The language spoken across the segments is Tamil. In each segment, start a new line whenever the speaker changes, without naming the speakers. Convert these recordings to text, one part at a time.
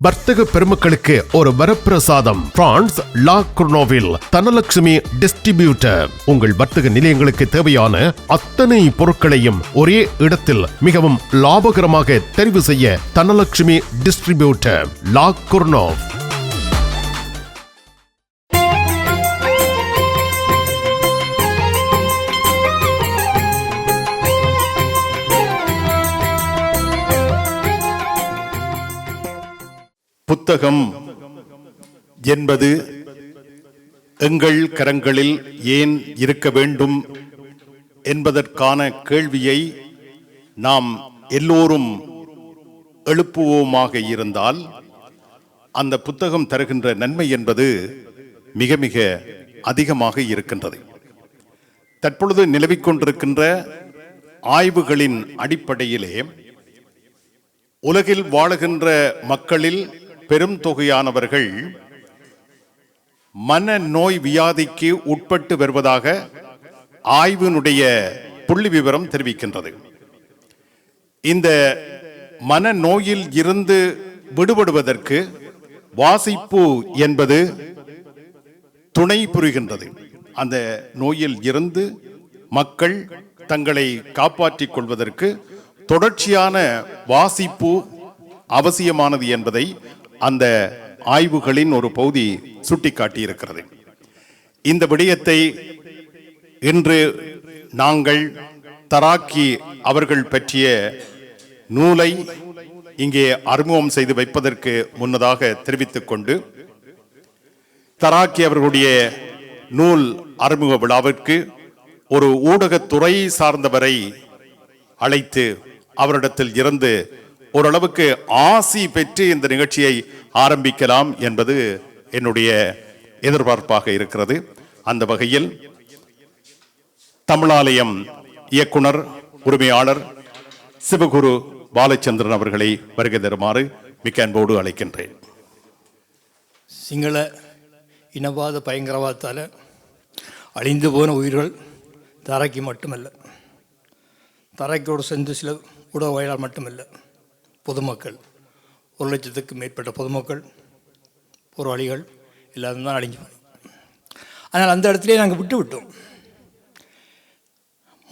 வர்த்தக பெருமக்களுக்கு ஒரு வரப்பிரசாதம். பிரான்ஸ் லா குர்னோவில் தனலட்சுமி டிஸ்ட்ரிபியூட்டர் உங்கள் வர்த்தக நிலையங்களுக்கு தேவையான அத்தனை பொருட்களையும் ஒரே இடத்தில் மிகவும் லாபகரமாக தெரிவு செய்ய தனலட்சுமி டிஸ்ட்ரிபியூட்டர் லா குர்னோவ். புத்தகம் என்பது எங்கள் கரங்களில் ஏன் இருக்க வேண்டும் என்பதற்கான கேள்வியை நாம் எல்லோரும் எழுப்புவோமாக இருந்தால் அந்த புத்தகம் தருகின்ற நன்மை என்பது மிக மிக அதிகமாக இருக்கின்றது. தற்பொழுது நிலவிக்கொண்டிருக்கின்ற ஆய்வுகளின் அடிப்படையிலே உலகில் வாழுகின்ற மக்களில் பெரும் தொகையானவர்கள் மனநோய் வியாதிக்கு உட்பட்டு வருவதாக ஆய்வினுடைய புள்ளி விவரம் தெரிவிக்கின்றது. இந்த மனநோயில் இருந்து விடுபடுவதற்கு வாசிப்பு என்பது துணை புரிகின்றது. அந்த நோயில் இருந்து மக்கள் தங்களை காப்பாற்றிக் கொள்வதற்கு தொடர்ச்சியான வாசிப்பு அவசியமானது என்பதை அந்த ஆய்வுகளின் ஒரு பகுதி சுட்டிக்காட்டியிருக்கிறது. இந்த விடயத்தை இன்று நாங்கள் தராக்கி அவர்கள் பற்றிய நூலை இங்கே அறிமுகம் செய்து வைப்பதற்கு முன்னதாக தெரிவித்துக் கொண்டு, தராக்கி அவர்களுடைய நூல் அறிமுக விழாவிற்கு ஒரு ஊடகத்துறை சார்ந்தவரை அழைத்து அவரிடத்தில் இருந்து ஓரளவுக்கு ஆசி பெற்று இந்த நிகழ்ச்சியை ஆரம்பிக்கலாம் என்பது என்னுடைய எதிர்பார்ப்பாக இருக்கிறது. அந்த வகையில் தமிழாலயம் இயக்குனர் உரிமையாளர் சிவகுரு பாலச்சந்திரன் அவர்களை வருகை தருமாறு மிக்க அன்போடு அழைக்கின்றேன்.
சிங்கள இனவாத பயங்கரவாதத்தால் அழிந்து போன உயிர்கள் தரைக்கு மட்டுமல்ல, தரைக்கோடு சென்று சில ஊடகவாயிலால் மட்டுமல்ல, பொதுமக்கள் 1,00,000க்கு மேற்பட்ட பொதுமக்கள் போராளிகள் எல்லாரும் தான் அழிஞ்சு போனோம். ஆனால் அந்த இடத்துலேயே நாங்கள் விட்டோம்.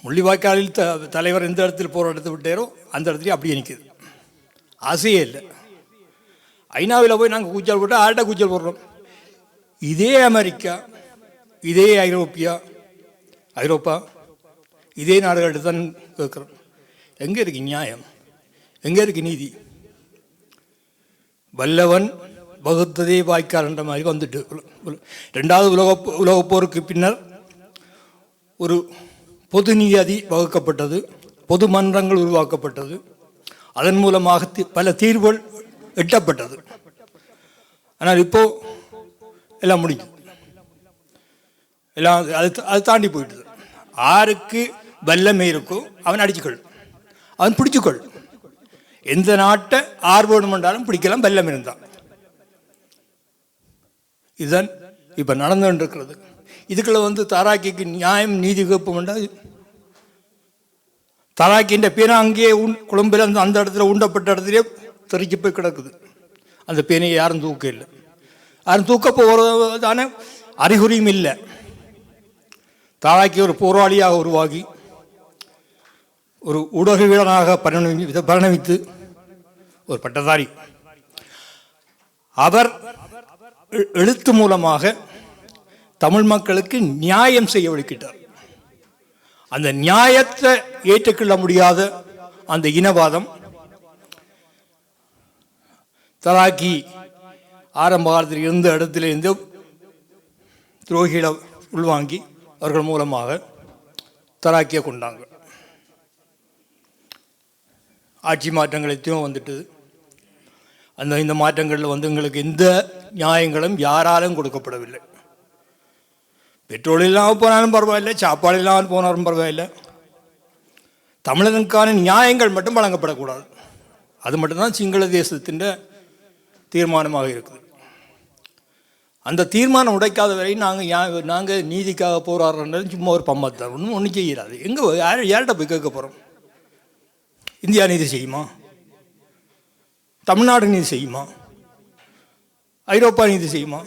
முள்ளிவாய்க்காலில் தலைவர் எந்த இடத்துல போராட்டத்தை விட்டாரோ அந்த இடத்துலேயே அப்படியே நிற்குது. ஆசையே இல்லை. ஐநாவில் போய் நாங்கள் கூச்சல் போட்டால் ஆர்டா கூச்சல் போடுறோம். இதே அமெரிக்கா, இதே ஐரோப்பா இதே நாடுகள்கிட்ட தான் கேட்குறோம். எங்கே இருக்கு நியாயம்? எங்கே இருக்கு நீதி? வல்லவன் வகுத்ததே வாய்க்கால்ன்ற மாதிரி வந்துட்டு 2வது உலகப் போருக்கு பின்னர் ஒரு பொது நியதி வகுக்கப்பட்டது, பொது மன்றங்கள் உருவாக்கப்பட்டது, அதன் மூலமாக பல தீர்வுகள் எட்டப்பட்டது. ஆனால் இப்போ எல்லாம் முடிஞ்சு, எல்லாம் அது தாண்டி போயிட்டுது. யாருக்கு வல்லமை இருக்கோ அவன் அடிச்சுக்கொள், அவன் பிடிச்சுக்கொள். எந்த நாட்டை ஆர்வம் என்றாலும் பிடிக்கலாம், வல்லம் இருந்தான். இதுதான் இப்போ நடந்து கொண்டிருக்கிறது. இதுக்குள்ள தராக்கிக்கு நியாயம் நீதி கேட்போம் என்றால், தராக்கின்ற பேனை அங்கேயே குழம்பில் அந்த இடத்துல உண்டப்பட்ட இடத்துலேயே தெறிச்சு போய் கிடக்குது. அந்த பேனையை யாரும் தூக்க இல்லை, யாரும் தூக்க போகிறதான அறிகுறியும் இல்லை. தராக்கி ஒரு போராளியாக உருவாகி ஒரு ஊடகவியலாளராக பரிணமித்து ஒரு பட்டதாரி. அவர் எழுத்து மூலமாக தமிழ் மக்களுக்கு நியாயம் செய்ய வழிக்கிட்டார். அந்த நியாயத்தை ஏற்றுக்கொள்ள முடியாத அந்த இனவாதம் தராக்கி ஆரம்ப காலத்தில் இருந்த இடத்திலிருந்து துரோகிகளை உள்வாங்கி அவர்கள் மூலமாக தராக்கியை கொண்டாங்க. ஆட்சி மாற்றங்கள் எத்தனையோ வந்துட்டு இந்த மாற்றங்களில் எங்களுக்கு எந்த நியாயங்களும் யாராலும் கொடுக்கப்படவில்லை. பெட்ரோல் இல்லாமல் போனாலும் பரவாயில்லை, சாப்பாடு இல்லாமல் போனாலும் பரவாயில்லை, தமிழனுக்கான நியாயங்கள் மட்டும் வழங்கப்படக்கூடாது. அது மட்டும்தான் சிங்கள தேசத்தின் தீர்மானமாக இருக்குது. அந்த தீர்மானம் உடைக்காத வரை நாங்கள் நீதிக்காக போராடுறோம் சும்மா ஒரு பம்மத்தான், ஒன்றும் செய்யாது. எங்கே யார்கிட்ட போய் கேட்க போகிறோம்? இந்தியா நீதி செய்யுமா? தமிழ்நாடு நீதி செய்யுமா? ஐரோப்பா நீதி செய்யுமா?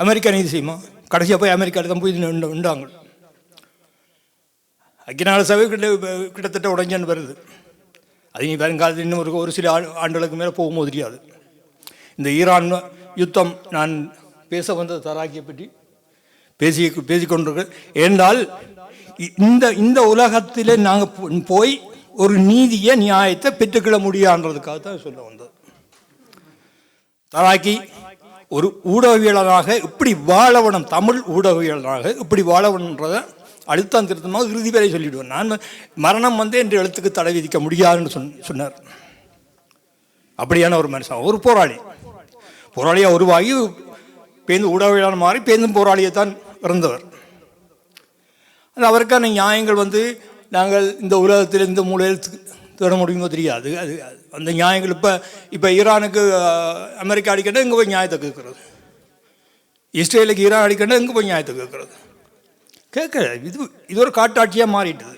அமெரிக்கா நீதி செய்யுமா? கடைசியாக போய் அமெரிக்காவில் தான் போய் உண்டாங்க. ஐக்கிய நாடு சபை கிட்டத்தட்ட உடைஞ்சன்னு வருது. அது நீ வருங்காலத்தில் இன்னும் ஒரு சில ஆண்டுகளுக்கு மேலே போகும்போது தெரியாது. இந்த ஈரான் யுத்தம், நான் பேச வந்த தராக்கியை பற்றி பேசிக்கொண்டிருக்கிறேன். ஏனென்றால் இந்த உலகத்தில் நாங்கள் போய் ஒரு நீதியை நியாயத்தை பெற்றுக்கொள்ள முடியாதுன்றதுக்காக தான் சொல்ல வந்தது. தராக்கி ஒரு ஊடகவியலாளராக இப்படி வாழவனம், தமிழ் ஊடகவியலாளராக இப்படி வாழவனன்றதை அழுத்தம் திருத்தமாக இறுதி வரை சொல்லிவிடுவேன். நான் மரணம் என்ற எழுத்துக்கு தடை விதிக்க முடியாதுன்னு சொன்னார். அப்படியான ஒரு மனுஷன், ஒரு போராளியாக உருவாகி பேருந்து ஊடகவியலாளர் மாறி பேருந்தும் போராளியைத்தான் இறந்தவர். அது அவருக்கான நியாயங்கள் நாங்கள் இந்த உலகத்தில் இந்த மூலையில் தேட முடியுமோ தெரியாது. அது அந்த நியாயங்கள் இப்போ ஈரானுக்கு அமெரிக்கா அடிக்கணும், எங்கே போய் நியாயத்தை கேட்குறது? இஸ்ரேலுக்கு ஈரான் அடிக்கணும், எங்கே போய் நியாயத்தை கேட்குறது? இது ஒரு காட்டாட்சியாக மாறிட்டுது.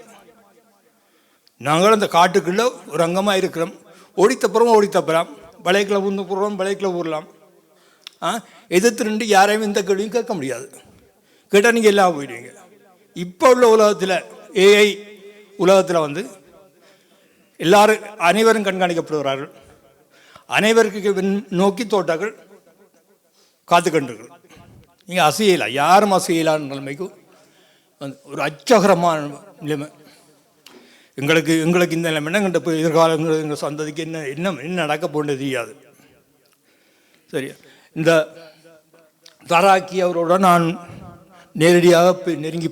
நாங்கள் அந்த காட்டுக்குள்ளே ஒரு அங்கமாக இருக்கிறோம். ஓடித்தப்புறம் ஓடித்தப்புறம், வளைக்கில் ஊர்ந்து போடுறோம், வளைக்கில் ஊறலாம். எதிர்த்து நின்று யாரையும் இந்த கேள்வியும் கேட்க முடியாது. கேட்டால் நீங்கள் எல்லாம் போயிடுவீங்க. இப்போ உள்ள உலகத்தில், ஏஐ உலகத்தில் எல்லாரும் அனைவரும் கண்காணிக்கப்படுகிறார்கள். அனைவருக்கு நோக்கி தோட்டாக்கள் காத்து கண்டுகள். நீங்கள் அசையலாம், யாரும் அசையலான நிலைமைக்கு ஒரு அச்சகரமான நிலைமை. எங்களுக்கு இந்த நிலைமைன்னா எங்கள்கிட்ட போய் எதிர்காலங்கள் எங்கள் சந்ததிக்கு என்ன நடக்க போன்றது தெரியாது. சரி, இந்த தராக்கி அவரோட நான் நேரடியாக நெருங்கி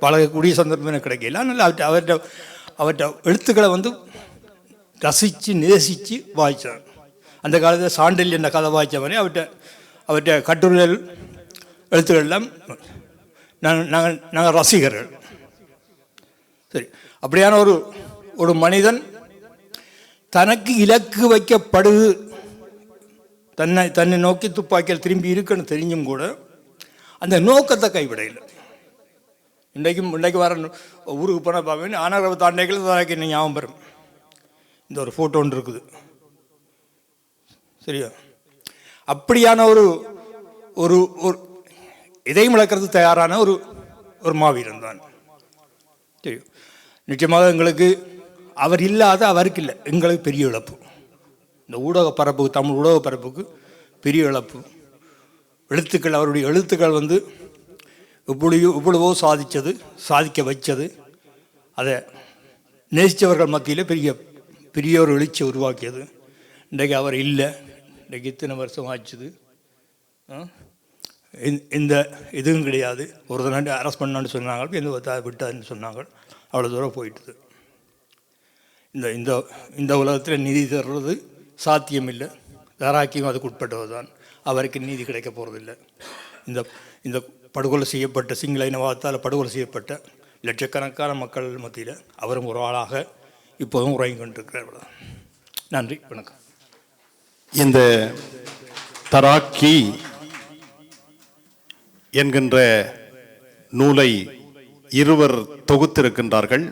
பழகக்கூடிய சந்தர்ப்பம் எனக்கு கிடைக்கல. அதனால் அவர்கிட்ட எழுத்துக்களை ரசித்து நேசித்து வாய்ச்சார். அந்த காலத்தில் சாண்டில் என்ற கதை வாய்ச்ச மாதிரி அவர்கிட்ட கட்டுரைகள் எழுத்துக்கள் எல்லாம் நாங்கள் ரசிகர்கள். சரி, அப்படியான ஒரு மனிதன் தனக்கு இலக்கு வைக்கப்படுது, தன்னை நோக்கி துப்பாக்கியில் திரும்பி இருக்குன்னு தெரிஞ்சும் கூட அந்த நோக்கத்தை கைவிடையில். இன்றைக்கு வர ஊருக்கு போனால் பார்ப்பேன், ஆனாரவை தாண்டைகள் தராக்கி என்ன ஞாபகம் வரும். இந்த ஒரு ஃபோட்டோ ஒன்று இருக்குது. சரியா? அப்படியான ஒரு இதையும் இழக்கிறது தயாரான ஒரு மாவீரன் தான். தெரியும், நிச்சயமாக எங்களுக்கு அவர் இல்லாத அவருக்கு இல்லை, எங்களுக்கு பெரிய இழப்பு. இந்த ஊடக பரப்புக்கு, தமிழ் ஊடக பரப்புக்கு பெரிய இழப்பு. எழுத்துக்கள், அவருடைய எழுத்துக்கள் இவ்வளவோ சாதிக்க வச்சது, அதை நேசித்தவர்கள் மத்தியில் பெரிய ஒரு எழுச்சியை உருவாக்கியது. இன்றைக்கு அவர் இல்லை, இன்றைக்கு இத்தனை வருஷம் ஆச்சுது, இந்த இதுவும் கிடையாது. ஒரு தடவை அரெஸ்ட் பண்ணான்னு சொன்னாங்க, எந்த விட்டாதுன்னு சொன்னாங்க. அவ்வளோ தூரம் போயிட்டுது. இந்த உலகத்தில் நீதி தர்றது சாத்தியமில்லை. தராக்கியும் அதுக்கு உட்பட்டவர் தான். அவருக்கு நீதி கிடைக்க போகிறதில்லை. இந்த படுகொலை செய்யப்பட்ட, சிங்கள இனவாதத்தால் படுகொலை செய்யப்பட்ட லட்சக்கணக்கான மக்கள் மத்தியில் அவரும் ஒரு ஆளாக இப்போதும் உறங்கி கொண்டிருக்கிறார். நன்றி, வணக்கம்.
இந்த தராக்கி என்கின்ற நூலை இருவர் தொகுத்திருக்கின்றார்கள்.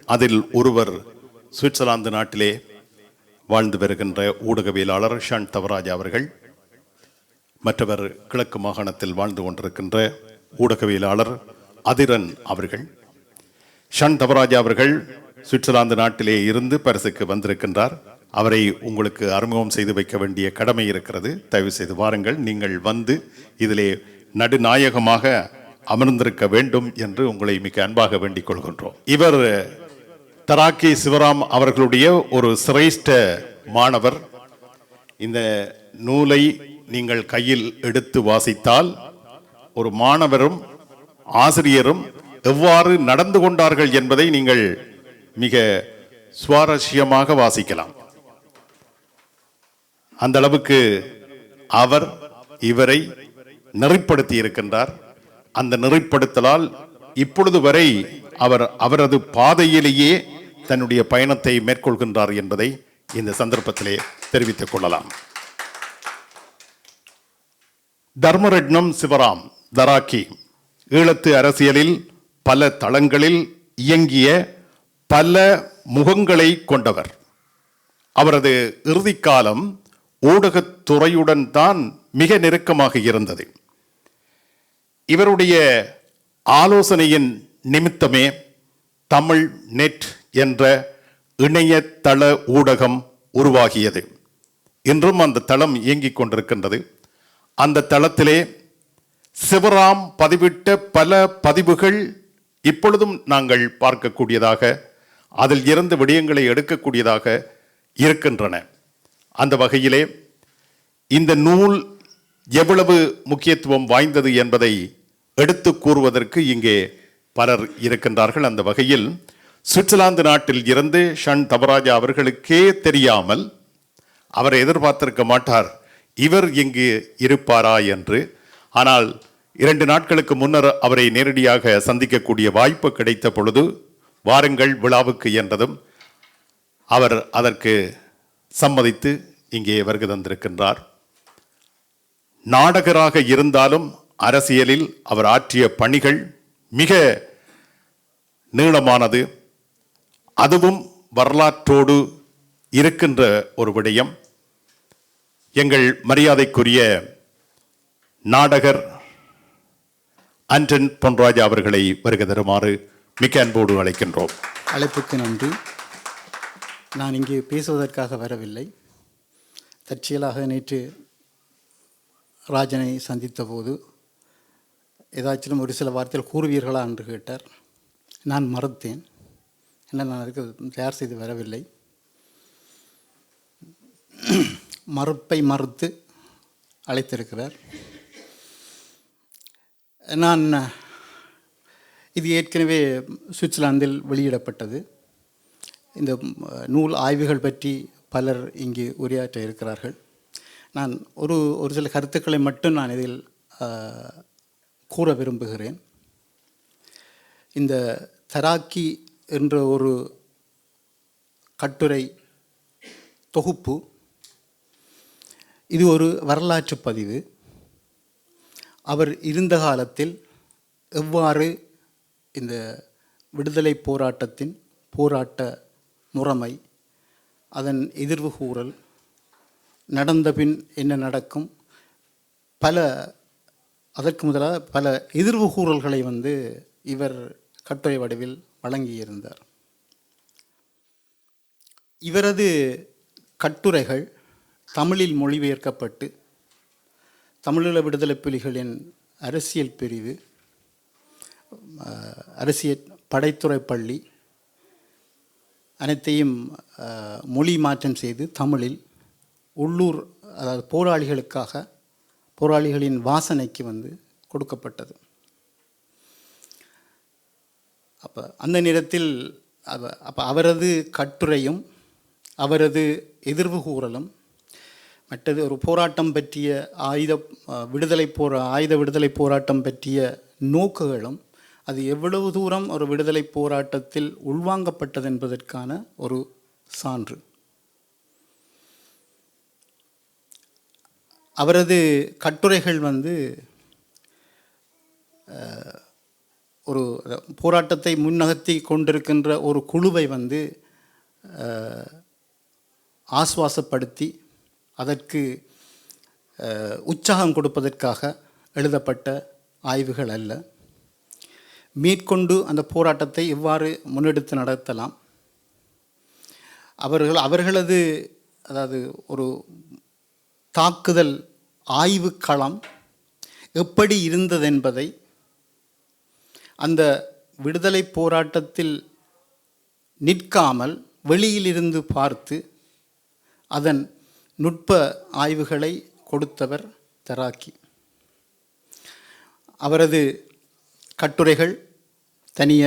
அதில் ஒருவர் சுவிட்சர்லாந்து நாட்டிலே வாழ்ந்து வருகின்ற ஊடகவியலாளர் ஷன் தவராஜா அவர்கள், மற்றவர் கிழக்கு மாகாணத்தில் வாழ்ந்து கொண்டிருக்கின்ற ஊடகவியலாளர் அதிரன் அவர்கள். ஷன் தவராஜா அவர்கள் சுவிட்சர்லாந்து நாட்டிலே இருந்து பரிசுக்கு வந்திருக்கின்றார். அவரை உங்களுக்கு அறிமுகம் செய்து வைக்க வேண்டிய கடமை இருக்கிறது. தயவு செய்து வாருங்கள், நீங்கள் வந்து இதிலே நடுநாயகமாக அமர்ந்திருக்க வேண்டும் என்று உங்களை மிக அன்பாக வேண்டிக் கொள்கின்றோம். இவர் தராக்கி சிவராம் அவர்களுடைய ஒரு சிரேஷ்ட மாணவர். இந்த நூலை நீங்கள் கையில் எடுத்து வாசித்தால் ஒரு மாணவரும் ஆசிரியரும் எவ்வாறு நடந்து கொண்டார்கள் என்பதை நீங்கள் மிக சுவாரஸ்யமாக வாசிக்கலாம். அந்த அளவுக்கு அவர் இவரை நெறிப்படுத்தி இருக்கின்றார். அந்த நெறிப்படுத்தலால் இப்பொழுது வரை அவர் அவரது பாதையிலேயே தன்னுடைய பயணத்தை மேற்கொள்கின்றார் என்பதை இந்த சந்தர்ப்பத்திலே தெரிவித்துக் கொள்ளலாம். தர்மரட்னம் சிவராம் தராக்கி ஈழத்து அரசியலில் பல தளங்களில் இயங்கிய பல முகங்களை கொண்டவர். அவரது இறுதிக்காலம் ஊடகத்துறையுடன் தான் மிக நெருக்கமாக இருந்தது. இவருடைய ஆலோசனையின் நிமித்தமே தமிழ் நெட் என்ற இணையதள ஊடகம் உருவாகியது. இன்றும் அந்த தளம் இயங்கிக் கொண்டிருக்கின்றது. அந்த தளத்திலே சிவராம் பதிவிட்ட பல பதிவுகள் இப்பொழுதும் நாங்கள் பார்க்கக்கூடியதாக, அதில் இருந்து விடயங்களை எடுக்கக்கூடியதாக இருக்கின்றன. அந்த வகையிலே இந்த நூல் எவ்வளவு முக்கியத்துவம் வாய்ந்தது என்பதை எடுத்து கூறுவதற்கு இங்கே பலர் இருக்கின்றார்கள். அந்த வகையில் சுவிட்சர்லாந்து நாட்டில் இருந்து ஷன் தவராஜா அவர்களுக்கே தெரியாமல், அவர் எதிர்பார்த்திருக்க மாட்டார் இவர் இங்கு இருப்பாரா என்று. ஆனால் 2 நாட்களுக்கு முன்னர் அவரை நேரடியாக சந்திக்கக்கூடிய வாய்ப்பு கிடைத்த பொழுது வாருங்கள் விழாவுக்கு என்றதும் அவர் அதற்கு சம்மதித்து இங்கே வருகை தந்திருக்கின்றார். நாடகராக இருந்தாலும் அரசியலில் அவர் ஆற்றிய பணிகள் மிக நீளமானது. அதுவும் வரலாற்றோடு இருக்கின்ற ஒரு விடயம். எங்கள் மரியாதைக்குரிய நாடகர் ஆண்டன் பொன்ராஜா அவர்களை வருகை தருமாறு மிக்க அன்போடு அழைக்கின்றோம்.
அழைப்புக்கு நன்றி. நான் இங்கே பேசுவதற்காக வரவில்லை. தற்செயலாக நேற்று ராஜனை சந்தித்த போது ஏதாச்சும் ஒரு சில வார்த்தைகள் கூறுவீர்களா என்று கேட்டார். நான் மறுத்தேன். என்ன, நான் அதுக்கு தயார் செய்து வரவில்லை. மறுப்பை மறுத்து அழைத்திருக்கிறார். நான் இது ஏற்கனவே சுவிட்சர்லாந்தில் வெளியிடப்பட்டது. இந்த நூல் ஆய்வுகள் பற்றி பலர் இங்கு உரையாற்ற இருக்கிறார்கள். நான் ஒரு சில கருத்துக்களை மட்டும் நான் இதில் கூற விரும்புகிறேன். இந்த தராக்கி என்ற ஒரு கட்டுரை தொகுப்பு, இது ஒரு வரலாற்று பதிவு. அவர் இருந்த காலத்தில் எவ்வாறு இந்த விடுதலை போராட்டத்தின் போராட்ட முறைமை, அதன் எதிர்வு கூறல், நடந்த பின் என்ன நடக்கும், அதற்கு முதலாக பல எதிர்வு கூறல்களை இவர் கட்டுரை வடிவில் வழங்கியிருந்தார். இவரது கட்டுரைகள் தமிழில் மொழிபெயர்க்கப்பட்டு தமிழீழ விடுதலை புலிகளின் அரசியல் பிரிவு, அரசியல் படைத்துறை பள்ளி அனைத்தையும் மொழி மாற்றம் செய்து தமிழில் உள்ளூர், அதாவது போராளிகளின் வாசனைக்கு கொடுக்கப்பட்டது. அப்போ அந்த நேரத்தில் அவரது கட்டுரையும் அவரது எதிர்வு கூறலும், மற்றது ஒரு போராட்டம் பற்றிய ஆயுத விடுதலை போராட்டம் பற்றிய நோக்குகளும், அது எவ்வளவு தூரம் ஒரு விடுதலை போராட்டத்தில் உள்வாங்கப்பட்டது என்பதற்கான ஒரு சான்று. அவரது கட்டுரைகள் ஒரு போராட்டத்தை முன்னகர்த்தி கொண்டிருக்கின்ற ஒரு குழுவை ஆசுவாசப்படுத்தி அதற்கு உற்சாகம் கொடுப்பதற்காக எழுதப்பட்ட ஆய்வுகள் அல்ல. மேற்கொண்டு அந்த போராட்டத்தை எவ்வாறு முன்னெடுத்து நடத்தலாம், அவர்களது அதாவது ஒரு தாக்குதல் ஆய்வு களம் எப்படி இருந்தது என்பதை அந்த விடுதலை போராட்டத்தில் நிற்காமல் வெளியிலிருந்து பார்த்து அதன் நுட்ப ஆய்வுகளை கொடுத்தவர் தராக்கி. அவரது கட்டுரைகள் தனிய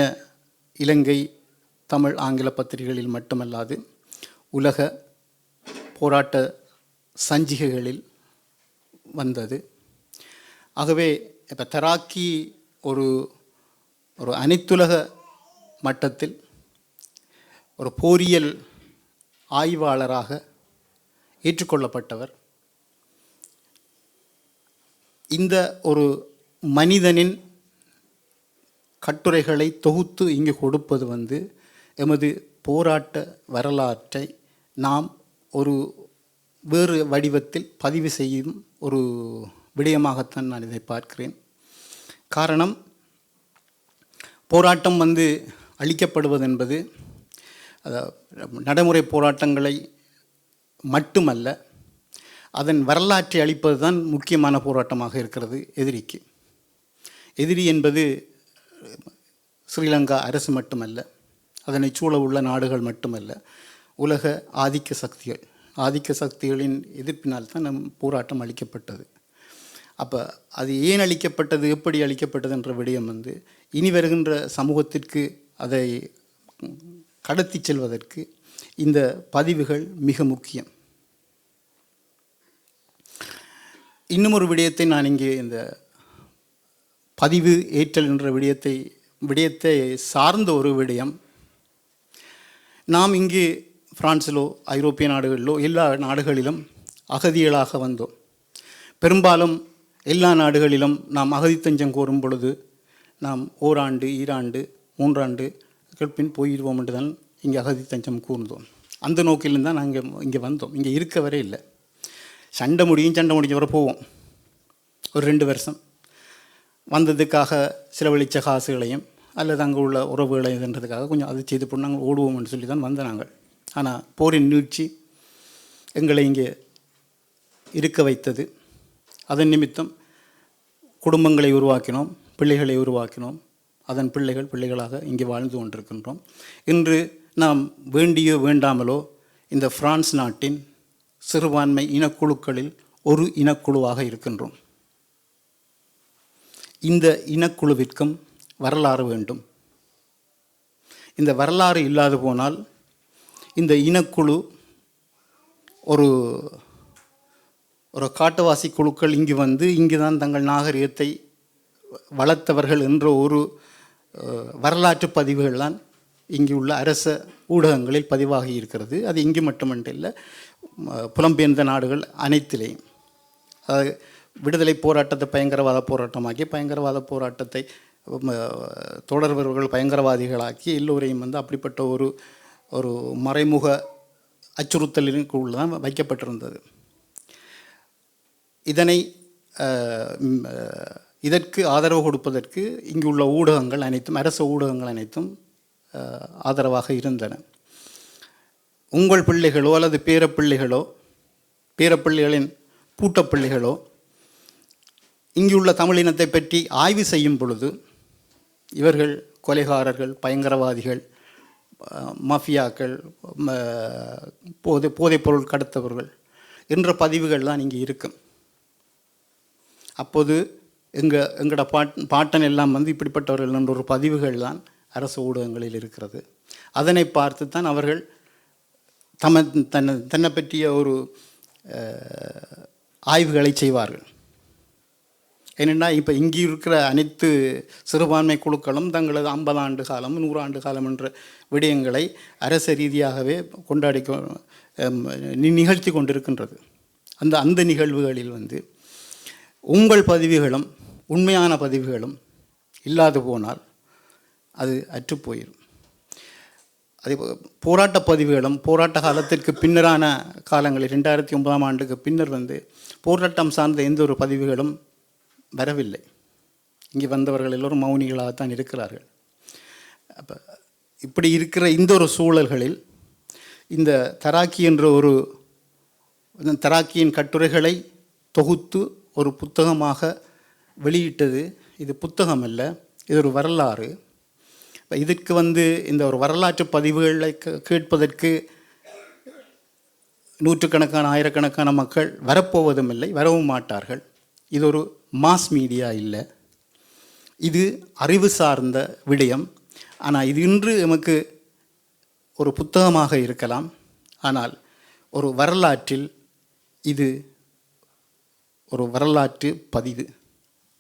இலங்கை, தமிழ், ஆங்கில பத்திரிகைகளில் மட்டுமல்லாது உலக போராட்ட சஞ்சிகைகளில் வந்தது. ஆகவே இப்போ தராக்கி ஒரு அனைத்துலக மட்டத்தில் ஒரு போரியல் ஆய்வாளராக ஏற்றுக்கொள்ளப்பட்டவர். இந்த ஒரு மனிதனின் கட்டுரைகளை தொகுத்து இங்கு கொடுப்பது எமது போராட்ட வரலாற்றை நாம் ஒரு வேறு வடிவத்தில் பதிவு செய்யும் ஒரு விடயமாகத்தான் நான் இதை பார்க்கிறேன். காரணம், போராட்டம் அளிக்கப்படுவது என்பது நடைமுறை போராட்டங்களை மட்டுமல்ல, அதன் வரலாற்றை அளிப்பது தான் முக்கியமான போராட்டமாக இருக்கிறது எதிரிக்கு. எதிரி என்பது ஸ்ரீலங்கா அரசு மட்டுமல்ல, அதனை சூழ உள்ள நாடுகள் மட்டுமல்ல, உலக ஆதிக்க சக்திகளின் எதிர்ப்பினால் தான் நம் போராட்டம் அளிக்கப்பட்டது. அப்போ அது ஏன் அளிக்கப்பட்டது, எப்படி அளிக்கப்பட்டது என்ற விடயம் இனி வருகின்ற சமூகத்திற்கு அதை கடத்தி செல்வதற்கு இந்த பதிவுகள் மிக முக்கியம். இன்னும் ஒரு விடயத்தை நான் இங்கே இந்த பதிவு ஏற்றல் என்ற விடயத்தை சார்ந்த ஒரு விடயம், நாம் இங்கு பிரான்சிலோ ஐரோப்பிய நாடுகளிலோ எல்லா நாடுகளிலும் அகதிகளாக வந்தோம். பெரும்பாலும் எல்லா நாடுகளிலும் நாம் அகதி தஞ்சம் கோரும் பொழுது நாம் ஓராண்டு 2 ஆண்டு 3 ஆண்டுகள் பின் போயிடுவோம் என்று தான் இங்கே அகதி தஞ்சம் கூர்ந்தோம். அந்த நோக்கிலும் தான் நாங்கள் இங்கே வந்தோம். இங்கே இருக்க வரை இல்லை, சண்டை முடிஞ்ச வரை போவோம். ஒரு 2 வருஷம் வந்ததுக்காக செலவழித்த காசுகளையும் அல்லது அங்கே உள்ள உறவுகளையும் என்றதுக்காக கொஞ்சம் அது செய்து போட்டு நாங்கள் ஓடுவோம்னு சொல்லி தான் வந்த நாங்கள். ஆனால் போரின் நீட்சி எங்களை இங்கே இருக்க வைத்தது. அதன் நிமித்தம் குடும்பங்களை உருவாக்கினோம், பிள்ளைகளை உருவாக்கினோம். அதன் பிள்ளைகளாக இங்கே வாழ்ந்து கொண்டிருக்கின்றோம். இன்று நாம் வேண்டியோ வேண்டாமலோ இந்த பிரான்ஸ் நாட்டின் சிறுபான்மை இனக்குழுக்களில் ஒரு இனக்குழுவாக இருக்கின்றோம். இந்த இனக்குழுவிற்கும் வரலாறு வேண்டும். இந்த வரலாறு இல்லாது போனால் இந்த இனக்குழு ஒரு காட்டுவாசி குழுக்கள் இங்கு தான் தங்கள் நாகரிகத்தை வளர்த்தவர்கள் என்ற ஒரு வரலாற்று பதிவுகள் தான் இங்கு உள்ள அரச ஊடகங்களில் பதிவாகி இருக்கிறது. அது இங்கு மட்டுமன்று இல்லை, புலம்பெயர்ந்த நாடுகள் அனைத்திலேயும். விடுதலை போராட்டத்தை பயங்கரவாத போராட்டமாக்கி, பயங்கரவாத போராட்டத்தை தொடர்பவர்கள் பயங்கரவாதிகளாக்கி எல்லோரையும் அப்படிப்பட்ட ஒரு மறைமுக அச்சுறுத்தலிற்குள்ள தான் வைக்கப்பட்டிருந்தது. இதற்கு ஆதரவு கொடுப்பதற்கு இங்குள்ள ஊடகங்கள் அனைத்தும், அரச ஊடகங்கள் அனைத்தும் ஆதரவாக இருந்தன. உங்கள் பிள்ளைகளோ அல்லது பேரப்பிள்ளைகளின் பூட்டப்பிள்ளைகளோ இங்குள்ள தமிழினத்தை பற்றி ஆய்வு செய்யும் பொழுது இவர்கள் கொலைகாரர்கள், பயங்கரவாதிகள், மாஃபியாக்கள், போதைப்பொருள் கடத்தவர்கள் என்ற பதிவுகள் தான் இங்கே இருக்கும். அப்போது எங்களோட பாட்டன் எல்லாம் இப்படிப்பட்டவர்கள் என்ற ஒரு பதிவுகள் தான் அரசு ஊடகங்களில் இருக்கிறது. அதனை பார்த்து தான் அவர்கள் தன்னை பற்றிய ஒரு ஆய்வுகளை செய்வார்கள். ஏனென்றால் இப்போ இங்கே இருக்கிற அனைத்து சிறுபான்மை குழுக்களும் தங்களது 50 ஆண்டு காலம் 100 ஆண்டு காலம் என்ற விடயங்களை அரச ரீதியாகவே நிகழ்த்தி கொண்டிருக்கின்றது. அந்த நிகழ்வுகளில் உங்கள் பதிவுகளும் உண்மையான பதிவுகளும் இல்லாது போனால் அது அற்றுப்போயிடும். அதே போராட்ட பதிவுகளும் போராட்ட காலத்திற்கு பின்னரான காலங்களில் 2009ஆம் ஆண்டுக்கு பின்னர் போராட்டம் சார்ந்த எந்த ஒரு பதிவுகளும் வரவில்லை. இங்கே வந்தவர்கள் எல்லோரும் மௌனிகளாகத்தான் இருக்கிறார்கள். அப்போ இப்படி இருக்கிற இந்த ஒரு சூழல்களில் இந்த தராக்கி என்ற தராக்கியின் கட்டுரைகளை தொகுத்து ஒரு புத்தகமாக வெளியிட்டது. இது புத்தகம் அல்ல, இது ஒரு வரலாறு. இதற்கு இந்த ஒரு வரலாற்று பதிவுகளை கேட்பதற்கு நூற்றுக்கணக்கான ஆயிரக்கணக்கான மக்கள் வரப்போவதும் இல்லை, வரவும் மாட்டார்கள். இது ஒரு மாஸ் மீடியா இல்லை, இது அறிவு சார்ந்த விடயம். ஆனால் இது இன்று நமக்கு ஒரு புத்தகமாக இருக்கலாம், ஆனால் ஒரு வரலாற்றில் இது ஒரு வரலாற்று பதிவு.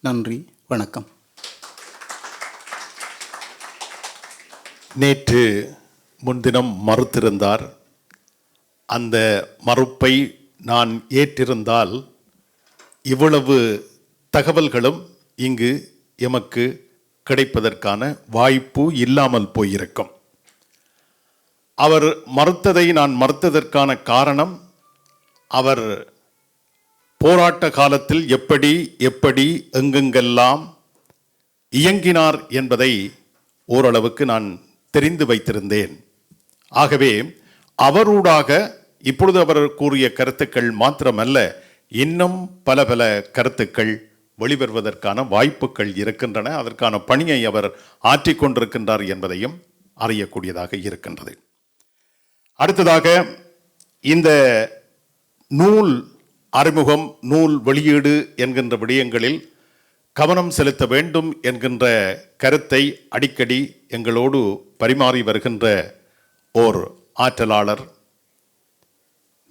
நன்றி, வணக்கம்.
நேற்று முன்தினம் மறுத்திருந்தார். அந்த மறுப்பை நான் ஏற்றிருந்தால் இவ்வளவு தகவல்களும் இங்கு எமக்கு கிடைப்பதற்கான வாய்ப்பு இல்லாமல் போயிருக்கும். அவர் மறுத்ததை நான் மறுத்ததற்கான காரணம், அவர் போராட்ட காலத்தில் எப்படி எப்படி எங்கெங்கெல்லாம் இயங்கினார் என்பதை ஓரளவுக்கு நான் தெரிந்து வைத்திருந்தேன். ஆகவே அவரூடாக இப்பொழுது அவர் கூறிய கருத்துக்கள் மாத்திரமல்ல, இன்னும் பல பல கருத்துக்கள் வெளிவருவதற்கான வாய்ப்புகள் இருக்கின்றன. அதற்கான பணியை அவர் ஆற்றிக்கொண்டிருக்கின்றார் என்பதையும் அறியக்கூடியதாக இருக்கின்றது. அடுத்ததாக இந்த நூல் அறிமுகம், நூல் வெளியீடு என்கின்ற விடயங்களில் கவனம் செலுத்த வேண்டும் என்கின்ற கருத்தை அடிக்கடி எங்களோடு பரிமாறி வருகின்ற ஓர் ஆற்றலாளர்.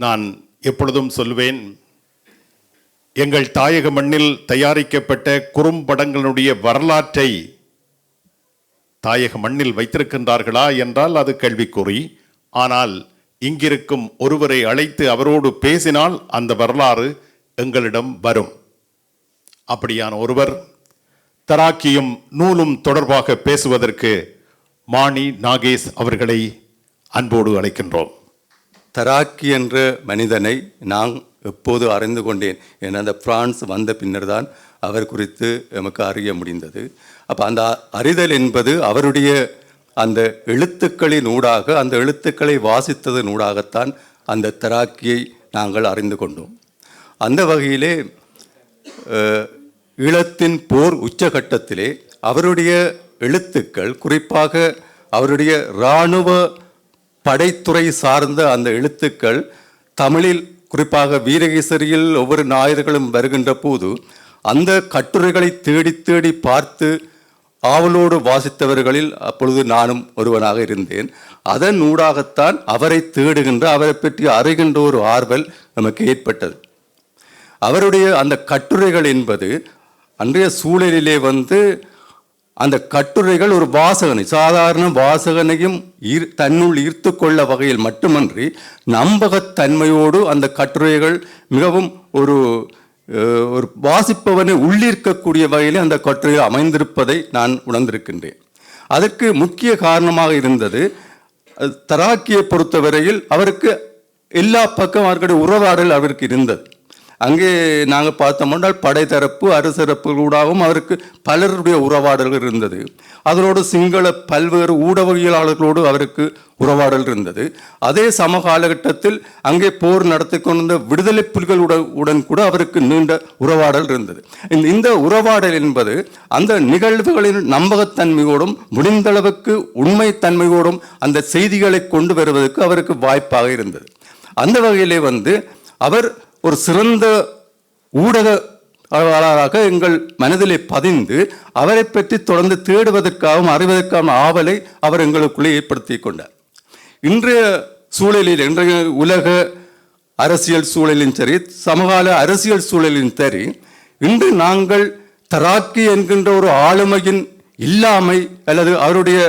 நான் எப்பொழுதும் சொல்வேன், எங்கள் தாயக மண்ணில் தயாரிக்கப்பட்ட குறும்படங்களுடைய வரலாற்றை தாயக மண்ணில் வைத்திருக்கின்றார்களா என்றால் அது கேள்விக்குறி. ஆனால் இங்கிருக்கும் ஒருவரை அழைத்து அவரோடு பேசினால் அந்த வரலாறு எங்களிடம் வரும். அப்படியான ஒருவர் தராக்கியும் நூலும் தொடர்பாக பேசுவதற்கு மாணி நாகேஷ் அவர்களை அன்போடு அழைக்கின்றோம்.
தராக்கி என்ற மனிதனை நான் எப்போது அறிந்து கொண்டேன். ஏன்னா அந்த பிரான்ஸ் வந்த பின்னர் தான் அவர் குறித்து நமக்கு அறிய முடிந்தது. அப்போ அந்த அறிதல் என்பது அவருடைய அந்த எழுத்துக்களின் ஊடாக, அந்த எழுத்துக்களை வாசித்ததன் ஊடாகத்தான் அந்த தராக்கியை நாங்கள் அறிந்து கொண்டோம். அந்த வகையிலே ஈழத்தின் போர் உச்சகட்டத்திலே அவருடைய எழுத்துக்கள், குறிப்பாக அவருடைய இராணுவ படைத்துறை சார்ந்த அந்த எழுத்துக்கள் தமிழில், குறிப்பாக வீரகேசரியில் ஒவ்வொரு ஞாயிறுகளும் வருகின்ற போது அந்த கட்டுரைகளை தேடி தேடி பார்த்து ஆவலோடு வாசித்தவர்களில் அப்பொழுது நானும் ஒருவனாக இருந்தேன். அதன் ஊடாகத்தான் அவரை தேடுகின்ற, அவரை பற்றி அறிகின்ற ஒரு ஆர்வல் நமக்கு ஏற்பட்டது. அவருடைய அந்த கட்டுரைகள் என்பது அன்றைய சூழலிலே அந்த கட்டுரைகள் ஒரு வாசகனை, சாதாரண வாசகனையும் தன்னுள் ஈர்த்து கொள்ள வகையில் மட்டுமன்றி நம்பகத்தன்மையோடு அந்த கட்டுரைகள் மிகவும் ஒரு வாசிப்பவனை உள்ளிருக்கக்கூடிய வகையில் அந்த கட்டுரைகள் அமைந்திருப்பதை நான் உணர்ந்திருக்கின்றேன். அதற்கு முக்கிய காரணமாக இருந்தது, தராக்கியை பொறுத்தவரையில் அவருக்கு எல்லா பக்கம் அவர்களுடைய உறவாடல் அவருக்கு இருந்தது. அங்கே நாங்கள் பார்த்தோம்னால் படைத்தரப்பு அரசரப்புகளூடாகவும் அவருக்கு பலருடைய உறவாடல்கள் இருந்தது. அதனோடு சிங்கள பல்வேறு ஊடகவியலாளர்களோடு அவருக்கு உறவாடல் இருந்தது. அதே சம காலகட்டத்தில் அங்கே போர் நடத்தி கொண்டிருந்த விடுதலை புலிகளுடன் கூட அவருக்கு நீண்ட உறவாடல் இருந்தது. இந்த உறவாடல் என்பது அந்த நிகழ்வுகளின் நம்பகத்தன்மையோடும் முடிந்தளவுக்கு உண்மைத்தன்மையோடும் அந்த செய்திகளை கொண்டு வருவதற்கு அவருக்கு வாய்ப்பாக இருந்தது. அந்த வகையிலே அவர் ஒரு சிறந்த ஊடகவாளராக எங்கள் மனதிலே பதிந்து அவரை பற்றி தொடர்ந்து தேடுவதற்காகவும் அறிவதற்கான ஆவலை அவர் எங்களுக்குள்ளே ஏற்படுத்தி கொண்டார். இன்றைய சூழலில், இன்றைய உலக அரசியல் சூழலின் சரி, சமகால அரசியல் சூழலின் சரி, இன்று நாங்கள் தராக்கி என்கின்ற ஒரு ஆளுமையின் இல்லாமை அல்லது அவருடைய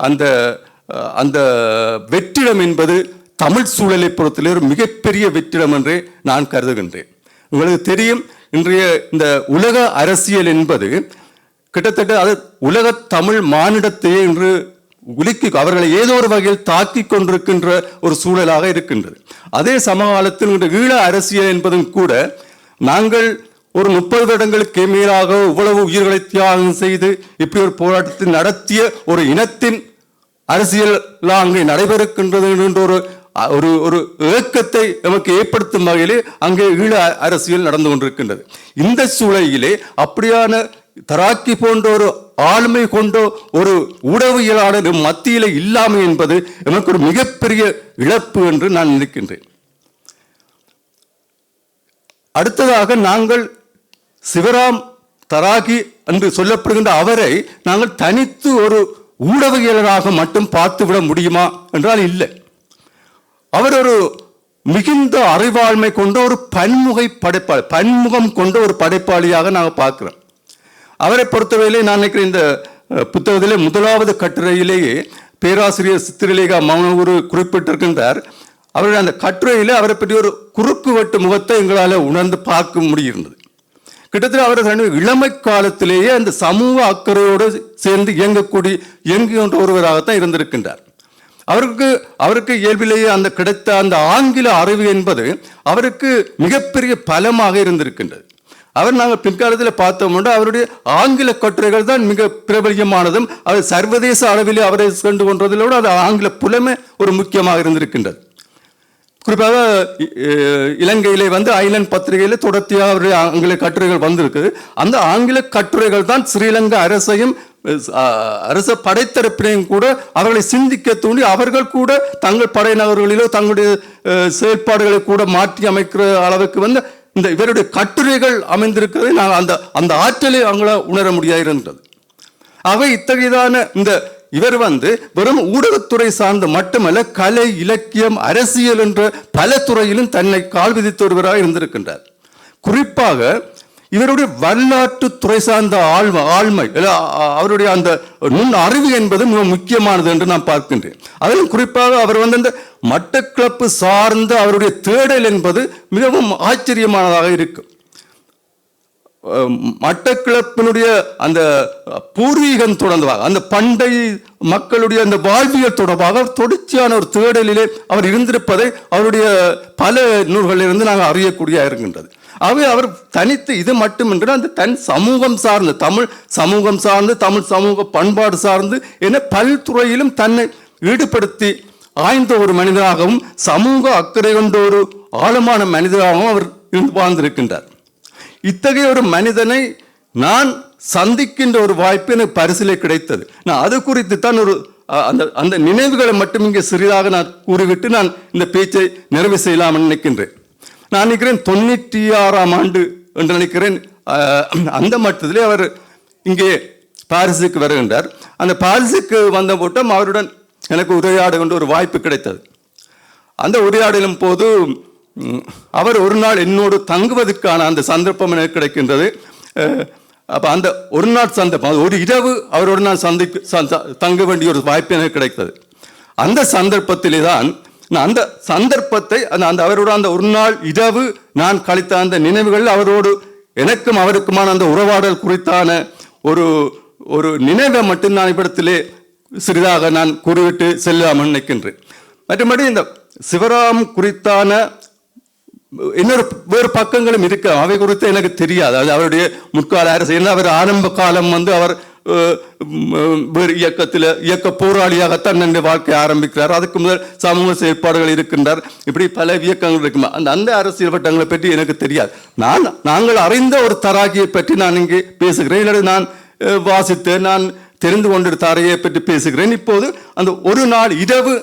அந்த அந்த வெற்றிடம் என்பது தமிழ் சூழலை பொறுத்தவரை ஒரு மிகப்பெரிய வெற்றிடம் என்றே நான் கருதுகின்றேன். உங்களுக்கு தெரியும், இன்றைய இந்த உலக அரசியல் என்பது கிட்டத்தட்ட அது உலக தமிழ் மானிடத்தையே இன்று உலுக்கி அவர்களை ஏதோ ஒரு வகையில் தாக்கி கொண்டிருக்கின்ற ஒரு சூழலாக இருக்கின்றது. அதே சமகாலத்தில் இன்று ஈழ அரசியல் என்பதும் கூட நாங்கள் ஒரு 30 வருடங்களுக்கு மேலாக இவ்வளவு உயிர்களை தியாகம் செய்து இப்படி ஒரு போராட்டத்தை நடத்திய ஒரு இனத்தின் அரசியல் அங்கே நடைபெறுகின்றது என்ற ஒரு ஒரு ஏக்கத்தை நமக்கு ஏற்படுத்தும் வகையிலே அங்கே ஈழ அரசியல் நடந்து கொண்டிருக்கின்றது. இந்த சூழலிலே அப்படியான தராக்கி போன்ற ஒரு ஆளுமை கொண்ட ஒரு ஊடகவியலாளர் மத்தியிலே இல்லாமை என்பது எனக்கு ஒரு மிகப்பெரிய இழப்பு என்று நான் நினைக்கின்றேன். அடுத்ததாக நாங்கள் சிவராம் தராக்கி என்று சொல்லப்படுகின்ற அவரை நாங்கள் தனித்து ஒரு ஊடகவியலராக மட்டும் பார்த்துவிட முடியுமா என்றால் இல்லை. அவர் ஒரு மிகுந்த அறிவாண்மை கொண்ட ஒரு பன்முகம் கொண்ட ஒரு படைப்பாளியாக நாங்கள் பார்க்கிறோம். அவரை பொறுத்தவரையிலே நான் நினைக்கிறேன், இந்த புத்தகத்திலே முதலாவது கட்டுரையிலேயே பேராசிரியர் சித்திரலேகா மௌனகுரு குறிப்பிட்டிருக்கின்றார். அவருடைய அந்த கட்டுரையிலே அவரை பற்றி ஒரு குறுக்கு வெட்டு முகத்தை எங்களால் உணர்ந்து பார்க்க முடியிருந்தது. கிட்டத்தட்ட அவர் இளமை காலத்திலேயே அந்த சமூக அக்கறையோடு சேர்ந்து இயங்குகின்ற ஒருவராகத்தான் இருந்திருக்கின்றார். அவருக்கு இயல்பிலேயே அந்த கிடைத்த அந்த ஆங்கில அறிவு என்பது அவருக்கு மிகப்பெரிய பலமாக இருந்திருக்கின்றது. அவர் நாங்கள் பிற்காலத்தில் பார்த்தோம்னா அவருடைய ஆங்கில கட்டுரைகள் தான் மிக பிரபலியமானதும் அது சர்வதேச அளவிலே அவரை கண்டு கொண்டதிலோடு அது ஆங்கில புலமை ஒரு முக்கியமாக இருந்திருக்கின்றது. குறிப்பாக இலங்கையிலே ஐலண்ட் பத்திரிகையிலே தொடர்ச்சியாக அவருடைய ஆங்கில கட்டுரைகள் வந்திருக்குது. அந்த ஆங்கில கட்டுரைகள் தான் ஸ்ரீலங்கா அரசையும் அரச படைத்தரப்பினையும் கூட அவர்களை சிந்திக்க தூண்டி அவர்கள் கூட தங்கள் படையினர்களிலோ தங்களுடைய செயற்பாடுகளை கூட மாற்றி அமைக்கிற அளவுக்கு இந்த இவருடைய கட்டுரைகள் அமைந்திருக்கிறது. நாங்கள் அந்த ஆற்றலை அவங்கள உணர முடியாதிருந்தது. ஆகவே இத்தகையதான இவர் வெறும் ஊடகத்துறை சார்ந்த மட்டுமல்ல, கலை, இலக்கியம், அரசியல் என்ற பல துறையிலும் தன்னை கால் விதித்த ஒருவராக இருந்திருக்கின்றார். குறிப்பாக இவருடைய வரலாற்று துறை சார்ந்த ஆழ்மை அவருடைய அந்த நுண் அறிவு என்பது மிக முக்கியமானது என்று நான் பார்க்கின்றேன். அதிலும் குறிப்பாக அவர் அந்த மட்டக்களப்பு சார்ந்த அவருடைய தேடல் என்பது மிகவும் ஆச்சரியமானதாக இருக்கும். மட்டக்களப்பினுடைய அந்த பூர்வீகம் தொடர்பாக அந்த பண்டை மக்களுடைய அந்த வாழ்வியல் தொடர்பாக தொடர்ச்சியான ஒரு தேடலிலே அவர் இருந்திருப்பதை அவருடைய பல நூல்களிலிருந்து நாங்கள் அறியக்கூடிய இருக்கின்றது. ஆகவே அவர் தனித்து இது மட்டுமின்றி அந்த தன் சமூகம் சார்ந்து தமிழ் சமூகம் சார்ந்து தமிழ் சமூக பண்பாடு சார்ந்து என பல்துறையிலும் தன்னை ஈடுபடுத்தி ஆய்ந்த ஒரு மனிதனாகவும் சமூக அக்கறை கொண்ட ஒரு ஆழமான மனிதனாகவும் அவர் வாழ்ந்திருக்கின்றார். இத்தகைய ஒரு மனிதனை நான் சந்திக்கின்ற ஒரு வாய்ப்பு எனக்கு பரிசிலே கிடைத்தது. நான் அது குறித்து தான் அந்த நினைவுகளை மட்டும் இங்கே சிறிதாக நான் கூறிவிட்டு நான் இந்த பேச்சை நிறைவு செய்யலாம் நினைக்கின்றேன். நான் நினைக்கிறேன் 96ஆம் ஆண்டு என்று நினைக்கிறேன். அந்த மட்டத்திலே அவர் இங்கே பாரிஸுக்கு வருகின்றார். அந்த பாரிஸுக்கு வந்த போட்டம் அவருடன் எனக்கு உரையாடுகின்ற ஒரு வாய்ப்பு கிடைத்தது. அந்த உரையாடலும் போது அவர் ஒரு நாள் என்னோடு தங்குவதற்கான அந்த சந்தர்ப்பம் எனக்கு கிடைக்கின்றது. அப்போ அந்த ஒரு நாள் சந்தர்ப்பம், ஒரு இரவு அவரோடு நான் தங்க வேண்டிய ஒரு வாய்ப்பு எனக்கு கிடைத்தது. அந்த சந்தர்ப்பத்திலே தான் அந்த சந்தர்ப்பத்தை அவரோட அந்த ஒரு நாள் இரவு நான் கழித்த அந்த நினைவுகள் அவரோடு எனக்கும் அவருக்குமான அந்த உறவாடல் குறித்தான ஒரு நினைவை மட்டும் நான் இவ்விடத்திலே சிறிதாக நான் கூறிவிட்டு செல்லாமல் நினைக்கின்றேன். மற்றபடி இந்த சிவராம் குறித்தான இன்னொரு வேறு பக்கங்களும் இருக்கு, அவை குறித்து எனக்கு தெரியாது. அது அவருடைய முற்கால அரசு அவர் ஆரம்ப காலம் அவர் வேறு இயக்க போராளியாகத்தான் தன்னுடைய வாழ்க்கையை ஆரம்பிக்கிறார். அதுக்கு முதல் சமூக செயற்பாடுகள் இருக்கின்றார். இப்படி பல இயக்கங்கள் இருக்குமா அந்த அரசியல் வட்டங்களை பற்றி எனக்கு தெரியாது. நாங்கள் அறிந்த ஒரு தராகியை பற்றி நான் இங்கே பேசுகிறேன். இல்லை நான் வாசித்து நான் தெரிந்து கொண்ட தராகியை பற்றி பேசுகிறேன். இப்போது அந்த ஒரு நாள் இரவு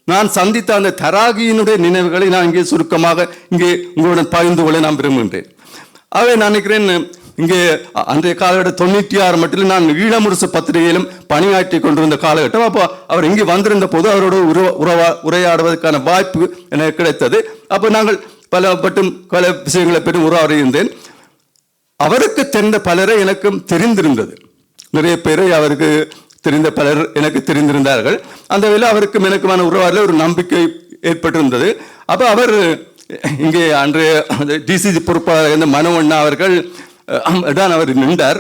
நான் சந்தித்த அந்த தராகியினுடைய நினைவுகளை நான் இங்கே சுருக்கமாக இங்கே உங்களுடன் பகிர்ந்து கொள்ள நான் விரும்புகின்றேன். ஆகவே நான் நினைக்கிறேன் இங்கே அன்றைய காலகட்டம் 96 மட்டில் நான் ஈழமுரசு பத்திரிகையிலும் பணியாற்றி கொண்டிருந்த காலகட்டம். அப்போ அவர் இங்கே வந்திருந்த போது அவரோடு உரையாடுவதற்கான வாய்ப்பு எனக்கு கிடைத்தது. அப்போ நாங்கள் பல விஷயங்களை பற்றி உரையாடியிருந்தேன். அவருக்கு தெரிந்த பலரை எனக்கும் தெரிந்திருந்தது. நிறைய பேரை அவருக்கு தெரிந்த பலர் எனக்கு தெரிந்திருந்தார்கள். அந்த வேளையில் அவருக்கும் எனக்குமான உறவாடில் ஒரு நம்பிக்கை ஏற்பட்டிருந்தது. அப்போ அவர் இங்கே அன்றைய டிசிசி பொறுப்பாளர் இருந்த மனோண்ணா அவர்கள் தான் அவர் நின்றார்.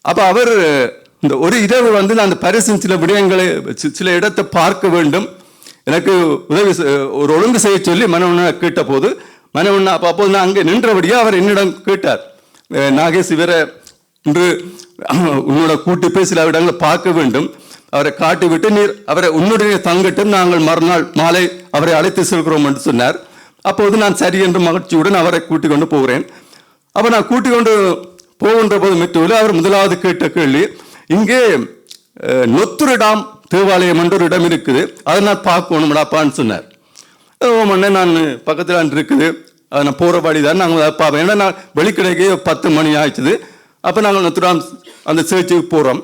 அப்போ அவர் இந்த ஒரு இரவு நான் அந்த பரிசின் சில விடயங்களை சில இடத்தை பார்க்க வேண்டும், எனக்கு உதவி ஒரு ஒழுங்கு செய்ய சொல்லி மனோண்ணா கேட்ட போது மனோண்ணா அப்போது நான் அங்கே நின்றபடியே அவர் என்னிடம் கேட்டார், நாகேஷ் இவரை இன்று உன்னோட கூட்டி போய் சில இடங்களை பார்க்க வேண்டும், அவரை காட்டிவிட்டு நீர் அவரை உன்னுடைய தங்கட்டும் நாங்கள் மறுநாள் மாலை அவரை அழைத்து செல்கிறோம் என்று சொன்னார். அப்போது நான் சரி என்று மகிழ்ச்சியுடன் அவரை கூட்டிக் கொண்டு போகிறேன். அப்போ நான் கூட்டிக் கொண்டு போகின்ற போது மெட்ரோவில் அவர் முதலாவது கேட்ட கேள்வி, இங்கே நொத்துரிடாம் தேவாலயம் என்ற ஒரு இடம் இருக்குது, அதை நான் பார்க்கணும்டாப்பான்னு சொன்னார். ஓமண்ணே நான் பக்கத்தில் இருக்குது, அதை நான் போகிற வழி தான் நாங்கள் அதை பார்ப்பேன். ஏன்னா நான் வெளிக்கிடைக்கே 10 மணி ஆயிடுச்சுது. அப்போ நாங்கள் நொத்துராம் அந்த சேர்ச்சுக்கு போகிறோம்.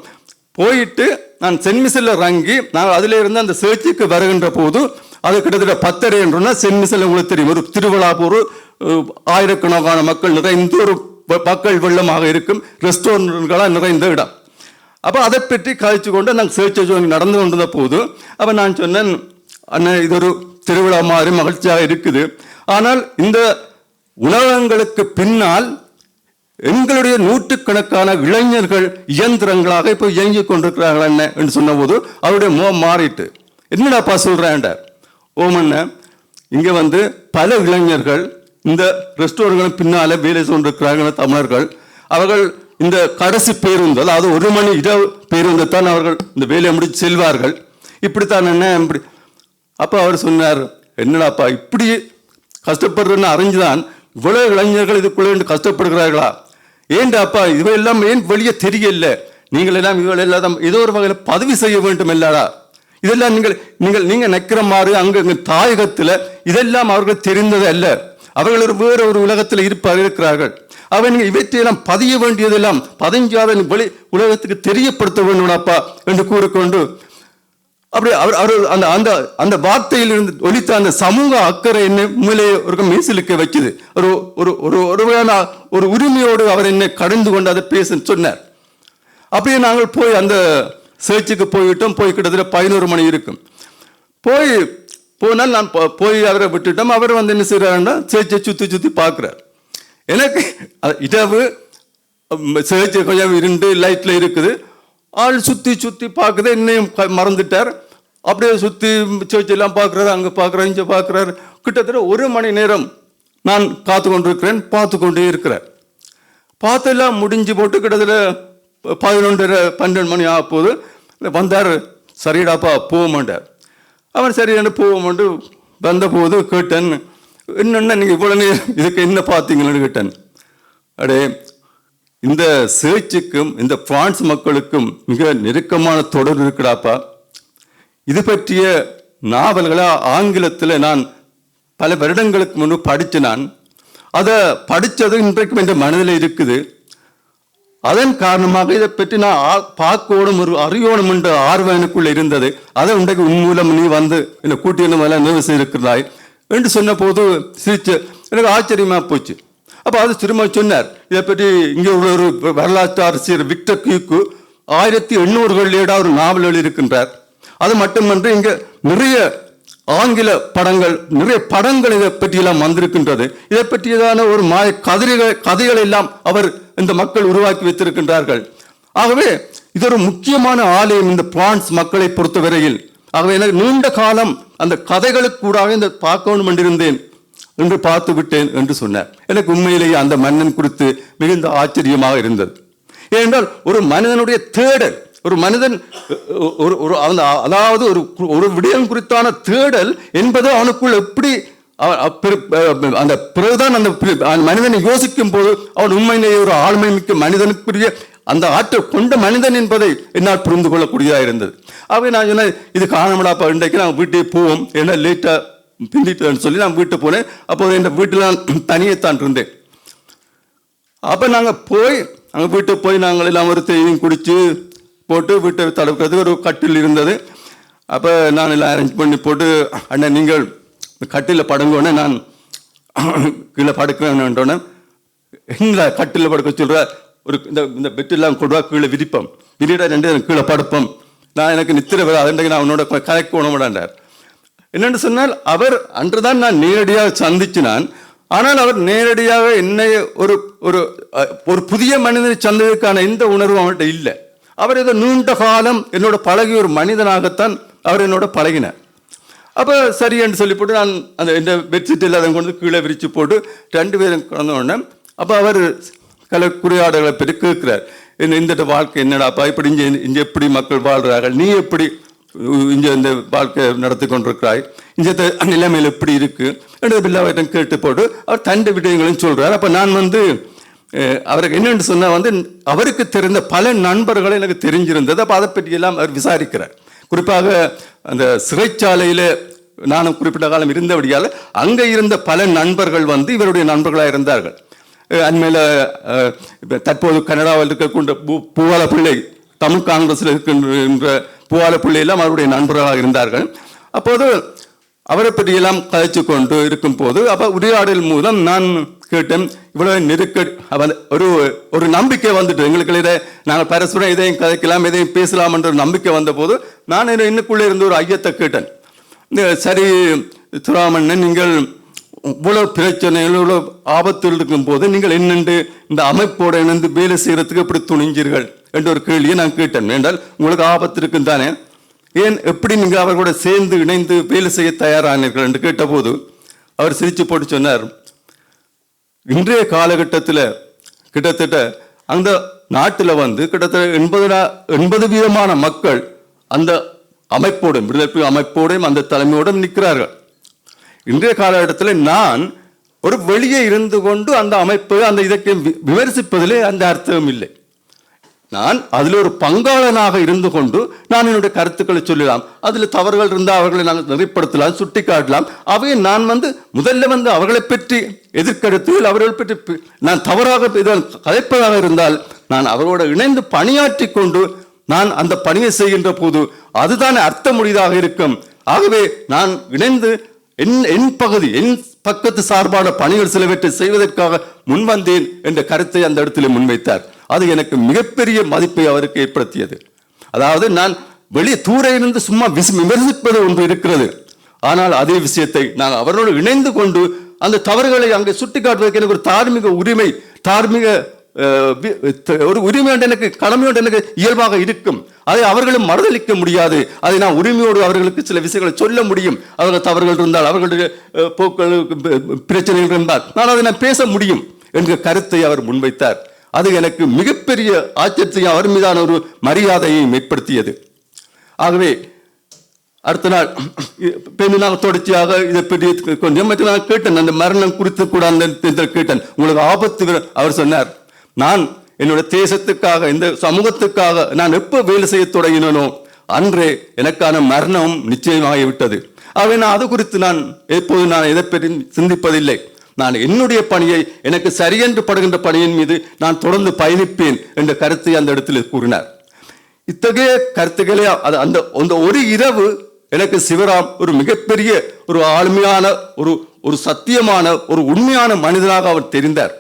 போயிட்டு நான் சென்ட் மிசலில் இறங்கி நாங்கள் அதில் இருந்து அந்த சேர்ச்சுக்கு வருகின்ற போது அது கிட்டத்தட்ட 10:30 என்றுன்னா சென்ட் மிசல் உங்களுக்கு தெரியும், ஒரு திருவிழா ஒரு ஆயிரக்கணக்கான மக்கள் நிறைந்த ஒரு மக்கள் வெள்ளமாக இருக்கும், ரெஸ்டாரண்ட்களாக நிறைந்த இடம். அப்போ அதை பற்றி கழிச்சு கொண்டு நாங்கள் சேர்ச்சை நடந்து கொண்டிருந்த போது அப்போ நான் சொன்னேன், அண்ணன் இது ஒரு திருவிழா மாதிரி மகிழ்ச்சியாக இருக்குது, ஆனால் இந்த உணவகங்களுக்கு பின்னால் எங்களுடைய நூற்றுக்கணக்கான இளைஞர்கள் இயந்திரங்களாக இப்போ இயங்கிக் கொண்டிருக்கிறார்கள் என்ன என்று சொன்ன போது அவருடைய முகம் மாறிட்டு, என்னடாப்பா சொல்கிறேன்டார். ஓமண்ண இங்கே வந்து பல இளைஞர்கள் இந்த ரெஸ்டாரண்ட் பின்னால வேலை கொண்டிருக்கிறார்கள் தமிழர்கள். அவர்கள் இந்த கடைசி பேருந்து, அதாவது 1 மணி இரவு பேருந்து தான் அவர்கள் இந்த வேலையை முடிச்சு செல்வார்கள். இப்படித்தான் என்ன இப்படி. அப்போ அவர் சொன்னார், என்னடாப்பா இப்படி கஷ்டப்படுறேன்னு அறிஞ்சுதான் இவ்வளவு இளைஞர்கள் இதுக்குள்ளே கஷ்டப்படுகிறார்களா? ஏண்டாப்பா இவையெல்லாம் ஏன் வெளியே தெரியல? நீங்கள் எல்லாம் இவள் எல்லாம் ஏதோ ஒரு வகையில் பதிவு செய்ய வேண்டும் இல்லடா. இதெல்லாம் நீங்க நிற்கிற மாதிரி அங்க தாயகத்தில் இதெல்லாம் அவர்கள் தெரிந்தது அல்ல. அவர்கள் வேற ஒரு உலகத்தில் இருக்கிறார்கள். நீங்க இவற்றையெல்லாம் பதிய வேண்டியதெல்லாம் பதிஞ்சாத வெளி உலகத்துக்கு தெரியப்படுத்த வேண்டும்ப்பா என்று கூறிக்கொண்டு அப்படி அவர் அந்த அந்த அந்த வார்த்தையில் இருந்து ஒலித்த அந்த சமூக அக்கறை என்ன உண்மையிலேயே ஒரு மீசிலுக்க வச்சுது. ஒரு உரிமையோடு அவர் என்னை கடந்து கொண்டு அதை பேச சொன்னார். அப்படியே நாங்கள் போய் அந்த சர்ச்சுக்கு போய்விட்டோம். போய் கிட்டத்தட்ட 11 மணி இருக்கும். போனால் நான் போய் அவரை விட்டுட்டோம். அவர் வந்து என்ன செய்யறாருன்னா சர்ச்சை சுற்றி பார்க்குறார். எனக்கு இரவு சர்ச்சை கொஞ்சம் இருண்டு லைட்ல இருக்குது. ஆள் சுற்றி பார்க்குறது என்னையும் மறந்துட்டார். அப்படியே சுற்றி சர்ச்செல்லாம் பார்க்குறாரு, அங்கே பார்க்குறாரு, இங்கே பார்க்குறாரு. கிட்டத்தட்ட 1 மணி நேரம் நான் காத்து கொண்டிருக்கிறேன். பார்த்து கொண்டே இருக்கிறார். பார்த்தெல்லாம் முடிஞ்சு போட்டு கிட்டத்தட்ட 11:30-12 மணி ஆக போது வந்தார். சரிடாப்பா போவோமாண்டார். அவன் சரியான போவோமாண்டு வந்தபோது கேட்டேன், என்னென்ன நீங்கள் இவ்வளோ இதுக்கு என்ன பார்த்தீங்கன்னு கேட்டேன். அடே இந்த சர்ச்சுக்கும் இந்த பிரான்ஸ் மக்களுக்கும் மிக நெருக்கமான தொடர்பு இருக்குடாப்பா. இது பற்றிய நாவல்களை ஆங்கிலத்தில் நான் பல வருடங்களுக்கு முன்பு படித்து நான் அதை படித்தது இன்றைக்கும் என்ற மனதில் இருக்குது. அதன் காரணமாக இதை பற்றி நான் பார்க்கணும் ஒரு அறியோணும் என்ற ஆர்வம் எனக்குள்ள இருந்தது. அதை இன்றைக்கு உன் மூலம் நீ வந்து என்னை கூட்டிய மேலே நிறைவு செய்திருக்கிறாய் என்று சொன்ன போது சிரிச்சு எனக்கு ஆச்சரியமாக போச்சு. அப்போ அது திரும்ப சொன்னார். இதை பற்றி இங்கே உள்ள ஒரு வரலாற்று ஆசிரியர் விக்டர் கியூக்கு 1800களில் ஒரு நாவல் எழுதியிருக்கின்றார். அது மட்டுமன்று இங்கே நிறைய ஆங்கில படங்கள், நிறைய படங்கள் இதை பற்றியெல்லாம் வந்திருக்கின்றது. இதை பற்றியதான ஒரு மாய கதைகள் எல்லாம் அவர் இந்த மக்கள் உருவாக்கி வைத்திருக்கின்றார்கள். ஆகவே இது ஒரு முக்கியமான ஆலயம் இந்த பிரான்ஸ் மக்களை பொறுத்தவரையில். ஆகவே எனக்கு நீண்ட காலம் அந்த கதைகளுக்கு கூடாக இந்த பார்க்கணும் என்றிருந்தேன் என்று பார்த்து விட்டேன் என்று சொன்னார். எனக்கு உண்மையிலேயே அந்த மன்னன் குறித்து மிகுந்த ஆச்சரியமாக இருந்தது. ஏனென்றால் ஒரு மனிதனுடைய தேடல், ஒரு மனிதன் அதாவது ஒரு விடயம் குறித்தான தேடல் என்பது அவனுக்குள் எப்படி அந்த பிறகுதான் அந்த மனிதனை யோசிக்கும் போது அவன் உண்மையிலேயே ஒரு ஆளுமை மிக்க மனிதனுக்குரிய அந்த ஆற்றல் கொண்ட மனிதன் என்பதை என்னால் புரிந்து கொள்ளக்கூடியதாக இருந்தது. ஆகவே நான் சொன்னேன், இது காணாமடாப்பா, இன்றைக்கு நான் வீட்டுக்கு போவோம், ஏன்னா லேட்டாக பிந்திட்டேன்னு சொல்லி நான் வீட்டு போனேன். அப்போது என் வீட்டில் நான் தனியைத்தான் இருந்தேன். அப்போ நாங்கள் அங்கே வீட்டுக்கு போய் நாங்கள் எல்லாம் ஒரு தேவையும் குடித்து போட்டு வீட்டை தடுக்கிறதுக்கு ஒரு கட்டில் இருந்தது. அப்போ நான் எல்லாம் அரேஞ்ச் பண்ணி போட்டு, அண்ணன் நீங்கள் கட்டில் படுங்கோன்னே நான் கீழே படுக்கிறேன்னொன்னே, எங்களை கட்டில் படுக்க சொல்கிற ஒரு இந்த பெட்டெல்லாம் கொடுவா கீழே விரிப்போம், விரிடா 2 கீழே படுப்போம், நான் எனக்கு நித்திர வர அதன்றைக்கு நான் உன்னோட கலைக்கு உணவிடாண்டார். என்னென்னு சொன்னால் அவர் அன்றுதான் நான் நேரடியாக சந்திச்சினான். ஆனால் அவர் நேரடியாக என்னை ஒரு ஒரு புதிய மனிதனை சந்ததுக்கான எந்த உணர்வும் அவர்கிட்ட இல்லை. அவர் ஏதோ நீண்ட காலம் என்னோட பழகிய ஒரு மனிதனாகத்தான் அவர் என்னோட பழகினார். அப்போ சரி என்று சொல்லி போட்டு நான் அந்த எந்த பெட்ஷீட்டில் அதை கொண்டு கீழே விரித்து போட்டு 2 பேரும் கலந்த உடனே அப்போ அவர் குறியாடல்களை பற்றி கேட்கிறார். இந்த வாழ்க்கை என்னடாப்பா, இப்படி இங்கே எப்படி மக்கள் வாழ்கிறார்கள், நீ எப்படி இங்கே இந்த வாழ்க்கை நடத்தி கொண்டிருக்கிறாய், இந்த நிலைமையில் எப்படி இருக்கு என்று பில்லாவிடம் கேட்டு போட்டு அவர் தண்டை விடயங்களையும் சொல்கிறார். அப்போ நான் வந்து அவருக்கு என்னென்னு சொன்னால் அவருக்கு தெரிந்த பல நண்பர்களை எனக்கு தெரிஞ்சிருந்தது. அப்போ அதை பற்றியெல்லாம் அவர் விசாரிக்கிறார். குறிப்பாக அந்த சிறைச்சாலையில் நானும் குறிப்பிட்ட காலம் இருந்தபடியால் அங்கே இருந்த பல நண்பர்கள் இவருடைய நண்பர்களாக இருந்தார்கள். அண்மையில் தற்போது கனடாவில் இருக்கக்கூடிய பூவால பிள்ளை, தமிழ் காங்கிரஸில் இருக்கின்ற பூவால பிள்ளையெல்லாம் அவருடைய நண்பர்களாக இருந்தார்கள். அப்போது அவரை பற்றியெல்லாம் கதைச்சு கொண்டு இருக்கும் போது அப்போ உரையாடல் மூலம் நான் கேட்டேன், இவ்வளவு நெருக்கடி ஒரு நம்பிக்கை வந்துட்டு எங்களுக்கு இதை நாங்கள் பரஸ்பரம் இதையும் கதைக்கலாம், இதையும் பேசலாம் என்ற நம்பிக்கை வந்த போது நான் இன்னுக்குள்ளே இருந்து ஒரு ஐயத்தை கேட்டேன். சரி துராமண்ணன், நீங்கள் இவ்வளவு பிரச்சனைகள் இவ்வளோ ஆபத்தில் இருக்கும் போது நீங்கள் என்னென்று இந்த அமைப்போட இணைந்து வேலை செய்யறதுக்கு எப்படி துணிஞ்சீர்கள் என்ற ஒரு கேள்வியை நான் கேட்டேன். என்றால் உங்களுக்கு ஆபத்து இருக்கும் தானே, ஏன் எப்படி நீங்கள் அவர்களோட சேர்ந்து இணைந்து வேலை செய்ய தயாரானீர்கள் என்று கேட்டபோது அவர் சிரிச்சு போட்டு சொன்னார், இன்றைய காலகட்டத்தில் கிட்டத்தட்ட அந்த நாட்டில் கிட்டத்தட்ட 80% மக்கள் அந்த அமைப்போடும் விடுதலை அமைப்போடும் அந்த தலைமையோடும் நிற்கிறார்கள். இன்றைய காலகட்டத்தில் நான் ஒரு வெளியே இருந்து கொண்டு அந்த அமைப்பு அந்த இதற்கு விமர்சிப்பதிலே அந்த அர்த்தம் இல்லை. நான் அதில் ஒரு பங்காளனாக இருந்து கொண்டு நான் என்னுடைய கருத்துக்களை சொல்லலாம். அதில் தவறுகள் இருந்தால் அவர்களை நாங்கள் நெறிப்படுத்தலாம், சுட்டி காட்டலாம். அவை நான் முதல்ல அவர்களை பற்றி எதிர்கருத்தில் அவர்கள் பற்றி நான் தவறாக கதைப்பதாக இருந்தால் நான் அவர்களோட இணைந்து பணியாற்றி கொண்டு நான் அந்த பணியை செய்கின்ற போது அதுதான் அர்த்தமுடையதாக இருக்கும். ஆகவே நான் இணைந்து என் பகுதி என் பக்கத்து சார்பான பணிகள் சிலவற்றை செய்வதற்காக முன்வந்தேன் என்ற கருத்தை அந்த இடத்துல முன்வைத்தார். அது எனக்கு மிகப்பெரிய மதிப்பை அவருக்கு ஏற்படுத்தியது. அதாவது நான் வெளியே தூர இருந்து சும்மா விமர்சிப்பது ஒன்று இருக்கிறது, ஆனால் அதே விஷயத்தை நான் அவரோடு இணைந்து கொண்டு அந்த தவறுகளை அங்கே சுட்டி காட்டுவதற்கு எனக்கு ஒரு தார்மீக உரிமை, ஒரு உரிமை எனக்கு கடமையோடு எனக்கு இயல்பாக இருக்கும். அதை அவர்களும் மறுதளிக்க முடியாது. அதை நான் உரிமையோடு அவர்களுக்கு சில விஷயங்களை சொல்ல முடியும். அவர்கள் தவறுகள் இருந்தால் அவர்களுடைய போக்கள் பிரச்சனைகள் இருந்தால் நான் அதை பேச முடியும் என்ற கருத்தை அவர் முன்வைத்தார். அது எனக்கு மிகப்பெரிய ஆச்சரியத்தையும் அவர் மீதான ஒரு மரியாதையையும் ஏற்படுத்தியது. ஆகவே அடுத்த நாள் நாங்கள் தொடர்ச்சியாக இதை பற்றி கொஞ்சம் நான் கேட்டேன், அந்த மரணம் குறித்து கூட அந்த கேட்டேன், உங்களுக்கு ஆபத்து. அவர் சொன்னார், நான் என்னோட தேசத்துக்காக இந்த சமூகத்துக்காக நான் எப்போ வேலை செய்ய தொடங்கினோ அன்றே எனக்கான மரணம் நிச்சயமாகிவிட்டது. ஆகவே நான் அது குறித்து நான் எப்போது நான் எதை பற்றி சிந்திப்பதில்லை. நான் என்னுடைய பணியை எனக்கு சரியென்று படுகின்ற பணியின் மீது நான் தொடர்ந்து பயணிப்பேன் என்ற கருத்தை அந்த இடத்தில் கூறினார். இத்தகைய கருத்துக்களே அந்த ஒரு இரவு எனக்கு சிவராம் ஒரு மிகப்பெரிய ஒரு ஆளுமையான ஒரு சத்தியமான ஒரு உண்மையான மனிதனாக அவர் தெரிந்தார்.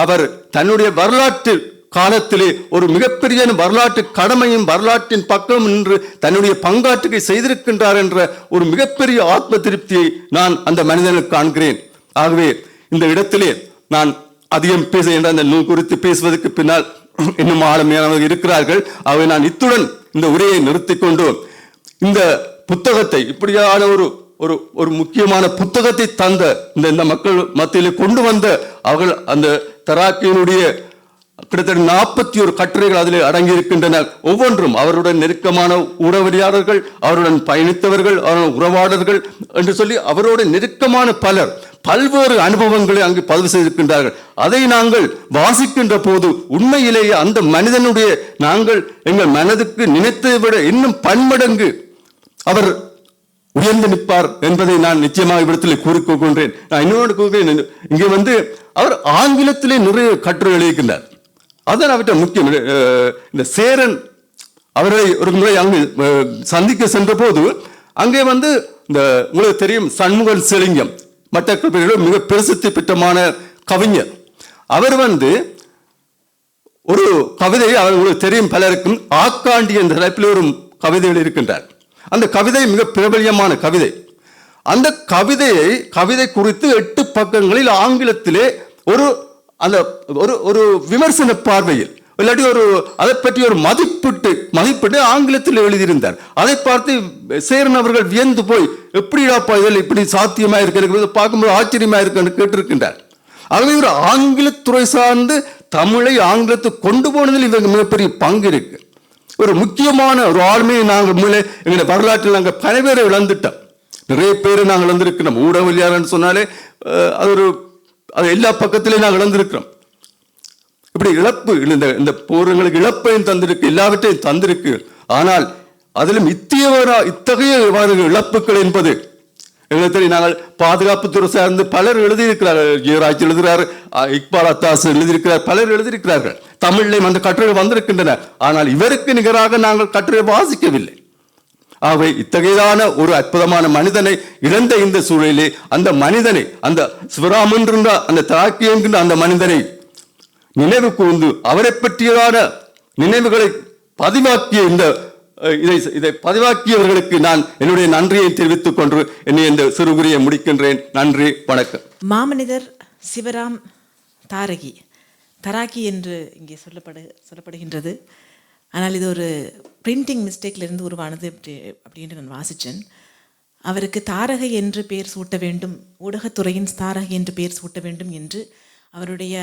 அவர் தன்னுடைய வரலாற்று காலத்திலே ஒரு மிகப்பெரிய வரலாற்று கடமையும் வரலாற்றின் பக்கம் நின்று தன்னுடைய பங்காற்றுகை செய்திருக்கின்றார் என்ற ஒரு மிகப்பெரிய ஆத்ம திருப்தியை நான் அந்த மனிதனுக்கு காண்கிறேன். ஆகவே இந்த இடத்திலே நான் அதிகம் பேச என்ற அந்த நூல் குறித்து பேசுவதற்கு பின்னால் இன்னும் ஆளுமையானவர்கள் இருக்கிறார்கள். ஆகவே நான் இத்துடன் இந்த உரையை நிறுத்திக் கொண்டு இந்த புத்தகத்தை இப்படியான ஒரு முக்கியமான புத்தகத்தை தந்த இந்த மக்கள் மத்தியிலே கொண்டு வந்த அவர்கள் அந்த தராக்கியினுடைய கிட்டத்தட்ட 41 கட்டுரைகள் அதில் அடங்கி இருக்கின்றன. ஒவ்வொன்றும் அவருடன் நெருக்கமான உறவியாளர்கள், அவருடன் பயணித்தவர்கள், அவருடன் உறவாளர்கள் என்று சொல்லி அவரோட நெருக்கமான பல்வேறு அனுபவங்களை அங்கு பதிவு செய்திருக்கின்றார்கள். அதை நாங்கள் வாசிக்கின்ற போது உண்மையிலேயே அந்த மனிதனுடைய நாங்கள் எங்கள் மனதுக்கு நினைத்ததை விட இன்னும் பன்மடங்கு அவர் உயர்ந்து நிற்பார் என்பதை நான் நிச்சயமாக இடத்தில் கூறிக்கொள்கின்றேன். நான் இன்னொன்று கூறுகிறேன், இங்கே அவர் ஆங்கிலத்திலே நிறைய கட்டுரை எழுதியிருக்கின்றார். அதான் அவற்றை முக்கியம். இந்த சேரன் அவர்களை ஒரு முறை அங்கு சந்திக்க சென்ற போது அங்கே இந்த உங்களுக்கு தெரியும் சண்முகன் செலிங்கம் மட்டக்களப்பில் மிக பிரசித்தி பெற்றமான கவிஞர். அவர் ஒரு கவிதை அவர் உங்களுக்கு தெரியும் பலருக்கும், ஆக்காண்டி என்ற தலைப்பில் ஒரு கவிதைகள் இருக்கின்றார். அந்த கவிதை மிக பிரபலியமான கவிதை. அந்த கவிதை குறித்து 8 பக்கங்களில் ஆங்கிலத்திலே ஒரு விமர்சன பார்வையில் இல்லாட்டி அதை பற்றி ஒரு மதிப்பிட்டு ஆங்கிலத்தில் எழுதியிருந்தார். அதை பார்த்து சேரன் அவர்கள் வியந்து போய் எப்படிடாப்பா இதில் இப்படி சாத்தியமா இருக்கிறது பார்க்கும்போது ஆச்சரியமா இருக்குன்னு கேட்டிருக்கின்றார். ஆகவே ஒரு ஆங்கிலத்துறை சார்ந்து தமிழை ஆங்கிலத்துக்கு கொண்டு போனதில் இவங்க மிகப்பெரிய பங்கு இருக்கு. ஒரு முக்கியமான ஒரு ஆளுமையை நாங்கள் எங்களுடைய வரலாற்றில் நாங்கள் பல பேரை இழந்துட்டோம். நிறைய பேரை நாங்கள் இழந்திருக்கிறோம். ஊடகவியலாளர்னு சொன்னாலே அது எல்லா பக்கத்திலையும் நாங்கள் இழந்திருக்கிறோம். இப்படி இழப்பு இந்த போர்களுக்கு இழப்பையும் தந்திருக்கு, எல்லாவற்றையும் தந்திருக்கு. ஆனால் அதிலும் இத்தகைய இழப்புகள் என்பது எங்களுக்கு தெரியும். நாங்கள் பாதுகாப்புத்துறை சார்ந்து பலர் எழுதியிருக்கிறார்கள். ஜெயராஜ் எழுதுகிறார், இக்பால் அத்தாஸ் எழுதியிருக்கிறார், பலர் எழுதியிருக்கிறார்கள். தமிழிலும் அந்த கட்டுரைகள் வந்திருக்கின்றன. ஆனால் இவருக்கு நிகராக நாங்கள் கட்டுரை வாசிக்கவில்லை. ஆகவே இத்தகையதான ஒரு அற்புதமான மனிதனை இழந்த இந்த சூழலிலே அந்த மனிதனை, அந்த சிவராமன் என்ற அந்த தராக்கி என்கின்ற அந்த மனிதனை நினைவு கூர்ந்து அவரை பற்றியதான நினைவுகளை பதிவாக்கிய இதை பதிவாக்கியவர்களுக்கு நான் என்னுடைய நன்றியை தெரிவித்துக் கொண்டு என்னை இந்த சிறுகுறியை முடிக்கின்றேன். நன்றி, வணக்கம்.
மாமனிதர் சிவராம் தராக்கி என்று இங்கே சொல்லப்படுகின்றது. ஆனால் இது ஒரு பிரிண்டிங் மிஸ்டேக்லேருந்து உருவானது அப்படின்னு நான் வாசித்தேன். அவருக்கு தாரகை என்று பெயர் சூட்ட வேண்டும், ஊடகத்துறையின் தாரகை என்று பெயர் சூட்ட வேண்டும் என்று அவருடைய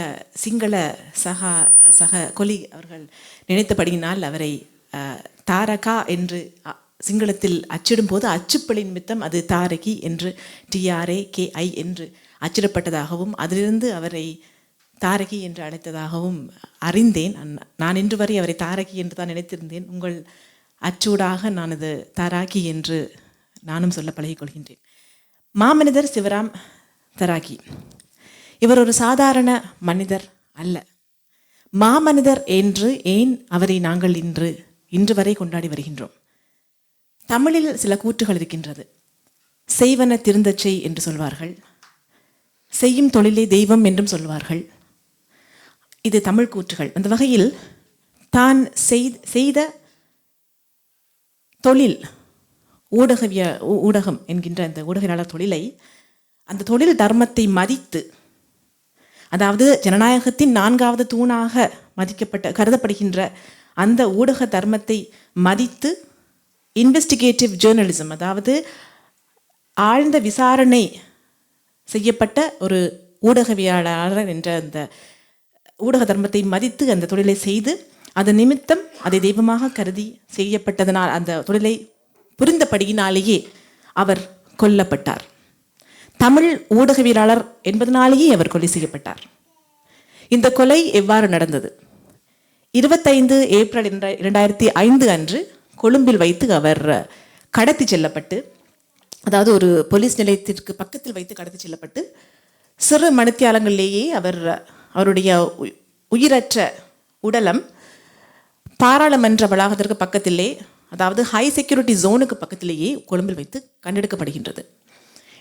சிங்கள சக கொலி அவர்கள் நினைத்தபடியினால் அவரை தாரகா என்று சிங்களத்தில் அச்சிடும் போது அச்சுப்பிழை நிமித்தம் அது தாரகி என்று TRAKI என்று அச்சிடப்பட்டதாகவும் அதிலிருந்து அவரை தாரகி என்று அழைத்ததாகவும் அறிந்தேன். நான் இன்று வரை அவரை தாரகி என்று தான் நினைத்திருந்தேன். உங்கள் அச்சூடாக நான் அது தாராகி என்று நானும் சொல்ல பழகிக்கொள்கின்றேன். மாமனிதர் சிவராம் தராகி இவர் ஒரு சாதாரண மனிதர் அல்ல. மாமனிதர் என்று ஏன் அவரை நாங்கள் இன்று வரை கொண்டாடி வருகின்றோம்? தமிழில் சில கூற்றுகள் இருக்கின்றது. செய்வன திருந்தச்சை என்று சொல்வார்கள், செய்யும் தொழிலே தெய்வம் என்றும் சொல்வார்கள். இது தமிழ் கூற்றுகள். அந்த வகையில் தான் செய்த தொழில் ஊடகம் என்கின்ற அந்த ஊடகவியலாளர் தொழிலை, அந்த தொழில் தர்மத்தை மதித்து, அதாவது ஜனநாயகத்தின் 4வது தூணாக கருதப்படுகின்ற அந்த ஊடக தர்மத்தை மதித்து இன்வெஸ்டிகேட்டிவ் ஜேர்னலிசம், அதாவது ஆழ்ந்த விசாரணை செய்யப்பட்ட ஒரு ஊடகவியலாளர் என்ற அந்த ஊடக தர்மத்தை மதித்து அந்த தொழிலை செய்து அதன் நிமித்தம் அதை தெய்வமாக கருதி செய்யப்பட்டதனால் அந்த தொழிலை புரிந்தபடியினாலேயே அவர் கொல்லப்பட்டார். தமிழ் ஊடகவியலாளர் என்பதனாலேயே அவர் கொலை செய்யப்பட்டார். இந்த கொலை எவ்வாறு நடந்தது? 25 ஏப்ரல் 2005 அன்று கொழும்பில் வைத்து அவர் கடத்தி செல்லப்பட்டு, அதாவது ஒரு போலீஸ் நிலையத்திற்கு பக்கத்தில் வைத்து கடத்தி செல்லப்பட்டு சிறு மணித்தியாலங்களிலேயே அவருடைய உயிரற்ற உடலம் பாராளுமன்ற வளாகத்திற்கு பக்கத்திலே, அதாவது ஹை செக்யூரிட்டி ஜோனுக்கு பக்கத்திலேயே கொழும்பில் வைத்து கண்டெடுக்கப்படுகின்றது.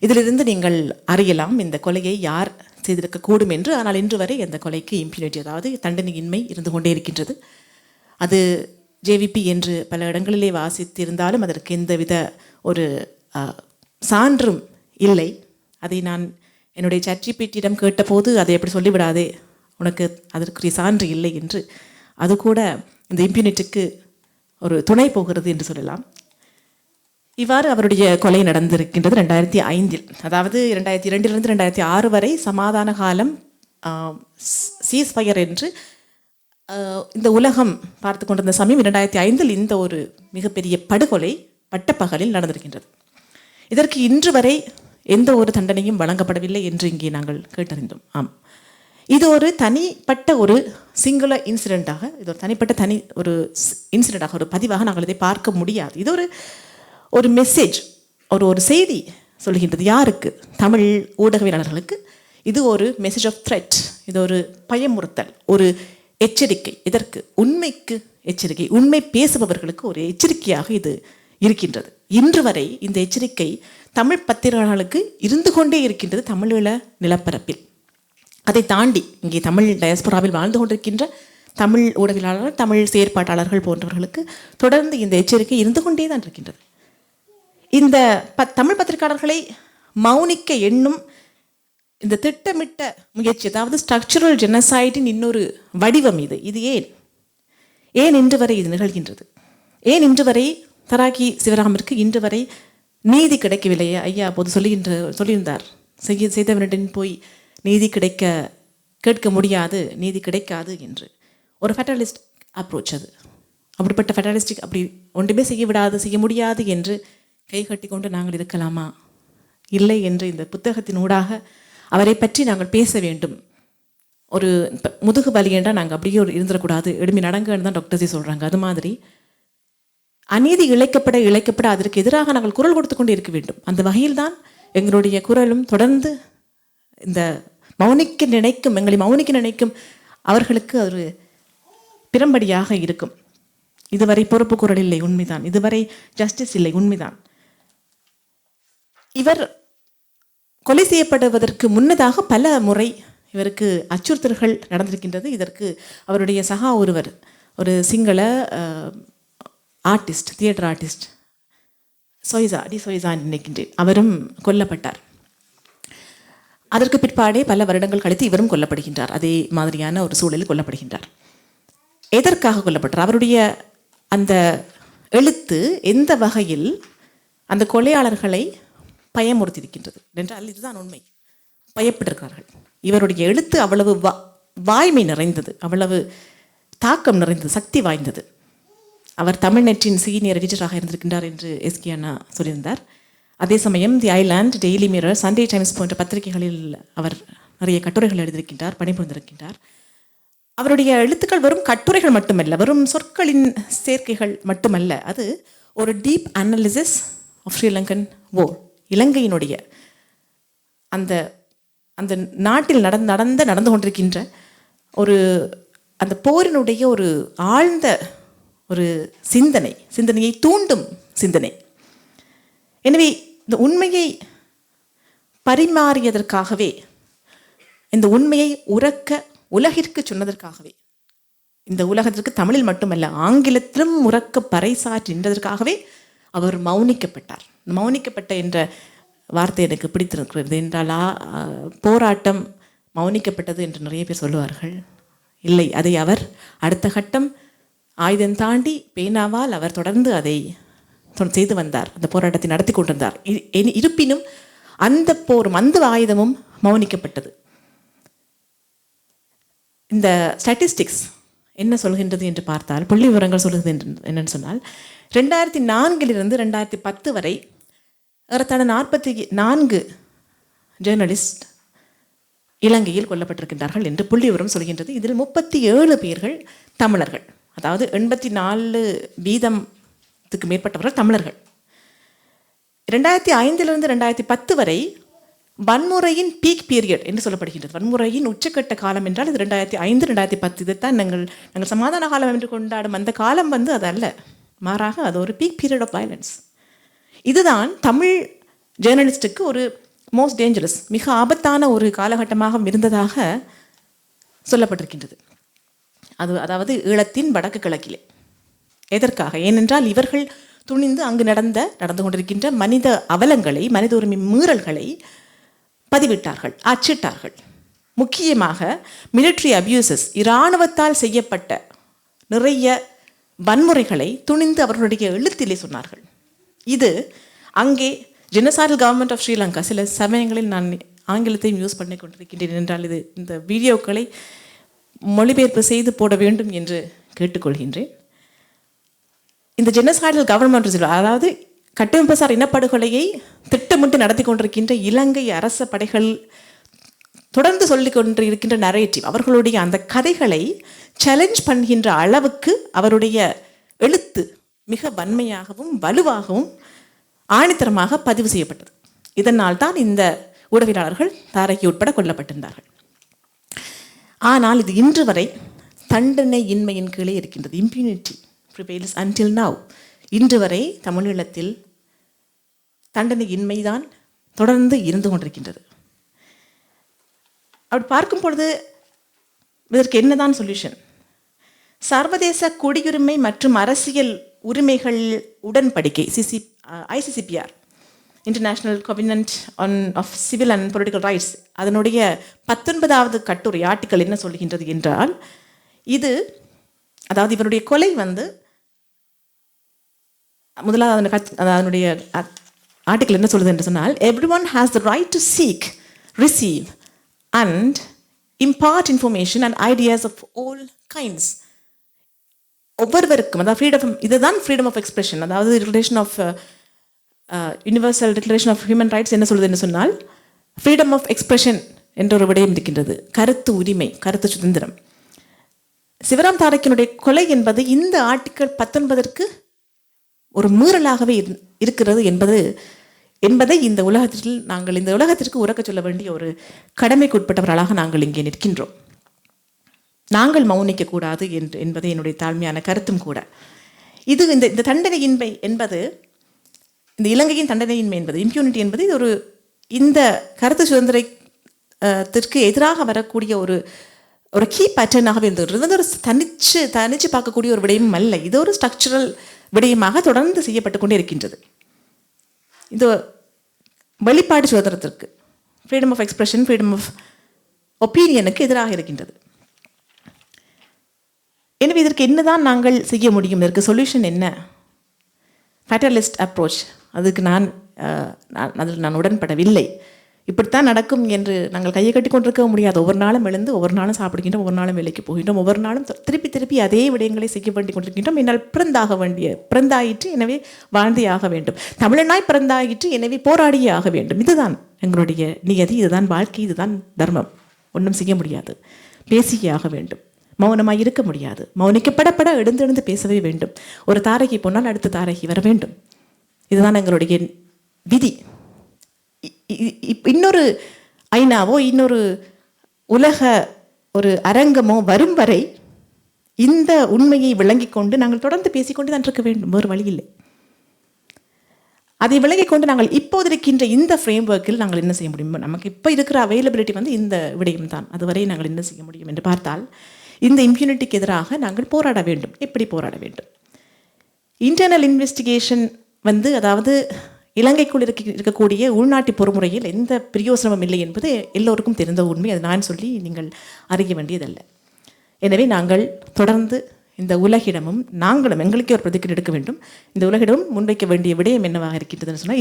இதிலிருந்து நீங்கள் அறியலாம் இந்த கொலையை யார் செய்திருக்கக்கூடும் என்று. ஆனால் இன்று வரை அந்த கொலைக்கு இம்பியூனிட்டி, அதாவது தண்டனையின்மை இருந்து கொண்டே இருக்கின்றது. அது JVP என்று பல இடங்களிலே வாசித்திருந்தாலும் அதற்கு எந்தவித ஒரு சான்றும் இல்லை. அதை நான் என்னுடைய ChatGPT-யிடம் கேட்டபோது அதை எப்படி சொல்லிவிடாதே, உனக்கு அதற்குரிய சான்று இல்லை என்று. அது கூட இந்த இம்பியூனிட்டிக்கு ஒரு துணை போகிறது என்று சொல்லலாம். இவ்வாறு அவருடைய கொலை நடந்திருக்கின்றது 2005. அதாவது 2002 2006 வரை சமாதான காலம், சீஸ்ஃபயர் என்று இந்த உலகம் பார்த்து கொண்டிருந்த சமயம் 2005 இந்த ஒரு மிகப்பெரிய படுகொலை பட்டப்பகலில் நடந்திருக்கின்றது. இதற்கு இன்று வரை எந்த ஒரு தண்டனையும் வழங்கப்படவில்லை என்று இங்கே நாங்கள் கேட்டறிந்தோம். ஆம், இது ஒரு தனிப்பட்ட ஒரு சிங்குலர் இன்சிடெண்ட்டாக, இது ஒரு தனிப்பட்ட ஒரு இன்சிடெண்ட்டாக, ஒரு பதிவாக நாங்கள் இதை பார்க்க முடியாது. இது ஒரு மெசேஜ், ஒரு செய்தி சொல்கின்றது. யாருக்கு? தமிழ் ஊடகவியலாளர்களுக்கு இது ஒரு மெசேஜ் ஆஃப் த்ரெட். இது ஒரு பயமுறுத்தல், ஒரு எச்சரிக்கை. இதற்கு உண்மைக்கு எச்சரிக்கை, உண்மை பேசுபவர்களுக்கு ஒரு எச்சரிக்கையாக இது இருக்கின்றது. இன்று வரை இந்த எச்சரிக்கை தமிழ் பத்திரிகையாளர்களுக்கு இருந்து கொண்டே இருக்கின்றது தமிழீழ நிலப்பரப்பில். அதை தாண்டி இங்கே தமிழ் டயஸ்போராவில் வாழ்ந்து கொண்டிருக்கின்ற தமிழ் ஊடகவியலாளர்கள், தமிழ் செயற்பாட்டாளர்கள் போன்றவர்களுக்கு தொடர்ந்து இந்த எச்சரிக்கை இருந்து கொண்டே தான் இருக்கின்றது. இந்த தமிழ் பத்திரிகையாளர்களை மௌனிக்க எண்ணும் இந்த திட்டமிட்ட முயற்சி, அதாவது ஸ்ட்ரக்சரல் ஜெனசைடின் இன்னொரு வடிவம் இது ஏன் இன்று வரை இது நிகழ்கின்றது? ஏன் இன்று வரை தராகி சிவராமிற்கு இன்று வரை நீதி கிடைக்கவில்லையே? ஐயா அப்போது சொல்லியிருந்தார், செய்தவனிடம் போய் நீதி கேட்க முடியாது, நீதி கிடைக்காது என்று. ஒரு ஃபெட்டலிஸ்ட் அப்ரோச் அது. அப்படிப்பட்ட ஃபெட்டலிஸ்டிக், அப்படி ஒன்றுமே செய்ய முடியாது என்று கை கட்டி கொண்டு நாங்கள் இருக்கலாமா? இல்லை என்று இந்த புத்தகத்தின் ஊடாக அவரை பற்றி நாங்கள் பேச வேண்டும். ஒரு முதுகு வலி என்றால் நாங்கள் அப்படியே இருந்துடக்கூடாது, எழுமி நடங்கன்னு தான் டாக்டர்ஸே சொல்கிறாங்க. அது மாதிரி அநீதி இழைக்கப்பட அதற்கு எதிராக நாங்கள் குரல் கொடுத்து கொண்டு இருக்க வேண்டும். அந்த வகையில்தான் எங்களுடைய குரலும் தொடர்ந்து இந்த எங்களை மௌனிக்க நினைக்கும் அவர்களுக்கு ஒரு பிறம்படியாக இருக்கும். இதுவரை பொறுப்பு குரல் இல்லை, உண்மைதான். இதுவரை ஜஸ்டிஸ் இல்லை, உண்மைதான். இவர் கொலை செய்யப்படுவதற்கு முன்னதாக பல முறை இவருக்கு அச்சுறுத்தல்கள் நடந்திருக்கின்றது. இதற்கு அவருடைய சகா ஒருவர், ஒரு Sinhala artist, theatre artist Soysa நினைக்கின்றேன், அவரும் கொல்லப்பட்டார். அதற்கு பிற்பாடே பல வருடங்கள் கழித்து இவரும் கொல்லப்படுகின்றார். அதே மாதிரியான ஒரு சூழலில் கொல்லப்படுகின்றார். எதற்காக கொல்லப்பட்டார்? அவருடைய அந்த எழுத்து எந்த வகையில் அந்த கொலையாளர்களை பயமுறுத்தியிருக்கின்றது என்றால் இதுதான் உண்மை. பயப்பட்டிருக்கிறார்கள். இவருடைய எழுத்து அவ்வளவு வாய்மை நிறைந்தது, அவ்வளவு தாக்கம் நிறைந்தது, சக்தி வாய்ந்தது. அவர் தமிழ்நெற்றின் சீனியர் எடிட்டராக இருந்திருக்கின்றார் என்று எஸ்கே அண்ணா சொல்லியிருந்தார். அதே சமயம் தி island, daily mirror, Sunday times போன்ற பத்திரிகைகளில் அவர் நிறைய கட்டுரைகள் எழுதியிருக்கின்றார், பணிபுரிந்திருக்கின்றார். அவருடைய எழுத்துக்கள் வெறும் கட்டுரைகள் மட்டுமல்ல, வெறும் சொற்களின் சேர்க்கைகள் மட்டுமல்ல, அது ஒரு டீப் அனாலிசிஸ் ஆஃப் ஸ்ரீலங்கன் வார். இலங்கையினுடைய அந்த அந்த நாட்டில் நடந்து கொண்டிருக்கின்ற ஒரு அந்த போரினுடைய ஒரு ஆழ்ந்த ஒரு சிந்தனையை தூண்டும் சிந்தனை. எனவே இந்த உண்மையை பரிமாறியதற்காகவே, இந்த உண்மையை உரக்க உலகிற்கு சொன்னதற்காகவே, இந்த உலகத்திற்கு தமிழில் மட்டுமல்ல ஆங்கிலத்திலும் உரக்க பறைசாற்றின்றதற்காகவே அவர் மௌனிக்கப்பட்டார். மௌனிக்கப்பட்ட என்ற வார்த்தை எனக்கு பிடித்திருக்கிறது. என்றால் போராட்டம் மௌனிக்கப்பட்டது என்று நிறைய பேர் சொல்லுவார்கள். இல்லை, அதை அவர் அடுத்த கட்டம் ஆயுதம் தாண்டி பேனாவால் அவர் தொடர்ந்து அதை செய்து வந்தார். அந்த போராட்டத்தை நடத்தி கொண்டிருந்தார். இருப்பினும் அந்த போரும் அந்த ஆயுதமும் மௌனிக்கப்பட்டது. இந்த ஸ்டாட்டிஸ்டிக்ஸ் என்ன சொல்கின்றது என்று பார்த்தால், புள்ளி விவரங்கள் சொல்கிறது என்னன்னு சொன்னால், 2004 2010 வரை ஏறத்தாழ 44 ஜேர்னலிஸ்ட் இலங்கையில் கொல்லப்பட்டிருக்கின்றார்கள் என்று புள்ளி விவரம் சொல்கின்றது. இதில் 37 பேர்கள் தமிழர்கள். அதாவது 84% மேற்பட்டவர்கள் தமிழர்கள். 2005 2010 வரை வன்முறையின் பீக் பீரியட் என்று சொல்லப்படுகின்றது. வன்முறையின் உச்சக்கட்ட காலம் என்றால் இது 2005 2010. இதைத்தான் நாங்கள் சமாதான காலம் என்று கொண்டாடும் அந்த காலம் அது அல்ல, மாறாக அது ஒரு பீக் பீரியட் ஆஃப் வயலன்ஸ். இதுதான் தமிழ் ஜேர்னலிஸ்டுக்கு ஒரு மோஸ்ட் டேஞ்சரஸ், மிக ஆபத்தான ஒரு காலகட்டமாக இருந்ததாக சொல்லப்பட்டிருக்கின்றது. அதாவது ஈழத்தின் வடக்கு கிழக்கிலே. எதற்காக? ஏனென்றால் இவர்கள் துணிந்து அங்கு நடந்து கொண்டிருக்கின்ற மனித அவலங்களை, மனித உரிமை மீறல்களை பதிவிட்டார்கள், அச்சிட்டார்கள். முக்கியமாக மிலிட்ரி அபியூசஸ், இராணுவத்தால் செய்யப்பட்ட நிறைய வன்முறைகளை துணிந்து அவர்களுடைய எழுத்திலே சொன்னார்கள். இது அங்கே ஜெனோசைடல் கவர்மெண்ட் ஆஃப் ஸ்ரீலங்கா, சில சமயங்களில் நான் ஆங்கிலத்தையும் யூஸ் பண்ணி கொண்டிருக்கின்றேன் என்றால் இந்த வீடியோக்களை மொழிபெயர்ப்பு செய்து போட வேண்டும் என்று கேட்டுக்கொள்கின்றேன். இந்த ஜெனோசைடல் கவர்மெண்ட், அதாவது கட்டமைப்புசார் இனப்படுகொலையை திட்டமிட்டு நடத்தி கொண்டிருக்கின்ற இலங்கை அரச படைகள் தொடர்ந்து சொல்லிக் கொண்டு இருக்கின்ற நரேட்டிவ், அவர்களுடைய அந்த கதைகளை சேலஞ்ச் பண்ணுகின்ற அளவுக்கு அவருடைய எழுத்து மிக வன்மையாகவும் வலுவாகவும் ஆணித்தரமாக பதிவு செய்யப்பட்டது. இதனால் தான் இந்த ஊடகவியலாளர்கள் தாரகி உட்பட கொல்லப்பட்டிருந்தார்கள். ஆனால் இது இன்று வரை தண்டனை இன்மையின் கீழே இருக்கின்றது. Impunity prevails until now. இன்று வரை தமிழீழத்தில் தண்டனை இன்மைதான் தொடர்ந்து இருந்து கொண்டிருக்கின்றது. அப்படி பார்க்கும் பொழுது இதற்கு என்னதான் சொல்யூஷன்? சர்வதேச குடியுரிமை மற்றும் அரசியல் உரிமைகள் உடன்படிக்கை, ICCPR, international covenant of civil and political rights, அதனுடைய 19வது கட்டுரை ஆர்டிக்கல் என்ன சொல்கின்றது என்றால், இது அதாவது இவருடைய கொலை முதலாவது அதனுடைய ஆர்டிக்கல் என்ன சொல்லுது என்று சொன்னால், everyone has the right to seek, receive and impart information and ideas of all kinds. ஒவ்வொருவருக்கும், அதாவது ஃப்ரீடம், இதுதான் ஃப்ரீடம் ஆஃப் எக்ஸ்பிரஷன். அதாவது declaration of universal declaration of human rights என்ன சொல்லுது என்று சொன்னால், ஃப்ரீடம் ஆஃப் எக்ஸ்பிரஷன் என்ற ஒரு விடயம் இருக்கின்றது, கருத்து உரிமை, கருத்து சுதந்திரம். சிவராம் தாரக்கினுடைய கொலை என்பது இந்த ஆர்டிக்கல் 19ற்கு ஒரு மீறலாகவே இருக்கிறது என்பதை இந்த உலகத்தில் நாங்கள் இந்த உலகத்திற்கு உரக்க சொல்ல வேண்டிய ஒரு கடமைக்கு உட்பட்டவர்களாக நாங்கள் இங்கே நிற்கின்றோம். நாங்கள் மௌனிக்க கூடாது என்பது என்னுடைய தாழ்மையான கருத்தும் கூட. இது இந்த தண்டனையின்மை என்பது, இந்த இலங்கையின் தண்டனையின்மை என்பது, இம்ப்யூனிட்டி என்பது, இது இந்த கருத்து சுதந்திரத்திற்கு எதிராக வரக்கூடிய ஒரு கீ பேட்டர்னாகவே இருந்தது. இது ஒரு தனிச்சு பார்க்கக்கூடிய ஒரு விடயமும் அல்ல. இது ஒரு ஸ்ட்ரக்சரல் விடயமாக தொடர்ந்து செய்யப்பட்டு கொண்டே இருக்கின்றது. இது வெளிப்பாடு சுதந்திரத்திற்கு, freedom of expression, freedom of ஒப்பீனியனுக்கு எதிராக இருக்கின்றது. எனவே இதற்கு என்னதான் நாங்கள் செய்ய முடியும்? இதற்கு சொல்யூஷன் என்ன? ஃபேட்டலிஸ்ட் அப்ரோச், அதுக்கு அதில் நான் உடன்படவில்லை. இப்படித்தான் நடக்கும் என்று நாங்கள் கையை கட்டி கொண்டிருக்க முடியாது. ஒவ்வொரு நாளும் எழுந்து ஒவ்வொரு நாளும் சாப்பிடுகின்றோம், ஒவ்வொரு நாளும் வேலைக்கு போகின்றோம், ஒவ்வொரு நாளும் திருப்பி அதே விடயங்களை செய்ய வேண்டி கொண்டிருக்கின்றோம். என்னால் பிறந்தாயிற்று, எனவே வாழ்ந்தே ஆக வேண்டும். தமிழனாய் பிறந்தாயிற்று, எனவே போராடியே ஆக வேண்டும். இதுதான் எங்களுடைய நியதி, இதுதான் வாழ்க்கை, இதுதான் தர்மம். ஒன்றும் செய்ய முடியாது, பேசியே ஆக வேண்டும். மௌனமாய் இருக்க முடியாது. மௌனிக்கப்படப்பட எழுந்து பேசவே வேண்டும். ஒரு தாரகி போனால் அடுத்த தாரகி வர வேண்டும். இதுதான் எங்களுடைய விதி. இன்னொரு ஐநாவோ இன்னொரு உலக ஒரு அரங்கமோ வரும் வரை இந்த உண்மையை விளங்கிக் கொண்டு நாங்கள் தொடர்ந்து பேசிக்கொண்டு தான் இருக்க வேண்டும். வேறு வழி இல்லை. அதை விளங்கிக் கொண்டு நாங்கள் இப்போது இருக்கின்ற இந்த ஃப்ரேம் ஒர்க்கில் நாங்கள் என்ன செய்ய முடியும்? நமக்கு இப்போ இருக்கிற அவைலபிலிட்டி இந்த விடயம் தான். அதுவரை நாங்கள் என்ன செய்ய முடியும் என்று பார்த்தால், இந்த இம்யூனிட்டிக்கு எதிராக நாங்கள் போராட வேண்டும். எப்படி போராட வேண்டும்? இன்டர்னல் இன்வெஸ்டிகேஷன் அதாவது இலங்கைக்குள் இருக்கக்கூடிய உள்நாட்டு பொறுமுறையில் எந்த பிரயோசனமும் இல்லை என்பது எல்லோருக்கும் தெரிந்த உண்மை. அது நான் சொல்லி நீங்கள் அறிய வேண்டியதல்ல. எனவே நாங்கள் தொடர்ந்து இந்த உலகிடமும் நாங்களும் எங்களுக்கே ஒரு பிரதிக்ரியை எடுக்க வேண்டும். இந்த உலகிடம் முன்வைக்க வேண்டிய விடயம் என்னவாக இருக்கின்றதுன்னு சொன்னால்,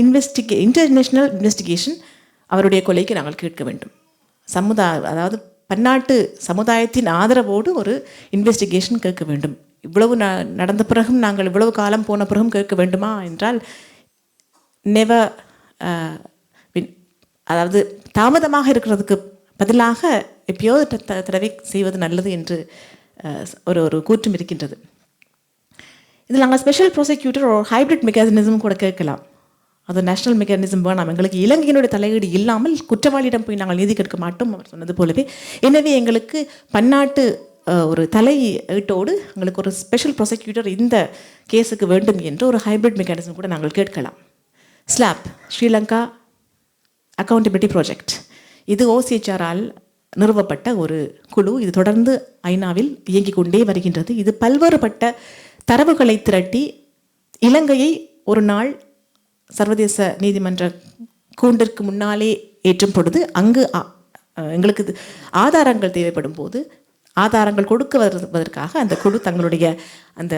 இன்டர்நேஷனல் இன்வெஸ்டிகேஷன் அவருடைய கொலைக்கு நாங்கள் கேட்க வேண்டும். அதாவது பன்னாட்டு சமுதாயத்தின் ஆதரவோடு ஒரு இன்வெஸ்டிகேஷன் கேட்க வேண்டும். இவ்வளவு நடந்த பிறகும் நாங்கள் இவ்வளவு காலம் போன பிறகும் கேட்க வேண்டுமா என்றால் நெவர். அதாவது தாமதமாக இருக்கிறதுக்கு பதிலாக எப்போது தடவை செய்வது நல்லது என்று ஒரு கூற்றும் இருக்கின்றது. இதில் நாங்கள் ஸ்பெஷல் ப்ராசிக்யூட்டர் ஒரு ஹைப்ரிட் மெக்கானிசம் கூட கேட்கலாம். அது நேஷனல் மெக்கானிசம் வேணாம், எங்களுக்கு இலங்கையினுடைய தலையீடு இல்லாமல் குற்றவாளியிடம் போய் நாங்கள் நீதி கேட்க மாட்டோம் அவர் சொன்னது போலவே. எனவே எங்களுக்கு பன்னாட்டு ஒரு தலையீட்டோடு எங்களுக்கு ஒரு ஸ்பெஷல் ப்ராசிக்யூட்டர் இந்த கேஸுக்கு வேண்டும் என்று ஒரு ஹைப்ரிட் மெக்கானிசம் கூட நாங்கள் கேட்கலாம். ஸ்லாப், ஸ்ரீலங்கா அக்கௌண்டபிலிட்டி ப்ராஜெக்ட், இது OCHR-ஆல் நிறுவப்பட்ட ஒரு குழு. இது தொடர்ந்து ஐநாவில் இயங்கிக் கொண்டே வருகின்றது. இது பல்வேறுபட்ட தரவுகளை திரட்டி இலங்கையை ஒரு நாள் சர்வதேச நீதிமன்ற கூண்டிற்கு முன்னாலே ஏற்றும் பொழுது அங்கு எங்களுக்கு ஆதாரங்கள் தேவைப்படும் போது ஆதாரங்கள் கொடுக்க வருவதற்காக அந்த குழு தங்களுடைய அந்த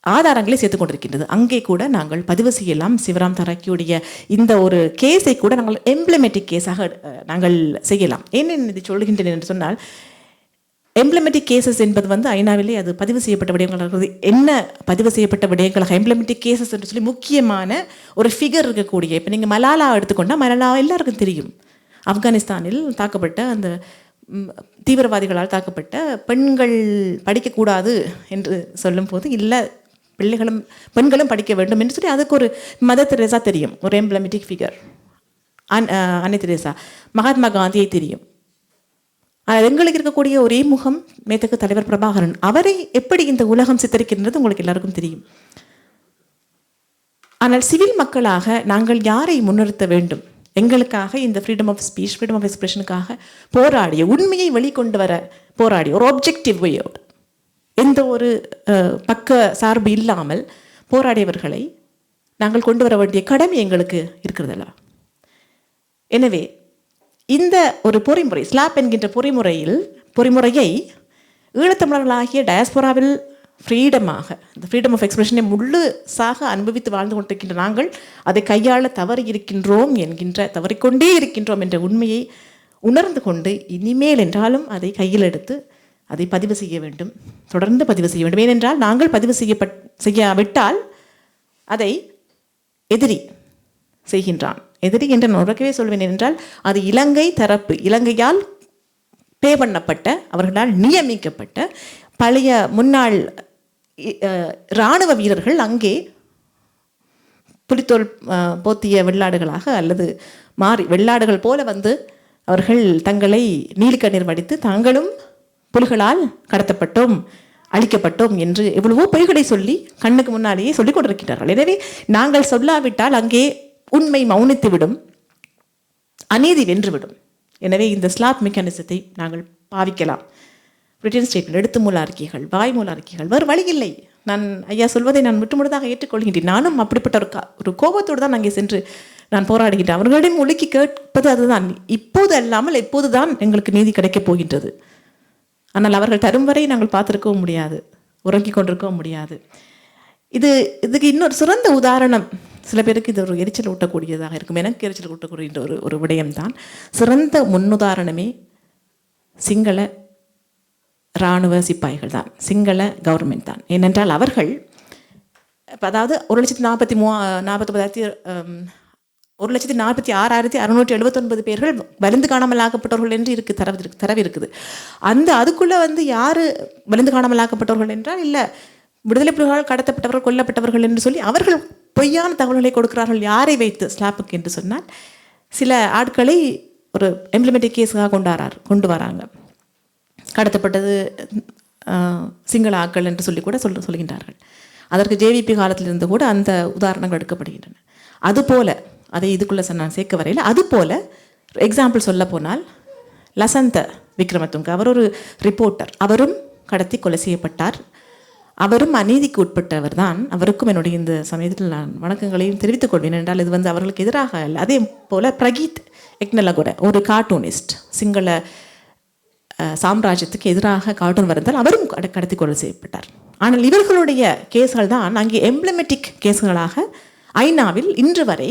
ஆதாரங்களை சேர்த்து கொண்டிருக்கின்றது. அங்கே கூட நாங்கள் பதிவு செய்யலாம். சிவராம் தரக்கியுடைய இந்த ஒரு கேஸை கூட நாங்கள் எம்ப்ளமேட்டிக் கேஸாக நாங்கள் செய்யலாம். ஏன் இது சொல்கின்றேன் என்று சொன்னால், எம்ப்ளமேட்டிக் கேசஸ் என்பது ஐநாவிலே அது பதிவு செய்யப்பட்ட விடயங்கள் என்ன பதிவு செய்யப்பட்ட விடயங்களாக எம்ப்ளமேட்டிக் கேசஸ் என்று சொல்லி முக்கியமான ஒரு ஃபிகர் இருக்கக்கூடிய. இப்போ நீங்கள் மலாலா எடுத்துக்கொண்டால் மலாலா எல்லாருக்கும் தெரியும். ஆப்கானிஸ்தானில் தாக்கப்பட்ட அந்த தீவிரவாதிகளால் தாக்கப்பட்ட பெண்கள் படிக்கக்கூடாது என்று சொல்லும்போது, இல்லை பெண்களும் படிக்க வேண்டும் என்று சொல்லி அதுக்கு ஒரு மதர் தெரேசா தெரியும், ஒரு எம்ப்ளமேட்டிக் ஃபிகர். அன்னை தெரேசா, மகாத்மா காந்தியை தெரியும். ஆனால் எங்களுக்கு இருக்கக்கூடிய ஒரே முகம் மேதகு தலைவர் பிரபாகரன். அவரை எப்படி இந்த உலகம் சித்தரிக்கின்றது உங்களுக்கு எல்லாருக்கும் தெரியும். ஆனால் சிவில் மக்களாக நாங்கள் யாரை முன்னிறுத்த வேண்டும்? எங்களுக்காக இந்த freedom of speech, freedom of எக்ஸ்பிரஷனுக்காக போராடிய, உண்மையை வெளிக்கொண்டு வர போராடிய, ஒரு ஆப்ஜெக்டிவ் வேயோடு எந்த ஒரு பக்க சார்பு இல்லாமல் போராடியவர்களை நாங்கள் கொண்டு வர வேண்டிய கடமை எங்களுக்கு இருக்கிறதல்ல. எனவே இந்த ஒரு பொறிமுறை, ஸ்லாப் என்கின்ற பொறிமுறையை ஈழத்தமிழர்களாகிய டயஸ்போராவில் ஃப்ரீடமாக, இந்த ஃப்ரீடம் ஆஃப் எக்ஸ்பிரஷனை முழுசாக அனுபவித்து வாழ்ந்து கொண்டிருக்கின்ற நாங்கள் அதை கையாள தவறிக்கொண்டே இருக்கின்றோம் என்ற உண்மையை உணர்ந்து கொண்டு இனிமேல் என்றாலும் அதை கையில் எடுத்து அதை பதிவு செய்ய வேண்டும், தொடர்ந்து பதிவு செய்ய வேண்டும். ஏனென்றால் நாங்கள் பதிவு செய்யாவிட்டால் அதை எதிரி செய்கின்றான். எதிரி என்று நான் உறக்கவே சொல்வேன். என்றால் அது இலங்கை தரப்பு, இலங்கையால் பே பண்ணப்பட்ட, அவர்களால் நியமிக்கப்பட்ட பழைய முன்னாள் இராணுவ வீரர்கள் அங்கே புலித்தோல் போத்திய வெள்ளாடுகளாக அல்லது மாறி வெள்ளாடுகள் போல அவர்கள் தங்களை நீலிக்கண்ணீர் வடித்து தாங்களும் புலிகளால் கடத்தப்பட்டோம், அழிக்கப்பட்டோம் என்று எவ்வளவோ பொய்களை சொல்லி கண்ணுக்கு முன்னாலேயே சொல்லிக் கொண்டிருக்கிறார்கள். எனவே நாங்கள் சொல்லாவிட்டால் அங்கே உண்மை மௌனித்துவிடும், அநீதி வென்றுவிடும். எனவே இந்த ஸ்லாப் மெக்கானிசத்தை நாங்கள் பாவிக்கலாம். ரிட்டன் ஸ்டேட்மெண்ட், எடுத்து மூல அறிக்கைகள், வாய்மூல அறிக்கைகள், வேறு வழி இல்லை. நான் ஐயா சொல்வதை நான் முற்றுமுழுதாக ஏற்றுக்கொள்கின்றேன். நானும் அப்படிப்பட்ட ஒரு கோபத்தோடு தான் அங்கே சென்று நான் போராடுகின்றேன். அவர்களிடம் ஒழுக்கி கேட்பது அதுதான். இப்போது அல்லாமல் எப்போதுதான் எங்களுக்கு நீதி கிடைக்கப் போகின்றது. ஆனால் அவர்கள் தரும் வரை நாங்கள் பார்த்திருக்கவும் முடியாது, உறங்கிக் கொண்டிருக்கவும் முடியாது. இதுக்கு இன்னொரு சிறந்த உதாரணம், சில பேருக்கு இது ஒரு எரிச்சல் ஊட்டக்கூடியதாக இருக்கும், எனக்கு எரிச்சல் ஊட்டக்கூடிய ஒரு விடயம்தான். சிறந்த முன்னுதாரணமே சிங்கள இராணுவ சிப்பாய்கள் தான், சிங்கள கவர்மெண்ட் தான். ஏனென்றால் அவர்கள் அதாவது 1,46,679 பேர்கள் வலிந்து காணாமலாக்கப்பட்டவர்கள் என்று தரவு இருக்குது. அதுக்குள்ளே யார் வலிந்து காணாமலாக்கப்பட்டவர்கள் என்றால் இல்லை, விடுதலை புலிகளால் கடத்தப்பட்டவர்கள், கொல்லப்பட்டவர்கள் என்று சொல்லி அவர்கள் பொய்யான தகவல்களை கொடுக்கிறார்கள். யாரை வைத்து? ஸ்லாப்புக்கு என்று சொன்னால் சில ஆட்களை ஒரு எம்ப்ளிமெண்டிக் கேஸாக கொண்டு வராங்க. கடத்தப்பட்டது சிங்கள ஆக்கள் என்று சொல்லி கூட சொல்கின்றார்கள். அதற்கு ஜேவிபி காலத்திலிருந்து கூட அந்த உதாரணங்கள் எடுக்கப்படுகின்றன. அதுபோல அதை இதுக்குள்ளே நான் சேர்க்க வரையில், அதுபோல எக்ஸாம்பிள் சொல்ல போனால் லசந்த விக்ரமதுங்க, அவர் ஒரு ரிப்போர்ட்டர், அவரும் கடத்தி கொலை செய்யப்பட்டார். அவரும் அநீதிக்கு உட்பட்டவர் தான். அவருக்கும் என்னுடைய இந்த சமயத்தில் நான் வணக்கங்களையும் தெரிவித்துக் கொள்வேன். என்றால் இது அவர்களுக்கு எதிராக அல்ல. அதே போல் பிரகீத் எக்னலகோட ஒரு கார்ட்டூனிஸ்ட், சிங்கள சாம்ராஜ்யத்துக்கு எதிராக கார்ட்டூன் வரைந்தால் அவரும் கடத்தி கொலை செய்யப்பட்டார். ஆனால் இவர்களுடைய கேஸ்கள் தான் அங்கே எம்ப்ளமெட்டிக் கேஸ்களாக ஐநாவில் இன்று வரை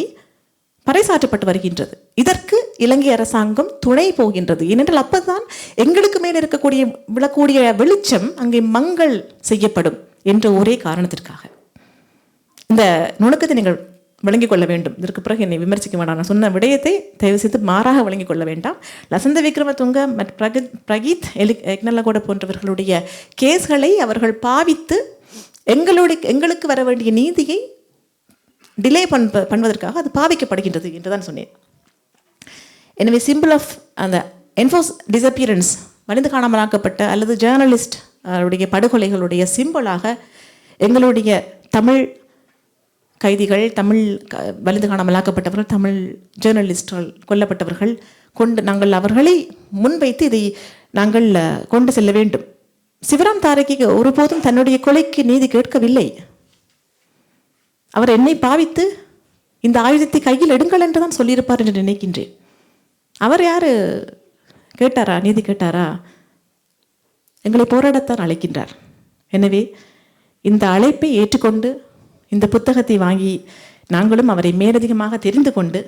பறைசாற்றப்பட்டு வருகின்றது. இதற்கு இலங்கை அரசாங்கம் துணை போகின்றது. ஏனென்றால் அப்போதான் எங்களுக்கு மேல் விழக்கூடிய வெளிச்சம் அங்கே மங்கள் செய்யப்படும் என்ற ஒரே காரணத்திற்காக. இந்த நுணுக்கத்தை நீங்கள் விளங்கிக் கொள்ள வேண்டும். இதற்கு பிறகு என்னை விமர்சிக்க வேண்டாம். நான் சொன்ன விடயத்தை தயவு செய்து மாறாக விளங்கிக் கொள்ள வேண்டாம். லசந்த விக்ரமதுங்க மற்றும் பிரகீத் எக்னலகோட போன்றவர்களுடைய கேஸ்களை அவர்கள் பாவித்து எங்களுக்கு வர வேண்டிய நீதியை டிலே பண்ணுவதற்காக அது பாவிக்கப்படுகின்றது என்று தான் சொன்னேன். எனவே சிம்பிள் ஆஃப் அந்த என்ஃபோர்ஸ் டிஸப்பியரன்ஸ், வலிந்து காணாமலாக்கப்பட்ட அல்லது ஜேர்னலிஸ்ட் அவருடைய படுகொலைகளுடைய சிம்பிளாக எங்களுடைய தமிழ் கைதிகள், தமிழ் வலிந்து காணாமலாக்கப்பட்டவர்கள், தமிழ் ஜேர்னலிஸ்ட்கள் கொல்லப்பட்டவர்கள் நாங்கள் அவர்களை முன்வைத்து இதை நாங்கள் கொண்டு செல்ல வேண்டும். சிவராம் தாரகி ஒருபோதும் தன்னுடைய கொலைக்கு நீதி கேட்கவில்லை. அவர் என்னை பாவித்து இந்த ஆயுதத்தை கையில் எடுங்கள் என்று தான் சொல்லியிருப்பார் என்று நினைக்கின்றேன். அவர் யார் கேட்டாரா? நீதி கேட்டாரா? எங்களை போராடத்தான் அழைக்கின்றார். எனவே இந்த அழைப்பை ஏற்றுக்கொண்டு இந்த புத்தகத்தை வாங்கி நாங்களும் அவரை மேலதிகமாக தெரிந்து கொண்டு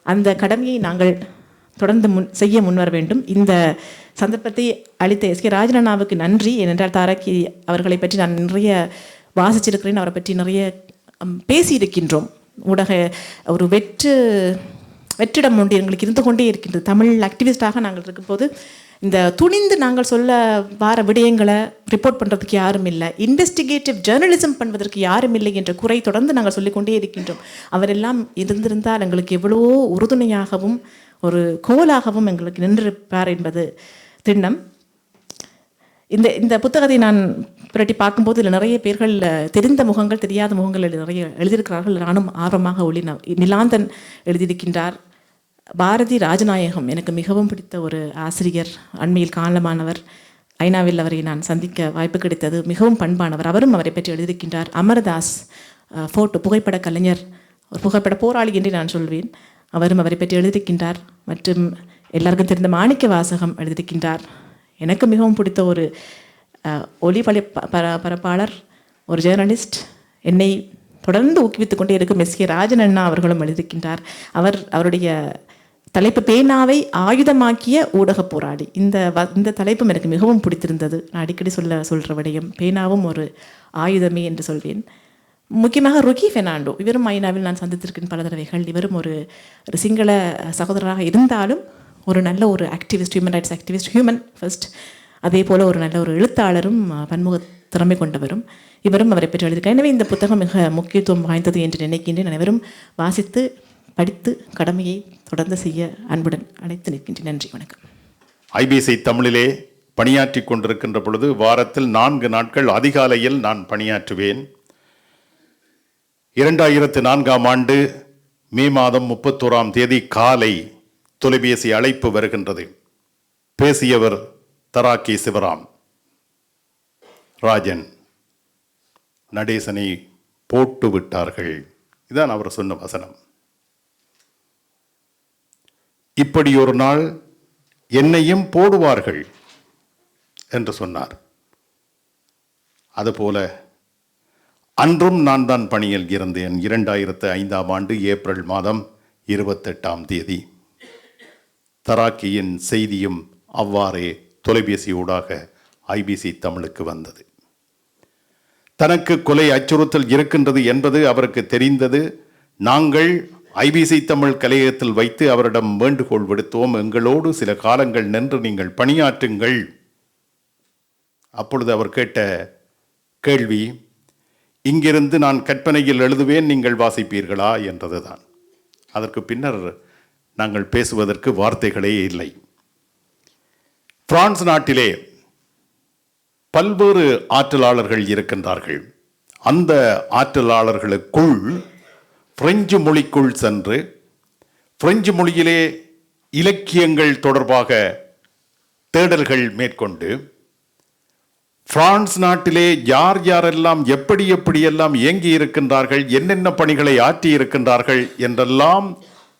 அந்த கடமையை நாங்கள் தொடர்ந்து செய்ய முன்வர வேண்டும். இந்த சந்தர்ப்பத்தை அளித்த எஸ்.கே. ராஜனண்ணாவுக்கு நன்றி. ஏனென்றால் தாரகி அவர்களை பற்றி நான் நிறைய வாசிச்சிருக்கிறேன், அவரை பற்றி நிறைய பேசியிருக்கின்றோம். ஊடக ஒரு வெற்றிடம் ஒன்று எங்களுக்கு இருந்து கொண்டே இருக்கின்றது. தமிழ் ஆக்டிவிஸ்டாக நாங்கள் இருக்கும்போது இந்த துணிந்து நாங்கள் சொல்ல வார விடயங்களை ரிப்போர்ட் பண்ணுறதுக்கு யாரும் இல்லை, இன்வெஸ்டிகேட்டிவ் ஜேர்னலிசம் பண்ணுவதற்கு யாரும் இல்லை என்ற குறை தொடர்ந்து நாங்கள் சொல்லிக்கொண்டே இருக்கின்றோம். அவரெல்லாம் இருந்திருந்தால் எங்களுக்கு எவ்வளவோ உறுதுணையாகவும் ஒரு கோலாகவும் எங்களுக்கு நின்றிருப்பார் என்பது திண்ணம். இந்த புத்தகத்தை நான் புரட்டி பார்க்கும்போது இதில் நிறைய பேர்கள் தெரிந்த முகங்கள், தெரியாத முகங்கள் நிறைய எழுதியிருக்கிறார்கள். நானும் ஆர்வமாக நிலாந்தன் எழுதியிருக்கின்றார். பாரதி ராஜநாயகம் எனக்கு மிகவும் பிடித்த ஒரு ஆசிரியர், அண்மையில் காலமானவர். ஐநாவில் அவரை நான் சந்திக்க வாய்ப்பு கிடைத்தது. மிகவும் பண்பானவர், அவரும் அவரை பற்றி எழுதியிருக்கின்றார். அமர்தாஸ் புகைப்பட கலைஞர், ஒரு புகைப்பட போராளி என்று நான் சொல்வேன், அவரும் அவரை பற்றி எழுதியிருக்கின்றார். மற்றும் எல்லாருக்கும் தெரிந்த மாணிக்க வாசகம் எழுதியிருக்கின்றார். எனக்கு மிகவும் பிடித்த ஒரு பரப்பாளர், ஒரு ஜேர்னலிஸ்ட், என்னை தொடர்ந்து ஊக்குவித்து கொண்டே இருக்கும் எஸ்.கே. ராஜனண்ணா அவர்களும் எழுதியிருக்கின்றார். அவருடைய தலைப்பு பேனாவை ஆயுதமாக்கிய ஊடக போராளி. இந்த தலைப்பும் எனக்கு மிகவும் பிடித்திருந்தது. நான் அடிக்கடி சொல்கிற விடயம், பேனாவும் ஒரு ஆயுதமே என்று சொல்வேன். முக்கியமாக ருக்கி பெர்னாண்டோ, இவரும் ஐநாவில் நான் சந்தித்திருக்கிறேன் பல தடவைகள். இவரும் ஒரு சிங்கள சகோதரராக இருந்தாலும் ஒரு நல்ல ஒரு activist, human rights activist, human first. அதே போல் ஒரு நல்ல ஒரு எழுத்தாளரும் பன்முக திறமை கொண்டவரும். இவரும் அவரை பற்றி எழுதியிருக்கார். எனவே இந்த புத்தகம் மிக முக்கியத்துவம் வாய்ந்தது என்று நினைக்கின்றேன். அனைவரும் வாசித்து படித்து கடமையை தொடர்ந்து செய்ய அன்புடன் அழைத்து நிற்கின்றேன். நன்றி, வணக்கம்.
ஐபிசி தமிழிலே பணியாற்றி கொண்டிருக்கின்ற பொழுது வாரத்தில் 4 நாட்கள் அதிகாலையில் நான் பணியாற்றுவேன். 2004ஆம் ஆண்டு மே மாதம் 31ஆம் தேதி காலை தொலைபேசி அழைப்பு வருகின்றது. பேசியவர் தராக்கி சிவராம். ராஜன், நடேசனை போட்டு விட்டார்கள். இதான் அவர் சொன்ன வசனம். இப்படி ஒரு நாள் என்னையும் போடுவார்கள் என்று சொன்னார். அதுபோல அன்றும் நான் தான் பணியில் இருந்தேன். 2005 ஆண்டு ஏப்ரல் மாதம் 28 தராக்கியின் செய்தியும் அவ்வாறே தொலைபேசியூடாக ஐபிசி தமிழுக்கு வந்தது. தனக்கு கொலை அச்சுறுத்தல் இருக்கின்றது என்பது அவருக்கு தெரிந்தது. நாங்கள் ஐபிசி தமிழ் கலையகத்தில் வைத்து அவரிடம் வேண்டுகோள் விடுத்தோம், எங்களோடு சில காலங்கள் நின்று நீங்கள் பணியாற்றுங்கள். அப்பொழுது அவர் கேட்ட கேள்வி, இங்கிருந்து நான் கற்பனையில் எழுதுவேன், நீங்கள் வாசிப்பீர்களா என்றதுதான். அதற்கு பின்னர் நாங்கள் பேசுவதற்கு வார்த்தைகளே இல்லை. பிரான்ஸ் நாட்டிலே பல்வேறு ஆற்றலாளர்கள் இருக்கின்றார்கள். அந்த ஆற்றலாளர்களுக்குள் பிரெஞ்சு மொழிக்குள் சென்று பிரெஞ்சு மொழியிலே இலக்கியங்கள் தொடர்பாக தேடல்கள் மேற்கொண்டு பிரான்ஸ் நாட்டிலே யார் யாரெல்லாம் எப்படியெல்லாம் இயங்கி இருக்கின்றார்கள், என்னென்ன பணிகளை ஆற்றி இருக்கின்றார்கள் என்றெல்லாம்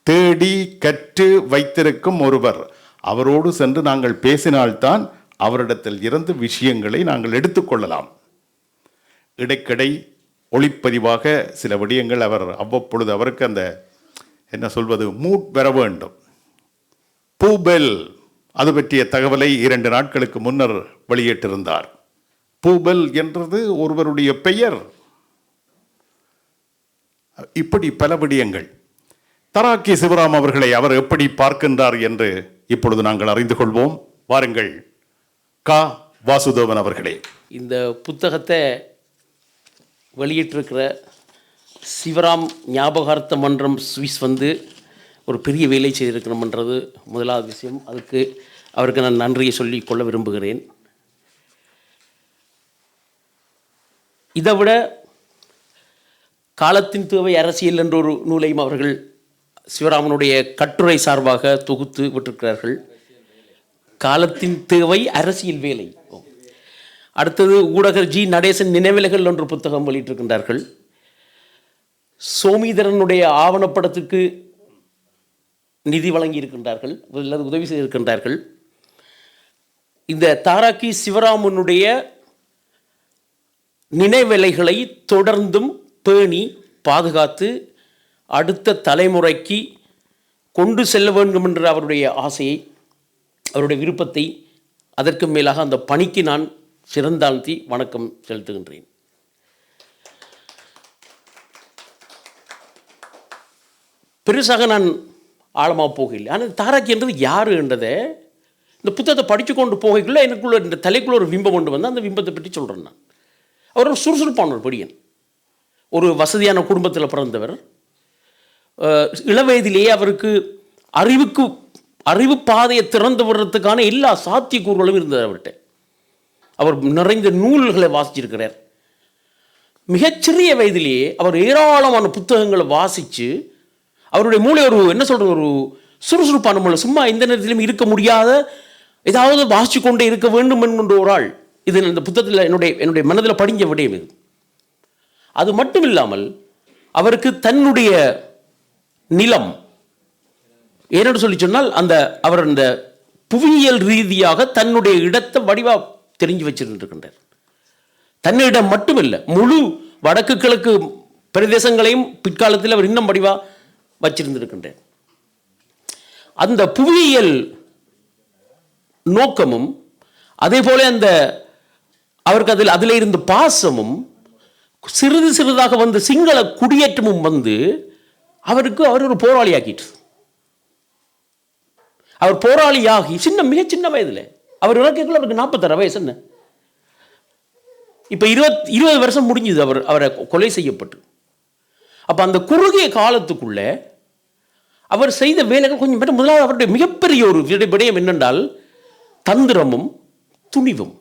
தேடி கற்று வைத்திருக்கும் ஒருவர். அவரோடு சென்று நாங்கள் பேசினால்தான் அவரிடத்தில் இருந்து விஷயங்களை நாங்கள் எடுத்துக்கொள்ளலாம். இடைக்கிடை ஒளிப்பதிவாக சில விடயங்கள் அவர் அவ்வப்பொழுது அவருக்கு அந்த என்ன சொல்வது மூட் பெற வேண்டும். பூபெல் அது பற்றிய தகவலை 2 நாட்களுக்கு முன்னர் வெளியிட்டிருந்தார். பூபெல் என்றது ஒருவருடைய பெயர். இப்படி பல விடயங்கள். தராக்கி சிவராம் அவர்களை அவர் எப்படி பார்க்கின்றார் என்று இப்பொழுது நாங்கள் அறிந்து கொள்வோம். வாருங்கள் கா வாசுதேவன் அவர்களே.
இந்த புத்தகத்தை வெளியிட்டிருக்கிற சிவராம் ஞாபகார்த்த மன்றம் சுவிஸ் ஒரு பெரிய வேலை செய்திருக்கணும்ன்றது முதலாவது விஷயம். அதுக்கு அவருக்கு நான் நன்றியை சொல்லிக் கொள்ள விரும்புகிறேன். இதை விட காலத்தின் தேவை அரசியல் என்ற ஒரு நூலையும் அவர்கள் சிவராமனுடைய கட்டுரை சார்பாக தொகுத்து விட்டிருக்கிறார்கள். காலத்தின் தேவை அரசியல் வேலை. அடுத்தது ஊடகர் ஜி நடேசன் நினைவிலகல் என்ற புத்தகம் வெளியிட்டிருக்கின்றார்கள். சோமீதரனுடைய ஆவணப்படத்துக்கு நிதி வழங்கி இருக்கின்றார்கள், அல்லது உதவி செய்திருக்கின்றார்கள். இந்த தாராக்கி சிவராமனுடைய நினைவலைகளை தொடர்ந்தும் பேணி பாதுகாத்து அடுத்த தலைமுறைக்கு கொண்டு செல்ல வேண்டும் என்ற அவருடைய ஆசையை, அவருடைய விருப்பத்தை, அதற்கு மேலாக அந்த பணிக்கு நான் சிறந்தாழ்த்தி வணக்கம் செலுத்துகின்றேன். பெருசாக நான் ஆழமாக போகவில்லை. ஆனால் தாராக்கி என்றது யார் என்றதை இந்த புத்தகத்தை படித்து கொண்டு போகக்குள்ள எனக்குள்ள இந்த தலைக்குள்ள ஒரு பிம்பம் கொண்டு வந்து அந்த பிம்பத்தை பற்றி சொல்கிறேன். நான் அவர் ஒரு சுறுசுறுப்பான ஒரு படியன், ஒரு வசதியான குடும்பத்தில் பிறந்தவர். இளவயதிலேயே அவருக்கு அறிவு பாதையை திறந்து விடுறதுக்கான எல்லா சாத்தியக்கூறுகளும் இருந்தது அவர்கிட்ட. அவர் நிறைந்த நூல்களை வாசிச்சிருக்கிறார். மிகச்சிறிய வயதிலேயே அவர் ஏராளமான புத்தகங்களை வாசித்து அவருடைய மூளை ஒரு என்ன சொல்கிறது, ஒரு சுறுசுறுப்பான மூளை, சும்மா எந்த நேரத்திலும் இருக்க முடியாத, ஏதாவது வாசித்து கொண்டே இருக்க வேண்டும் என்கின்ற ஒரு ஆள். இது இந்த புத்தகத்தில் என்னுடைய மனதில் படிஞ்ச விடயம் இது. அது மட்டும் இல்லாமல் அவருக்கு தன்னுடைய நிலம் ஏனென்று சொல்லி சொன்னால் அவர் அந்த புவியியல் ரீதியாக தன்னுடைய இடத்தை வடிவா தெரிஞ்சு வச்சிருக்கின்றார். தன்னிடம் மட்டுமில்லை, முழு வடக்கு கிழக்கு பிரதேசங்களையும் பிற்காலத்தில் அவர் இன்னும் வடிவா வச்சிருந்திருக்கின்றார். அந்த புவியியல் நோக்கமும் அதே போல அவருக்கு அதில் இருந்த பாசமும் சிறிது சிறிதாக வந்த சிங்கள குடியேற்றமும் அவர் ஒரு போராளியாக்கிட்டு, அவர் போராளியாகி மிக சின்ன வயதில் அவர் இறக்கக்குள்ள அவருக்கு 46 வயசு. என்ன இப்போ 20 வருஷம் முடிஞ்சது அவரை கொலை செய்யப்பட்டு. அப்போ அந்த குறுகிய காலத்துக்குள்ள அவர் செய்த வேலைகள் கொஞ்சம் பேர். முதலாவது அவருடைய மிகப்பெரிய ஒரு விடயம் என்னென்றால் தந்திரமும் துணிவும்.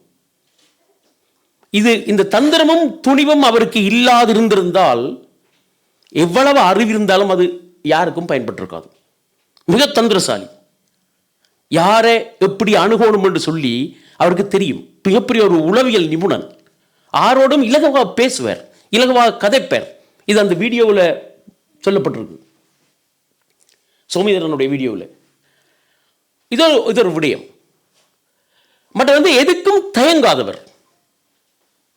இந்த தந்திரமும் துணிவும் அவருக்கு இல்லாதிருந்திருந்தால் எவ்வளவு அறிவிருந்தாலும் அது யாருக்கும் பயன்பட்டிருக்காது. மிக தந்திரசாலி, யாரை எப்படி அணுகணும் என்று சொல்லி அவருக்கு தெரியும். மிகப்பெரிய ஒரு உளவியல் நிபுணன், யாரோடும் இலகுவாக பேசுவார், இலகுவாக கதைப்பார். இது அந்த வீடியோவில் சொல்லப்பட்டிருக்கு, சோமீதரனுடைய வீடியோவில். இது ஒரு விடயம். மற்ற வந்து எதுக்கும் தயங்காதவர்.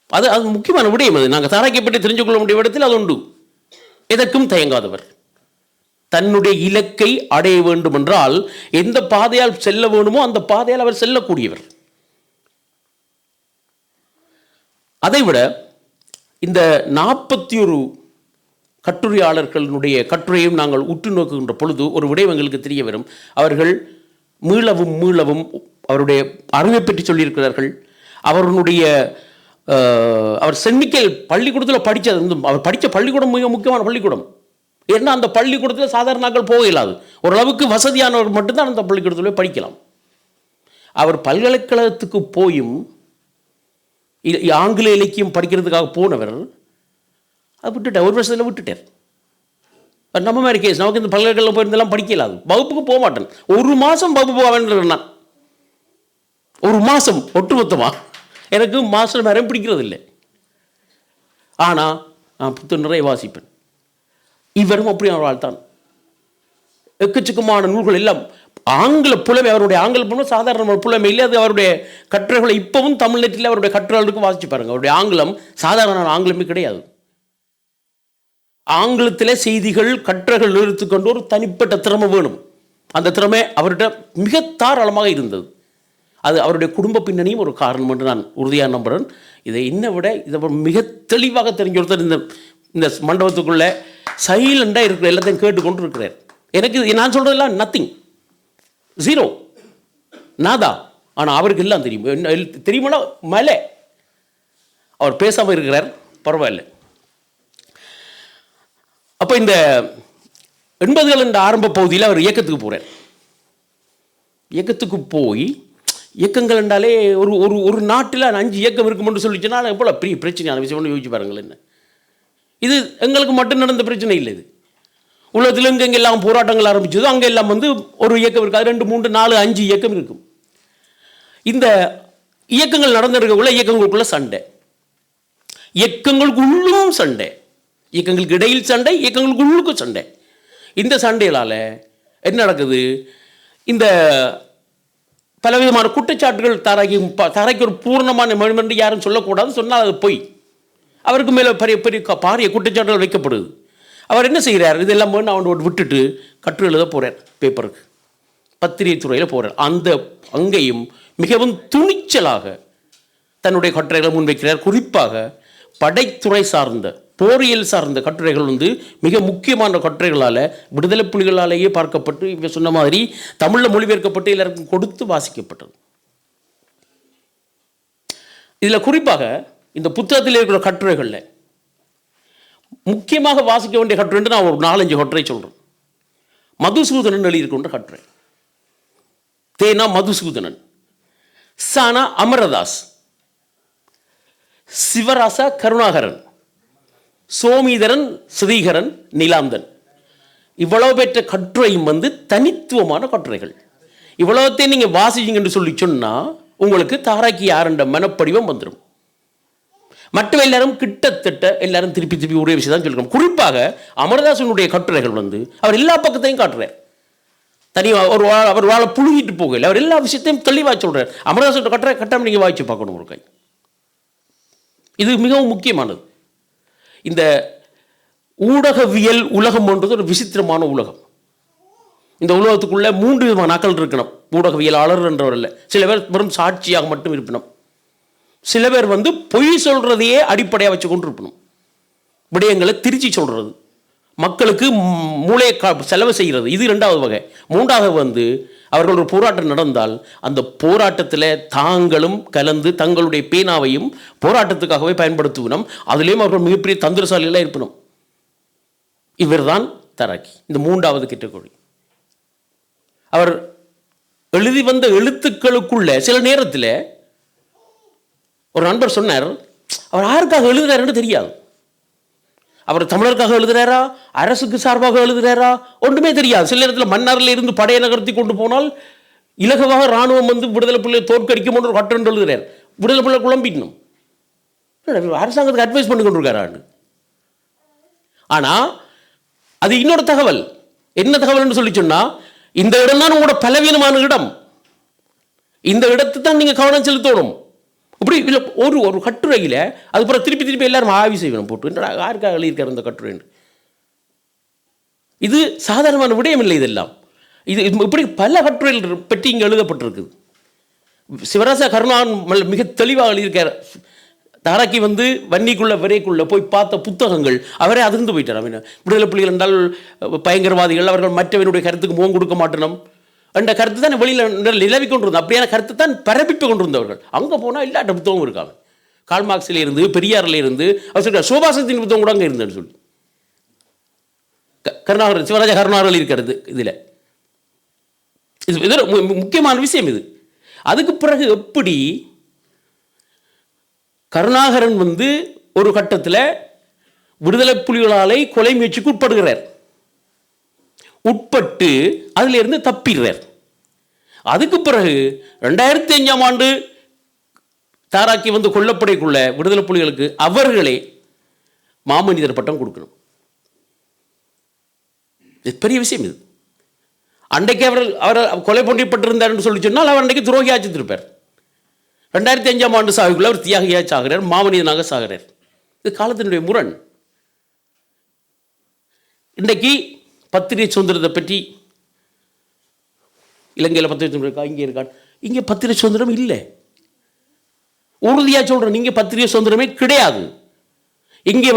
அது அது முக்கியமான விடயம். அது நாங்கள் தாராக்கை பற்றி தெரிஞ்சு கொள்ள முடிய இடத்தில் அது உண்டு. எதற்கும் தயங்காதவர். தன்னுடைய இலக்கை அடைய வேண்டும் என்றால் எந்த பாதையால் செல்ல வேண்டுமோ அந்த பாதையால் அவர் செல்லக்கூடியவர். அதைவிட இந்த 41 கட்டுரையாளர்களுடைய கட்டுரையும் நாங்கள் உற்று நோக்குகின்ற பொழுது ஒரு விடயம் எங்களுக்கு தெரிய வரும். அவர்கள் மீளவும் அவருடைய அறிவை பற்றி சொல்லியிருக்கிறார்கள். அவர் சென்ட் மிக்கேல் பள்ளிக்கூடத்தில் படித்தது, அவர் படித்த பள்ளிக்கூடம் மிக முக்கியமான பள்ளிக்கூடம். ஏன்னா அந்த பள்ளிக்கூடத்தில் சாதாரண நாட்கள் போக இயலாது. ஓரளவுக்கு வசதியானவர் மட்டும்தான் அந்த பள்ளிக்கூடத்தில் படிக்கலாம். அவர் பல்கலைக்கழகத்துக்கு போயும் ஆங்கில இலக்கியம் படிக்கிறதுக்காக போனவர் அதை விட்டுட்டார். ஒரு வருஷத்தில் விட்டுட்டார். நம்ம மாதிரி கேஸ் நமக்கு இந்த பல்கலைக்கழகம் போயிருந்தெல்லாம் படிக்கலாது. வகுப்புக்கு போக மாட்டேன். ஒரு மாதம் வகுப்பு போக வேண்டிய ஒரு மாதம் ஒட்டுமொத்தமாக எனக்கு மாஸ்டர் மேரம் பிடிக்கிறது இல்லை. ஆனால் நான் புத்தகம் நிறைய வாசிப்பேன். இவரும் அப்படி அவர் வாழ்த்தான். எக்கச்சக்கமான நூல்கள் எல்லாம் ஆங்கில புலமை, அவருடைய ஆங்கில புலமை சாதாரண புலமை இல்லை. அது அவருடைய கட்டுரைகளை இப்பவும் தமிழ்நாட்டில் அவருடைய கட்டுரைகளுக்கு வாசிச்சு பாருங்க. அவருடைய ஆங்கிலம் சாதாரண ஆங்கிலமே கிடையாது. ஆங்கிலத்தில் செய்திகள் கட்டுரைகள் எடுத்துக்கொண்டு ஒரு தனிப்பட்ட திறமை வேணும். அந்த திறமை அவர்கிட்ட மிக தாராளமாக இருந்தது. அது அவருடைய குடும்ப பின்னணியும் ஒரு காரணம் என்று நான் உறுதியாக நம்புகிறேன். இதை இதை மிக தெளிவாக தெரிஞ்ச ஒருத்தர் இந்த மண்டபத்துக்குள்ளே சைலண்டாக இருக்கிற எல்லாத்தையும் கேட்டுக்கொண்டு இருக்கிறார். எனக்கு நான் சொல்கிறதெல்லாம் நத்திங், ஜீரோ, நாதா. ஆனால் அவருக்கு எல்லாம் தெரியும். தெரியுமானா மலை. அவர் பேசாமல் இருக்கிறார், பரவாயில்லை. அப்போ இந்த 80கள் என்ற ஆரம்ப பகுதியில் அவர் இயக்கத்துக்கு போகிறார். இயக்கத்துக்கு போய் இயக்கங்கள் என்றாலே ஒரு நாட்டில் 5 இயக்கம் இருக்குமென்று சொல்லிச்சுன்னா எவ்வளோ பெரிய பிரச்சனையான விஷயம் ஒன்று யோசிச்சு பாருங்கள். என்ன இது எங்களுக்கு மட்டும் நடந்த பிரச்சனை இல்லை. இது உலகத்தில் எங்கெல்லாம் போராட்டங்கள் ஆரம்பிச்சதோ அங்கெல்லாம் வந்து ஒரு இயக்கம் இருக்காது, 2, 3, 4, 5 இயக்கம் இருக்கும். இந்த இயக்கங்கள் நடந்திருக்கக்குள்ள இயக்கங்களுக்குள்ள சண்டை, இயக்கங்களுக்குள்ளும் சண்டை, இயக்கங்களுக்கு இடையில் சண்டை, இயக்கங்களுக்கு உள்ளுக்கும் சண்டை. இந்த சண்டைகளால் என்ன நடக்குது? இந்த பலவிதமான குற்றச்சாட்டுகள் தாராய்க்கு ஒரு பூர்ணமான மனிதன் யாரும் சொல்லக்கூடாது, சொன்னால் அது போய் அவருக்கு மேலே பாரிய குற்றச்சாட்டுகள் வைக்கப்படுது. அவர் என்ன செய்கிறார்? இதெல்லாம் அவனோட விட்டுட்டு கட்டுரை எழுத போகிறார், பேப்பருக்கு பத்திரிகை துறையில் போகிறார். அங்கேயும் மிகவும் துணிச்சலாக தன்னுடைய கட்டுரைகளை முன்வைக்கிறார். குறிப்பாக படைத்துறை சார்ந்த போரியல் சார்ந்த கட்டுரைகள் வந்து மிக முக்கியமான கட்டுரைகளால் விடுதலை புலிகளாலேயே பார்க்கப்பட்டு இவ சொன்ன மாதிரி தமிழில் மொழிபெயர்க்கப்பட்டு எல்லாருக்கும் கொடுத்து வாசிக்கப்பட்டது. இதில் குறிப்பாக இந்த புத்தகத்தில் இருக்கிற கட்டுரைகளில் முக்கியமாக வாசிக்க வேண்டிய கட்டுரை நான் ஒரு 4-5 கட்டுரை சொல்கிறேன். மதுசூதனன் எழுதியிருக்கின்ற கட்டுரை, தேனா மதுசூதனன், சானா அமரதாஸ், சிவராசா கருணாகரன், சோமீதரன், ஸ்ரீகரன், நிலாந்தன், இவ்வளவு பெற்ற கட்டுரையும் வந்து தனித்துவமான கட்டுரைகள். இவ்வளவுத்தையும் நீங்கள் வாசிச்சிங்கன்னு சொல்லி சொன்னால் உங்களுக்கு தாராக்கி யாருன்ற மனப்படிவம் வந்துடும். மற்ற எல்லாரும் கிட்டத்தட்ட எல்லாரும் திருப்பி ஒரே விஷயம் தான் சொல்கிறோம். குறிப்பாக அமரதாசனுடைய கட்டுரைகள் வந்து அவர் எல்லா பக்கத்தையும் காட்டுறார். தனியாக அவர் வாழை புழுகிட்டு போகல, அவர் எல்லா விஷயத்தையும் தெளிவாக சொல்கிறார். அமரதாசனுடைய கட்டுரை கட்டாயம் நீங்கள் வாய்ச்சி பார்க்கணும் ஒரு கை. இது மிகவும் முக்கியமானது. இந்த ஊடகவியல் உலகம் என்றது ஒரு விசித்திரமான உலகம். இந்த உலகத்துக்குள்ளே 3 விதமான ஆக்கள் இருக்கணும். ஊடகவியலாளர் என்றவர் இல்லை. சில பேர் வெறும் சாட்சியாக மட்டும் இருப்பினும், சில பேர் வந்து பொய் சொல்கிறதையே அடிப்படையாக வச்சு கொண்டு இருப்பணும், விடயங்களை திருச்சி சொல்கிறது, மக்களுக்கு மூளையை செலவு செய்கிறது. இது 2வது வகை. 3வது வந்து அவர்கள் ஒரு போராட்டம் நடந்தால் அந்த போராட்டத்தில் தாங்களும் கலந்து தங்களுடைய பேனாவையும் போராட்டத்துக்காகவே பயன்படுத்துவனும். அதுலேயும் அவர்கள் மிகப்பெரிய தந்திரசாலிகளாக இருப்பணும். இவர் தான் தாராக்கி, இந்த 3வது கிட்டக்கோழி. அவர் எழுதி வந்த எழுத்துக்களுக்குள்ள சில நேரத்தில் ஒரு நண்பர் சொன்னார், அவர் யாருக்காக எழுதுறாருன்னு தெரியாது. அவர் தமிழருக்காக எழுதுறாரா, அரசுக்கு சார்பாக எழுதுறாரா, ஒன்றுமே தெரியாது. சில நேரத்தில் மன்னாரில் இருந்து படையை நகர்த்தி கொண்டு போனால் இலகுவாக இராணுவம் வந்து விடுதலை புலியை தோற்கடிக்கும் ஒரு கட்டுரை எழுதுறார். விடுதலை புலியை குழம்பிடணும், அரசாங்கத்துக்கு அட்வைஸ் பண்ணி கொண்டிருக்காரு. ஆனால் அது இன்னொரு தகவல். என்ன தகவல்னு சொல்லி சொன்னால், இந்த இடம் தான் உங்களோட பலவீனமான இடம். இந்த இடத்தை தான் நீங்கள் கவனம் செலுத்தணும். இப்படி இல்லை ஒரு கட்டுரையில் அதுக்கப்புறம் திருப்பி எல்லாரும் ஆய்வு செய்யணும் போட்டு என்னடா யாருக்காக எழுதியிருக்காரு இந்த கட்டுரை. இது சாதாரணமான விடயம் இல்லை. இதெல்லாம் இது இப்படி பல கட்டுரைகள் பற்றி இங்கே எழுதப்பட்டிருக்குது. சிவராசா கருணாகரன் மிக தெளிவாக எழுதியிருக்கார். தாராக்கி வன்னிக்குள்ள விரைக்குள்ள போய் பார்த்த புத்தகங்கள் அவரே அதிர்ந்து போயிட்டார். விடுதலை புலிகள் என்றால் பயங்கரவாதிகள், அவர்கள் மற்றவனுடைய கருத்துக்கு முகம் கொடுக்க மாட்டணும் என்ற கருத்து தான் வெளியில் நிலவி கொண்டிருந்தோம். அப்படியான கருத்து தான் பரப்பிட்டு கொண்டிருந்தவர்கள். அங்கே போனால் எல்லாட்ட புத்தகமும் இருக்காங்க. கால்மார்க்ஸில் இருந்து, பெரியாரில் இருந்து, அவர் சொல்கிறார் சோபாசத்தின் புத்தகம் கூட அங்கே இருந்தேன்னு சொல்லி கருணாகரன் சிவராஜா கருணாகரன் இருக்கிறது. இதில் இது முக்கியமான விஷயம். இது அதுக்கு பிறகு எப்படி கருணாகரன் ஒரு கட்டத்தில் விடுதலை புலிகளாலே கொலை முயற்சிக்கு உட்படுகிறார். உட்பட்டு அதிலிருந்து தப்பிடுறார். அதுக்கு பிறகு 2005ஆம் ஆண்டு தாராக்கி கொல்லப்படைக்குள்ள விடுதலை புலிகளுக்கு அவர்களே மாமனிதர் பட்டம் கொடுக்கணும். இது பெரிய விஷயம். இது அன்றைக்கு அவர் கொலை பண்ணப்பட்டிருந்தார் என்று சொல்லி சொன்னால் அவர் அன்றைக்கு துரோகியாச்சிருப்பார். 2005ஆம் ஆண்டு சாகுக்குள்ள அவர் தியாகியாக சாகிறார், மாமனிதனாக சாகிறார். இது காலத்தினுடைய முரண். இன்றைக்கு பத்திரிகை சுதந்திரத்தை பற்றி இலங்கையில் பத்திரிகை சுதந்திரம் இருக்கா, இங்கே இருக்கான். இங்கே பத்திரிகை சுதந்திரம் இல்லை. உறுதியாக சொல்கிறேன், இங்கே பத்திரிகை சுதந்திரமே கிடையாது. இங்கே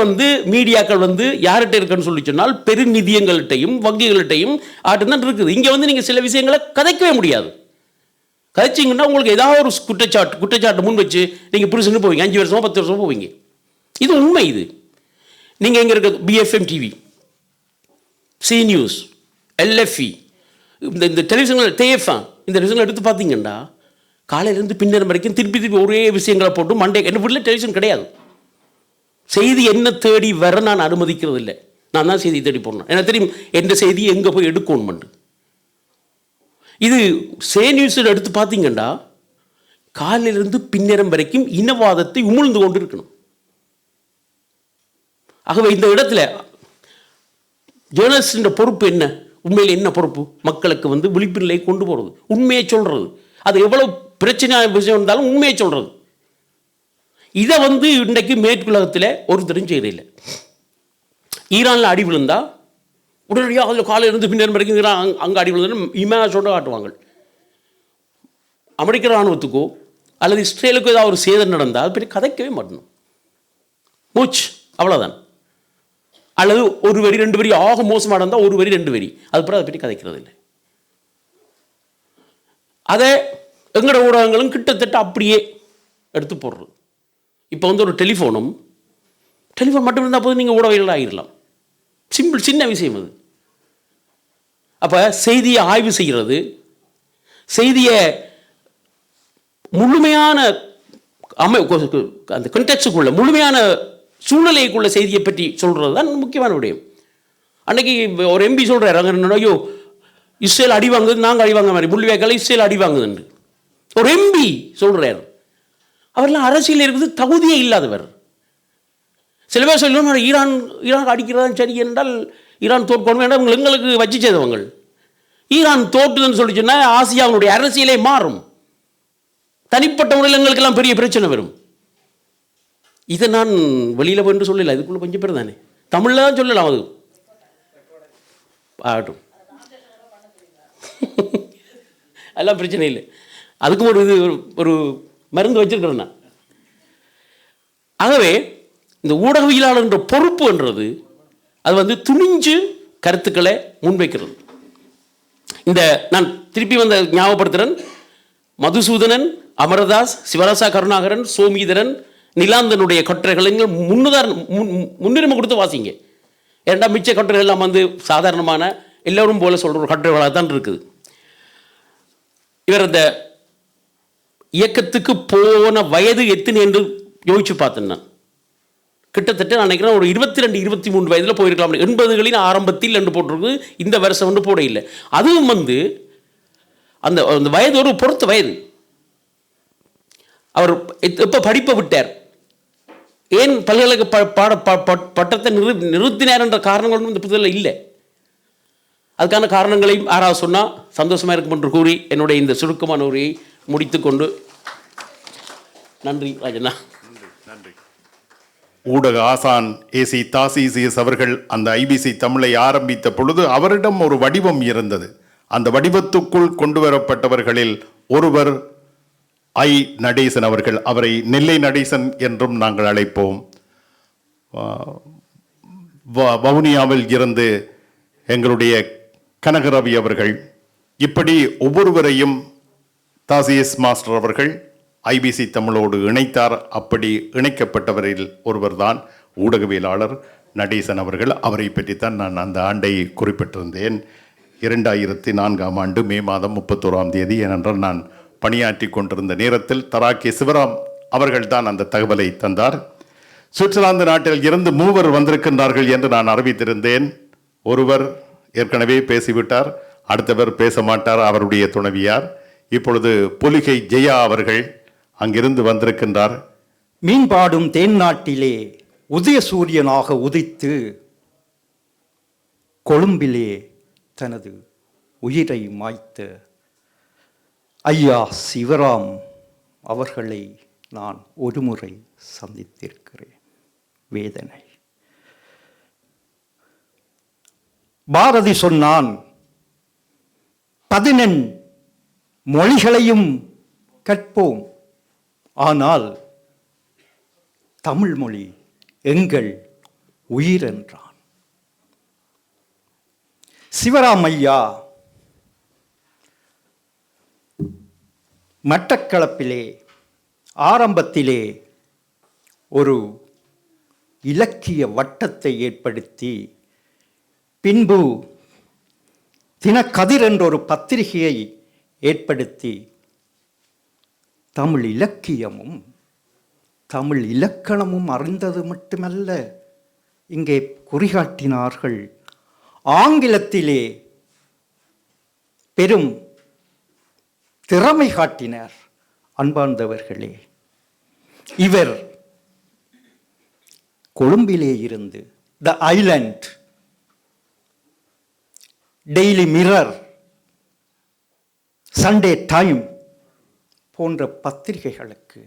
மீடியாக்கள் யார்கிட்ட இருக்குன்னு சொல்லி சொன்னால் பெருநிதியங்கள்கிட்டையும் வங்கிகள்கிட்டையும் ஆட்டுதான் இருக்குது. இங்கே நீங்கள் சில விஷயங்களை கதைக்கவே முடியாது. கதைச்சிங்கன்னா உங்களுக்கு ஏதாவது ஒரு குற்றச்சாட்டு முன் வச்சு நீங்கள் புரிசுன்னு போவீங்க. 5 வருஷமோ 10 வருஷமோ போவீங்க. இது உண்மை. இது நீங்கள் எங்கே இருக்க BFM TV, C news, LFE, இந்த டெலிவிஷனில் TFM, இந்த டெலிவிஷனில் எடுத்து பார்த்தீங்கன்னா காலையிலேருந்து பின்னேரம் வரைக்கும் திருப்பி ஒரே விஷயங்களை போட்டு மண்டே என்ன வீட்டில் டெலிவிஷன் கிடையாது. செய்தி என்ன தேடி வர நான் அனுமதிக்கிறது இல்லை. நான் தான் செய்தி தேடி போடணும். எனக்கு தெரியும் எந்த செய்தி எங்கே போய் எடுக்கணும். இது சே நியூஸில் எடுத்து பார்த்தீங்கன்னா காலையிலிருந்து பின்னேரம் வரைக்கும் இனவாதத்தை உமிழ்ந்து கொண்டு இருக்கணும். ஆகவே இந்த இடத்துல ஜேர்னலிஸ்டின் பொறுப்பு என்ன? உண்மையில் என்ன பொறுப்பு? மக்களுக்கு விழிப்பு நிலையை கொண்டு போகிறது, உண்மையை சொல்கிறது. அது எவ்வளவு பிரச்சனையான விஷயம் இருந்தாலும் உண்மையை சொல்கிறது. இதை இன்றைக்கு மேற்குலகத்தில் ஒருத்தரும் செய்யறதில்லை. ஈரானில் அடி விழுந்தா உடனடியாக அதில் காலையிலிருந்து பின்னர் வரைக்கும் அங்கே அடி விழுந்தா இமேஜோடு காட்டுவாங்க. அமெரிக்க இராணுவத்துக்கோ அல்லது இஸ்ரேலுக்கோ ஏதாவது ஒரு சேதம் நடந்தால் அது பற்றி கதைக்கவே மாட்டணும். மூச்சு அவ்வளோதான். அல்லது ஒரு வரி 2 வரி ஆக மோசமாக இருந்தால் 1 வரி 2 வரி, அது பிறகு அதை பற்றி கதைக்கிறது இல்லை. அதை எங்களோட ஊடகங்களும் கிட்டத்தட்ட அப்படியே எடுத்து போடுறது. இப்போ ஒரு டெலிஃபோன் மட்டும் இருந்தால் போது நீங்கள் ஊடகங்கள் ஆகிடலாம். சிம்பிள், சின்ன விஷயம் அது. அப்போ செய்தியை ஆய்வு செய்கிறது, செய்தியை முழுமையான அந்த கண்டெக்ஸ்டுக்குள்ள முழுமையான சூழ்நிலைக்குள்ள செய்தியை பற்றி சொல்கிறது தான் முக்கியமான விடயம். அன்றைக்கி ஒரு MP சொல்கிறார், அங்கே ஐயோ இஸ்ரேல் அடி வாங்குது, நாங்கள் அடி வாங்க மாதிரி முள்ளிவாய்க்கால இஸ்ரேல் அடி வாங்குதுன்னு ஒரு MP சொல்கிறார். அவர்லாம் அரசியல் இருக்குது தகுதியே இல்லாதவர். சில பேர் சொல்லணும் ஈரான் அடிக்கிறதா சரி என்றால் ஈரான் தோற்கணும் வேண்டாம், எங்களுக்கு வச்சு செய்தவங்க. ஈரான் தோற்றுதுன்னு சொல்லி சொன்னால் ஆசியாவுடைய அரசியலே மாறும். தனிப்பட்ட முறையில் எங்களுக்கெல்லாம் பெரிய பிரச்சனை வரும். இதை நான் வெளியில் போய் சொல்லலை, அதுக்குள்ளே கொஞ்சம் பேர் தானே தமிழில் தான் சொல்லலாம். அது ஆகட்டும், அதெல்லாம் பிரச்சனை இல்லை. அதுக்கும் ஒரு மருந்து வச்சிருக்கிறேன் நான். ஆகவே இந்த ஊடகவியலாளர் பொறுப்புன்றது அது துணிஞ்சு கருத்துக்களை முன்வைக்கிறது. இந்த நான் திருப்பி ஞாபகப்படுத்துகிறேன், மதுசூதனன், அமரதாஸ், சிவராசா கருணாகரன், சோமீதரன், நிலாந்தனுடைய கட்டுரைகளை முன்னுரிமை கொடுத்து வாசிங்க. ஏன்னா மிச்ச கட்டுரைகள் எல்லாம் சாதாரணமான எல்லோரும் போல சொல்கிற ஒரு கட்டுரைகளாக தான் இருக்குது. இவர் இந்த இயக்கத்துக்கு போன வயது எத்தனை என்று யோசிச்சு பார்த்தேன் நான். கிட்டத்தட்ட நான் நினைக்கிறேன் ஒரு 22-23 வயதில் போயிருக்கலாம். 80களின் ஆரம்பத்தில் என்று போட்டிருக்கு, இந்த வருஷம் போட இல்லை. அதுவும் அந்த அந்த வயது ஒரு பொறுத்த வயது. அவர் எப்போ படிப்பை விட்டார், ஏன் பல்கலைக்கழக பட்டத்தை நிறுத்தினார் என்ற காரணங்களும் இந்த புத்தகத்தில் இல்லை. அதுக்கான காரணங்களையும் யாராவது சொன்னால் சந்தோஷமாக இருக்கும் என்று கூறி என்னுடைய இந்த சுருக்கமான உரையை முடித்துக்கொண்டு நன்றி ராஜண்ணா.
ஊடக ஆசான் ஏசி தாசிசிஎஸ் அவர்கள் அந்த ஐபிசி தமிழை ஆரம்பித்த பொழுது அவரிடம் ஒரு வடிவம் இருந்தது. அந்த வடிவத்துக்குள் கொண்டு வரப்பட்டவர்களில் ஒருவர் ஐ நடேசன் அவர்கள். அவரை நெல்லை நடேசன் என்றும் நாங்கள் அழைப்போம். வவுனியாவில் இருந்து எங்களுடைய கனகரவி அவர்கள். இப்படி ஒவ்வொருவரையும் தாசிஎஸ் மாஸ்டர் அவர்கள் ஐபிசி தமிழோடு இணைத்தார். அப்படி இணைக்கப்பட்டவரில் ஒருவர்தான் ஊடகவியலாளர் நடேசன் அவர்கள். அவரை பற்றித்தான் நான் அந்த ஆண்டை குறிப்பிட்டிருந்தேன். 2004 ஆண்டு மே மாதம் 31ஆம் தேதி. ஏனென்றால் நான் பணியாற்றி கொண்டிருந்த நேரத்தில் தராக்கே சிவராம் அவர்கள் தான் அந்த தகவலை தந்தார். சுவிட்சர்லாந்து நாட்டில் இருந்து 3 வந்திருக்கின்றார்கள் என்று நான் அறிவித்திருந்தேன். ஒருவர் ஏற்கனவே பேசிவிட்டார், அடுத்தவர் பேச மாட்டார், அவருடைய துணைவியார். இப்பொழுது பொலிகை ஜெயா அவர்கள் அங்கிருந்து வந்திருக்கின்றார்.
மீன்பாடும் தேன் நாட்டிலே உதய சூரியனாக உதித்து கொழும்பிலே தனது உயிரை மாய்த்த ஐயா சிவராம் அவர்களை நான் ஒருமுறை சந்தித்திருக்கிறேன். வேதனை. பாரதி சொன்னான், 14 மொழிகளையும் கற்போம், ஆனால் தமிழ் மொழி எங்கள் உயிர் என்றான். சிவராம் ஐயா மட்டக்களப்பிலே ஆரம்பத்திலே ஒரு இலக்கிய வட்டத்தை ஏற்படுத்தி பின்பு தினக்கதிர் என்ற ஒரு பத்திரிகையை ஏற்படுத்தி தமிழ் இலக்கியமும் தமிழ் இலக்கணமும் அறிந்தது மட்டுமல்ல, இங்கே குறிகாட்டினார்கள். ஆங்கிலத்திலே பெரும் திறமை காட்டினார். அன்பார்ந்தவர்களே, இவர் கொழும்பிலே இருந்து த Island, daily mirror, Sunday time போன்ற பத்திரிகைகளுக்கு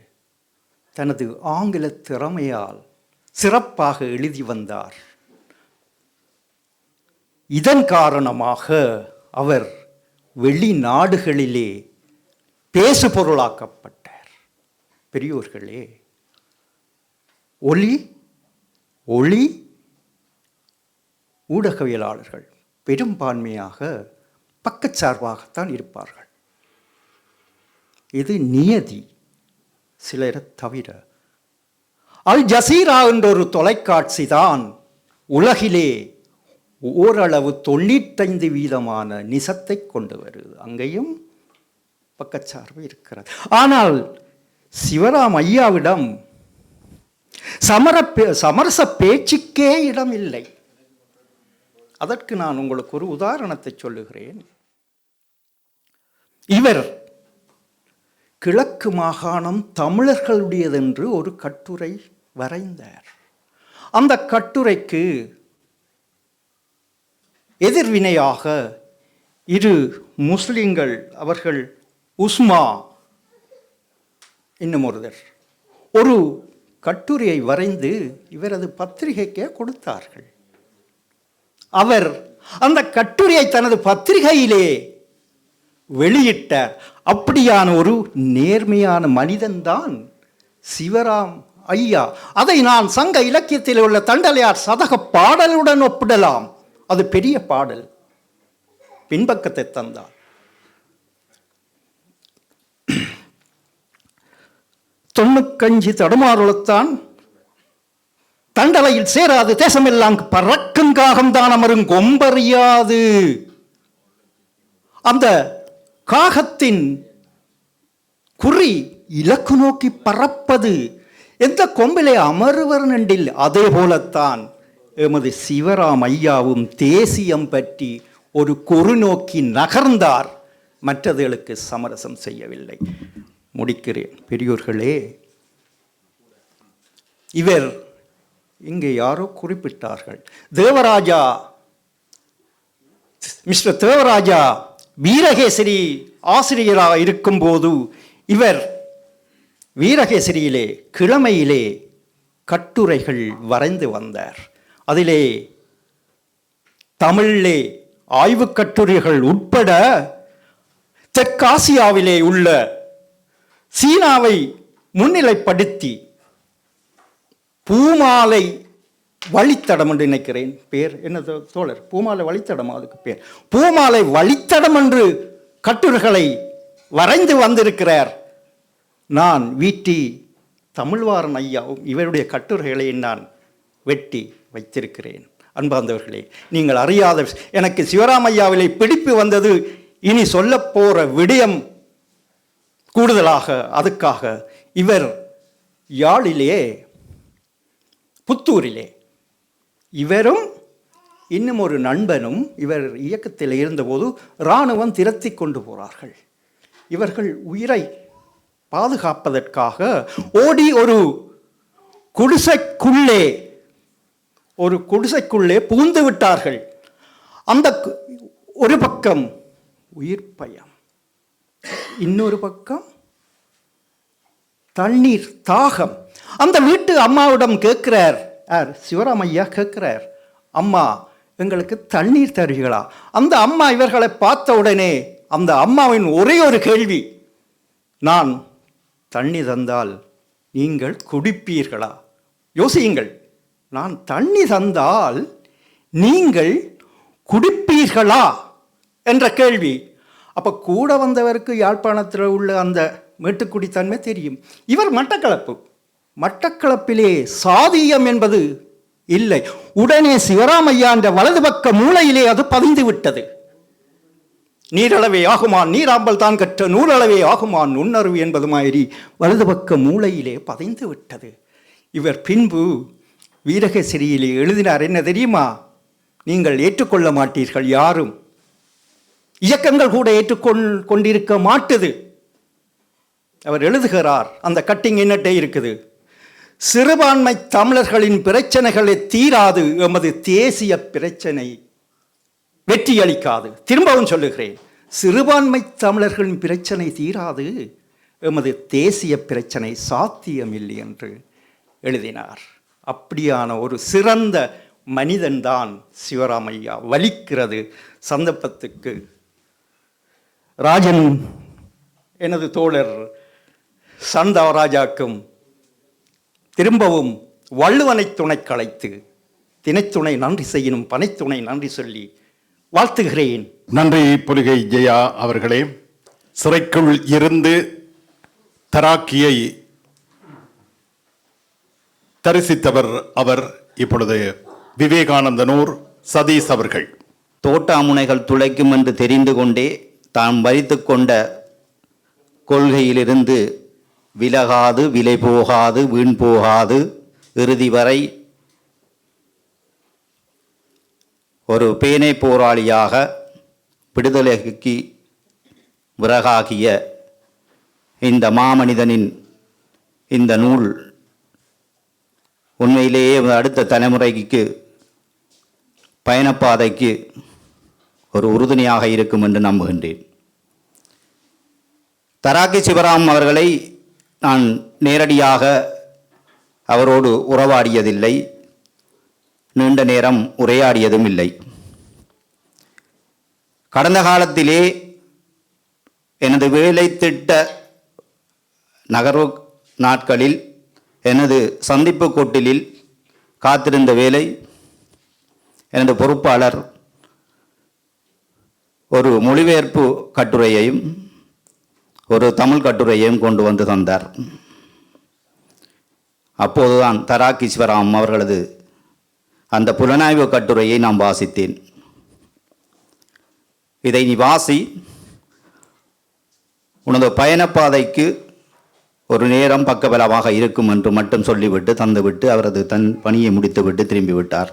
தனது ஆங்கில திறமையால் சிறப்பாக எழுதி வந்தார். இதன் காரணமாக அவர் வெளிநாடுகளிலே பேசு பொருளாக்கப்பட்டார். பெரியோர்களே, ஒளி ஊடகவியலாளர்கள் பெரும்பான்மையாக பக்கச்சார்பாகத்தான் இருப்பார்கள். இது நியதி, சிலரை தவிர. அல் ஜசீரா என்ற ஒரு தொலைக்காட்சி தான் உலகிலே ஓரளவு 95% நிசத்தை கொண்டு வருது. அங்கேயும் பக்கச்சார்பு இருக்கிறது. ஆனால் சிவராம் ஐயாவிடம் சமரச பேச்சுக்கே இடம் இல்லை. அதற்கு நான் உங்களுக்கு ஒரு உதாரணத்தை சொல்லுகிறேன். இவர் கிழக்கு மாகாணம் தமிழர்களுடையதென்று ஒரு கட்டுரை வரைந்தார். அந்த கட்டுரைக்கு எதிர்வினையாக 2 முஸ்லிம்கள், அவர்கள் உஸ்மா இன்னும் ஒருவர், ஒரு கட்டுரையை வரைந்து இவரது பத்திரிகைக்கே கொடுத்தார்கள். அவர் அந்த கட்டுரையை தனது பத்திரிகையிலே வெளியிட்டார். அப்படியான ஒரு நேர்மையான மனிதன்தான் சிவராம் ஐயா. அதை நான் சங்க இலக்கியத்தில் உள்ள தண்டலையார் சதக பாடலுடன் ஒப்பிடலாம். அது பெரிய பாடல். பின்பக்கத்தை தந்தார். 95 தடுமாறுளத்தான் தண்டலையில் சேராது தேசமெல்லாம் பறக்கும் காகம்தான் அமரும் கொம்பறியாது. அந்த காகத்தின் குறி இலக்கு நோக்கி பறப்பது, எந்த கொம்பிலே அமருவர் நண்டில். அதே போலத்தான் எமது சிவராம் ஐயாவும் தேசியம் பற்றி ஒரு குறி நோக்கி நகர்ந்தார். மற்றதுகளுக்கு சமரசம் செய்யவில்லை. முடிக்கிறேன். பெரியோர்களே, இவர் இங்கே யாரோ குறிப்பிட்டார்கள், தேவராஜா, மிஸ்டர் தேவராஜா வீரகேசரி ஆசிரியராக இருக்கும்போது இவர் வீரகேசரியிலே கிழமையிலே கட்டுரைகள் வரைந்து வந்தார். அதிலே தமிழிலே ஆய்வுக் கட்டுரைகள் உட்பட தெற்காசியாவிலே உள்ள சீனாவை முன்னிலைப்படுத்தி பூமாலை வழித்தடம் என்று நினைக்கிறேன் பேர் என்ன தோழர், பூமாலை வழித்தடம், அதுக்கு பேர் பூமாலை வழித்தடம் என்று கட்டுரைகளை வரைந்து வந்திருக்கிறார். நான் வீட்டி தமிழ்வாரன் ஐயாவும் இவருடைய கட்டுரைகளை நான் வெட்டி வைத்திருக்கிறேன். அன்பார்ந்தவர்களே, நீங்கள் அறியாத எனக்கு சிவராமையாவிலே பிடிப்பு வந்தது. இனி சொல்ல போற விடயம் கூடுதலாக அதுக்காக இவர் யாழிலே புத்தூரிலே இவரும் இன்னும் ஒரு நண்பனும் இவர் இயக்கத்தில் இருந்தபோது இராணுவம் திரத்தி கொண்டு போகிறார்கள். இவர்கள் உயிரை பாதுகாப்பதற்காக ஓடி ஒரு குடிசைக்குள்ளே புகுந்து விட்டார்கள். அந்த ஒரு பக்கம் உயிர் பயம், இன்னொரு பக்கம் தண்ணீர் தாகம். அந்த வீட்டு அம்மாவிடம் கேட்கிறார், சிவராமையா கேட்கிறார், அம்மா எங்களுக்கு தண்ணீர் தருவீங்களா? அந்த அம்மா இவர்களை பார்த்த உடனே அந்த அம்மாவின் ஒரே ஒரு கேள்வி, நான் தண்ணி தந்தால் நீங்கள் குடிப்பீர்களா? யோசியுங்கள், நான் தண்ணி தந்தால் நீங்கள் குடிப்பீர்களா என்ற கேள்வி. அப்போ கூட வந்தவருக்கு யாழ்ப்பாணத்தில் உள்ள அந்த மேட்டுக்குடித்தன்மை தெரியும். இவர் மட்டக்களப்பிலே சாதியம் என்பது இல்லை. உடனே சிவராமையா என்ற வலது பக்க மூளையிலே அது பதிந்து விட்டது. நீரளவே ஆகுமான் நீராம்பல் தான் கற்ற நூலளவே ஆகுமான் நுண்ணறிவு என்பது மாதிரி வலது பக்க மூளையிலே பதிந்து விட்டது. இவர் பின்பு வீரகேசரியிலே எழுதினார், என்ன தெரியுமா? நீங்கள் ஏற்றுக்கொள்ள மாட்டீர்கள், யாரும் இயக்கங்கள் கூட ஏற்றுக்கொண்டிருக்க மாட்டுது. அவர் எழுதுகிறார், அந்த கட்டிங் என்னட்டே இருக்குது, சிறுபான்மை தமிழர்களின் பிரச்சனைகளை தீராது எமது தேசிய பிரச்சனை வெற்றியளிக்காது. திரும்பவும் சொல்லுகிறேன், சிறுபான்மை தமிழர்களின் பிரச்சனை தீராது எமது தேசிய பிரச்சனை சாத்தியமில்லை என்று எழுதினார். அப்படியான ஒரு சிறந்த மனிதன்தான் சிவராமையா. வலிக்கிறது சந்தர்ப்பத்துக்கு. ராஜன் எனது தோழர் சந்தாராஜாக்கும் திரும்பவும் வள்ளுவனை துணை கலைத்து தினைத்துணை நன்றி செய்யணும் பனைத்துணை நன்றி சொல்லி வாழ்த்துகிறேன்.
நன்றி புலிகை ஜெயா அவர்களே. சிறைக்குள் இருந்து தராக்கியை தரிசித்தவர் அவர். இப்பொழுது விவேகானந்தனூர் சதீஷ் அவர்கள்.
தோட்டாமுனைகள் துளைக்கும் என்று தெரிந்து கொண்டே தாம் வரித்து கொண்ட கொள்கையிலிருந்து விலகாது, விலை போகாது, வீண் போகாது, இறுதி வரை ஒரு பேனை போராளியாக விடுதலைக்கு விறகாகிய இந்த மாமனிதனின் இந்த நூல் உண்மையிலேயே அடுத்த தலைமுறைக்கு பயணப்பாதைக்கு ஒரு உறுதுணையாக இருக்கும் என்று நம்புகின்றேன். தராக்கி சிவராம் அவர்களை நான் நேரடியாக அவரோடு உறவாடியதில்லை, நீண்ட நேரம் உரையாடியதும் இல்லை. கடந்த காலத்திலே எனது வேலை திட்ட நகர்வு நாட்களில் எனது சந்திப்பு கொட்டிலில் காத்திருந்த வேலை எனது பொறுப்பாளர் ஒரு மொழிபெயர்ப்பு கட்டுரையையும் ஒரு தமிழ் கட்டுரையையும் கொண்டு வந்து தந்தார். அப்போதுதான் தராக்கி சிவராம் அவர்களது அந்த புலனாய்வு கட்டுரையை நான் வாசித்தேன். இதை நீ வாசி, உனது பயணப்பாதைக்கு ஒரு நேரம் பக்கபலமாக இருக்கும் என்று மட்டும் சொல்லிவிட்டு தந்துவிட்டு அவரது தன் பணியை முடித்துவிட்டு திரும்பிவிட்டார்.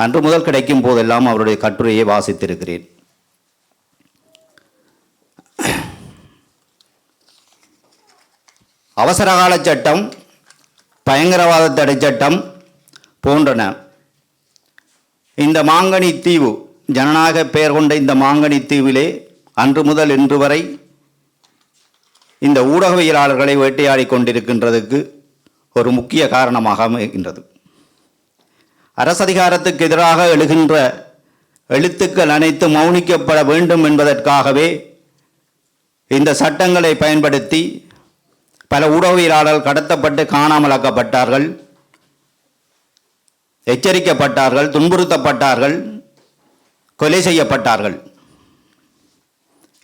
அன்று முதல் கிடைக்கும் போதெல்லாம் அவருடைய கட்டுரையை வாசித்திருக்கிறேன். அவசரகால சட்டம், பயங்கரவாத தடை சட்டம் போன்றன இந்த மாங்கனி தீவு, ஜனநாயக பெயர் கொண்ட இந்த மாங்கனி தீவிலே அன்று முதல் இன்று வரை இந்த ஊடகவியலாளர்களை வேட்டையாடி கொண்டிருக்கின்றதுக்கு ஒரு முக்கிய காரணமாக அமைகின்றது. அரசதிகாரத்துக்கு எதிராக எழுகின்ற எழுத்துக்கள் அனைத்து மௌனிக்கப்பட வேண்டும் என்பதற்காகவே இந்த சட்டங்களை பயன்படுத்தி பல ஊடகவியலாளர்கள் கடத்தப்பட்டு காணாமலாக்கப்பட்டார்கள், எச்சரிக்கப்பட்டார்கள், துன்புறுத்தப்பட்டார்கள், கொலை செய்யப்பட்டார்கள்.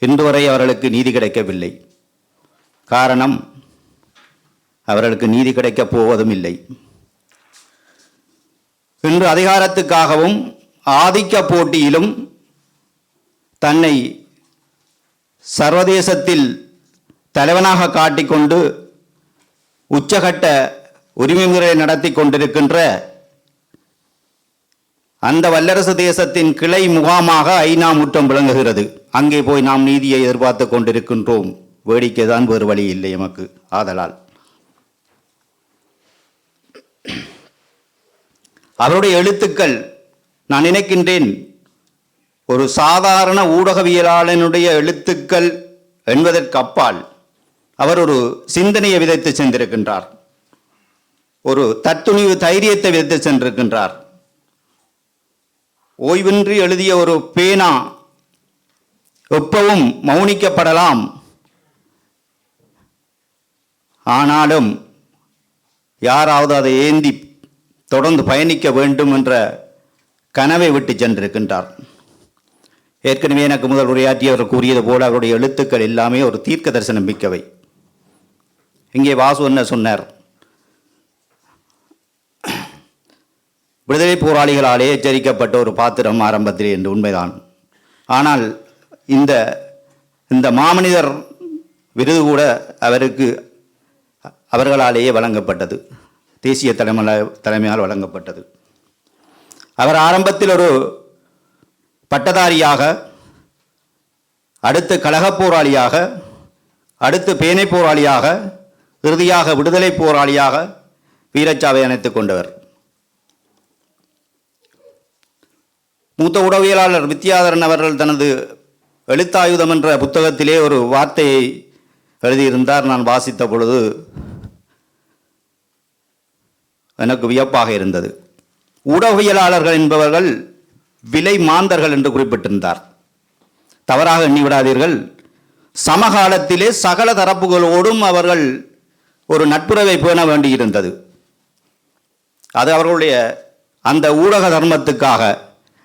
இன்று வரை அவர்களுக்கு நீதி கிடைக்கவில்லை. காரணம், அவர்களுக்கு நீதி கிடைக்கப் போவதும் இல்லை. இன்று அதிகாரத்துக்காகவும் ஆதிக்க போட்டியிலும் தன்னை சர்வதேசத்தில் தலைவனாக காட்டிக்கொண்டு உச்சகட்ட உரிமை முறை நடத்தி கொண்டிருக்கின்ற அந்த வல்லரசு தேசத்தின் கிளை முகாமாக ஐநா முற்றம் விளங்குகிறது. அங்கே போய் நாம் நீதியை எதிர்பார்த்து கொண்டிருக்கின்றோம். வேடிக்கை தான், வேறு வழி இல்லை எமக்கு. ஆதலால் அவருடைய எழுத்துக்கள், நான் நினைக்கின்றேன், ஒரு சாதாரண ஊடகவியலாளனுடைய எழுத்துக்கள் என்பதற்கு அப்பால் அவர் ஒரு சிந்தனையை விதைத்து சென்றிருக்கின்றார், ஒரு தத்துணிவு தைரியத்தை விதைத்து சென்றிருக்கின்றார். ஓய்வின்றி எழுதிய ஒரு பேனா எப்பவும் மௌனிக்கப்படலாம், ஆனாலும் யாராவது அதை ஏந்தி தொடர்ந்து பயணிக்க வேண்டும் என்ற கனவை விட்டு சென்றிருக்கின்றார். ஏற்கனவே எனக்கு முதல் உரையாற்றியவர் கூறியது போல அவருடைய எழுத்துக்கள் எல்லாமே ஒரு தீர்க்க தரிசனம் மிக்கவை. இங்கே வாசு என்ன சொன்னார், விடுதலை போராளிகளாலே எச்சரிக்கப்பட்ட ஒரு பாத்திரம் ஆரம்பத்திலே என்று உண்மைதான். ஆனால் இந்த மாமனிதர் விருது கூட அவர்களாலேயே வழங்கப்பட்டது, தேசிய தலைமையால் வழங்கப்பட்டது. அவர் ஆரம்பத்தில் ஒரு பட்டதாரியாக, அடுத்து கழகப் போராளியாக, அடுத்து பேனை போராளியாக, இறுதியாக விடுதலை போராளியாக வீரச்சாவை அணைத்துக் கொண்டவர். மூத்த உடவியலாளர் வித்யாதரன் அவர்கள் தனது எழுத்தாயுதம் என்ற புத்தகத்திலே ஒரு வார்த்தையை எழுதியிருந்தார். நான் வாசித்த பொழுது எனக்கு வியப்பாக இருந்தது. ஊடகவியலாளர்கள் என்பவர்கள் விலை மாந்தர்கள் என்று குறிப்பிட்டிருந்தார். தவறாக எண்ணிவிடாதீர்கள். சமகாலத்திலே சகல தரப்புகளோடும் அவர்கள் ஒரு நட்புறவை பேண வேண்டியிருந்தது. அது அவர்களுடைய அந்த ஊடக தர்மத்துக்காக,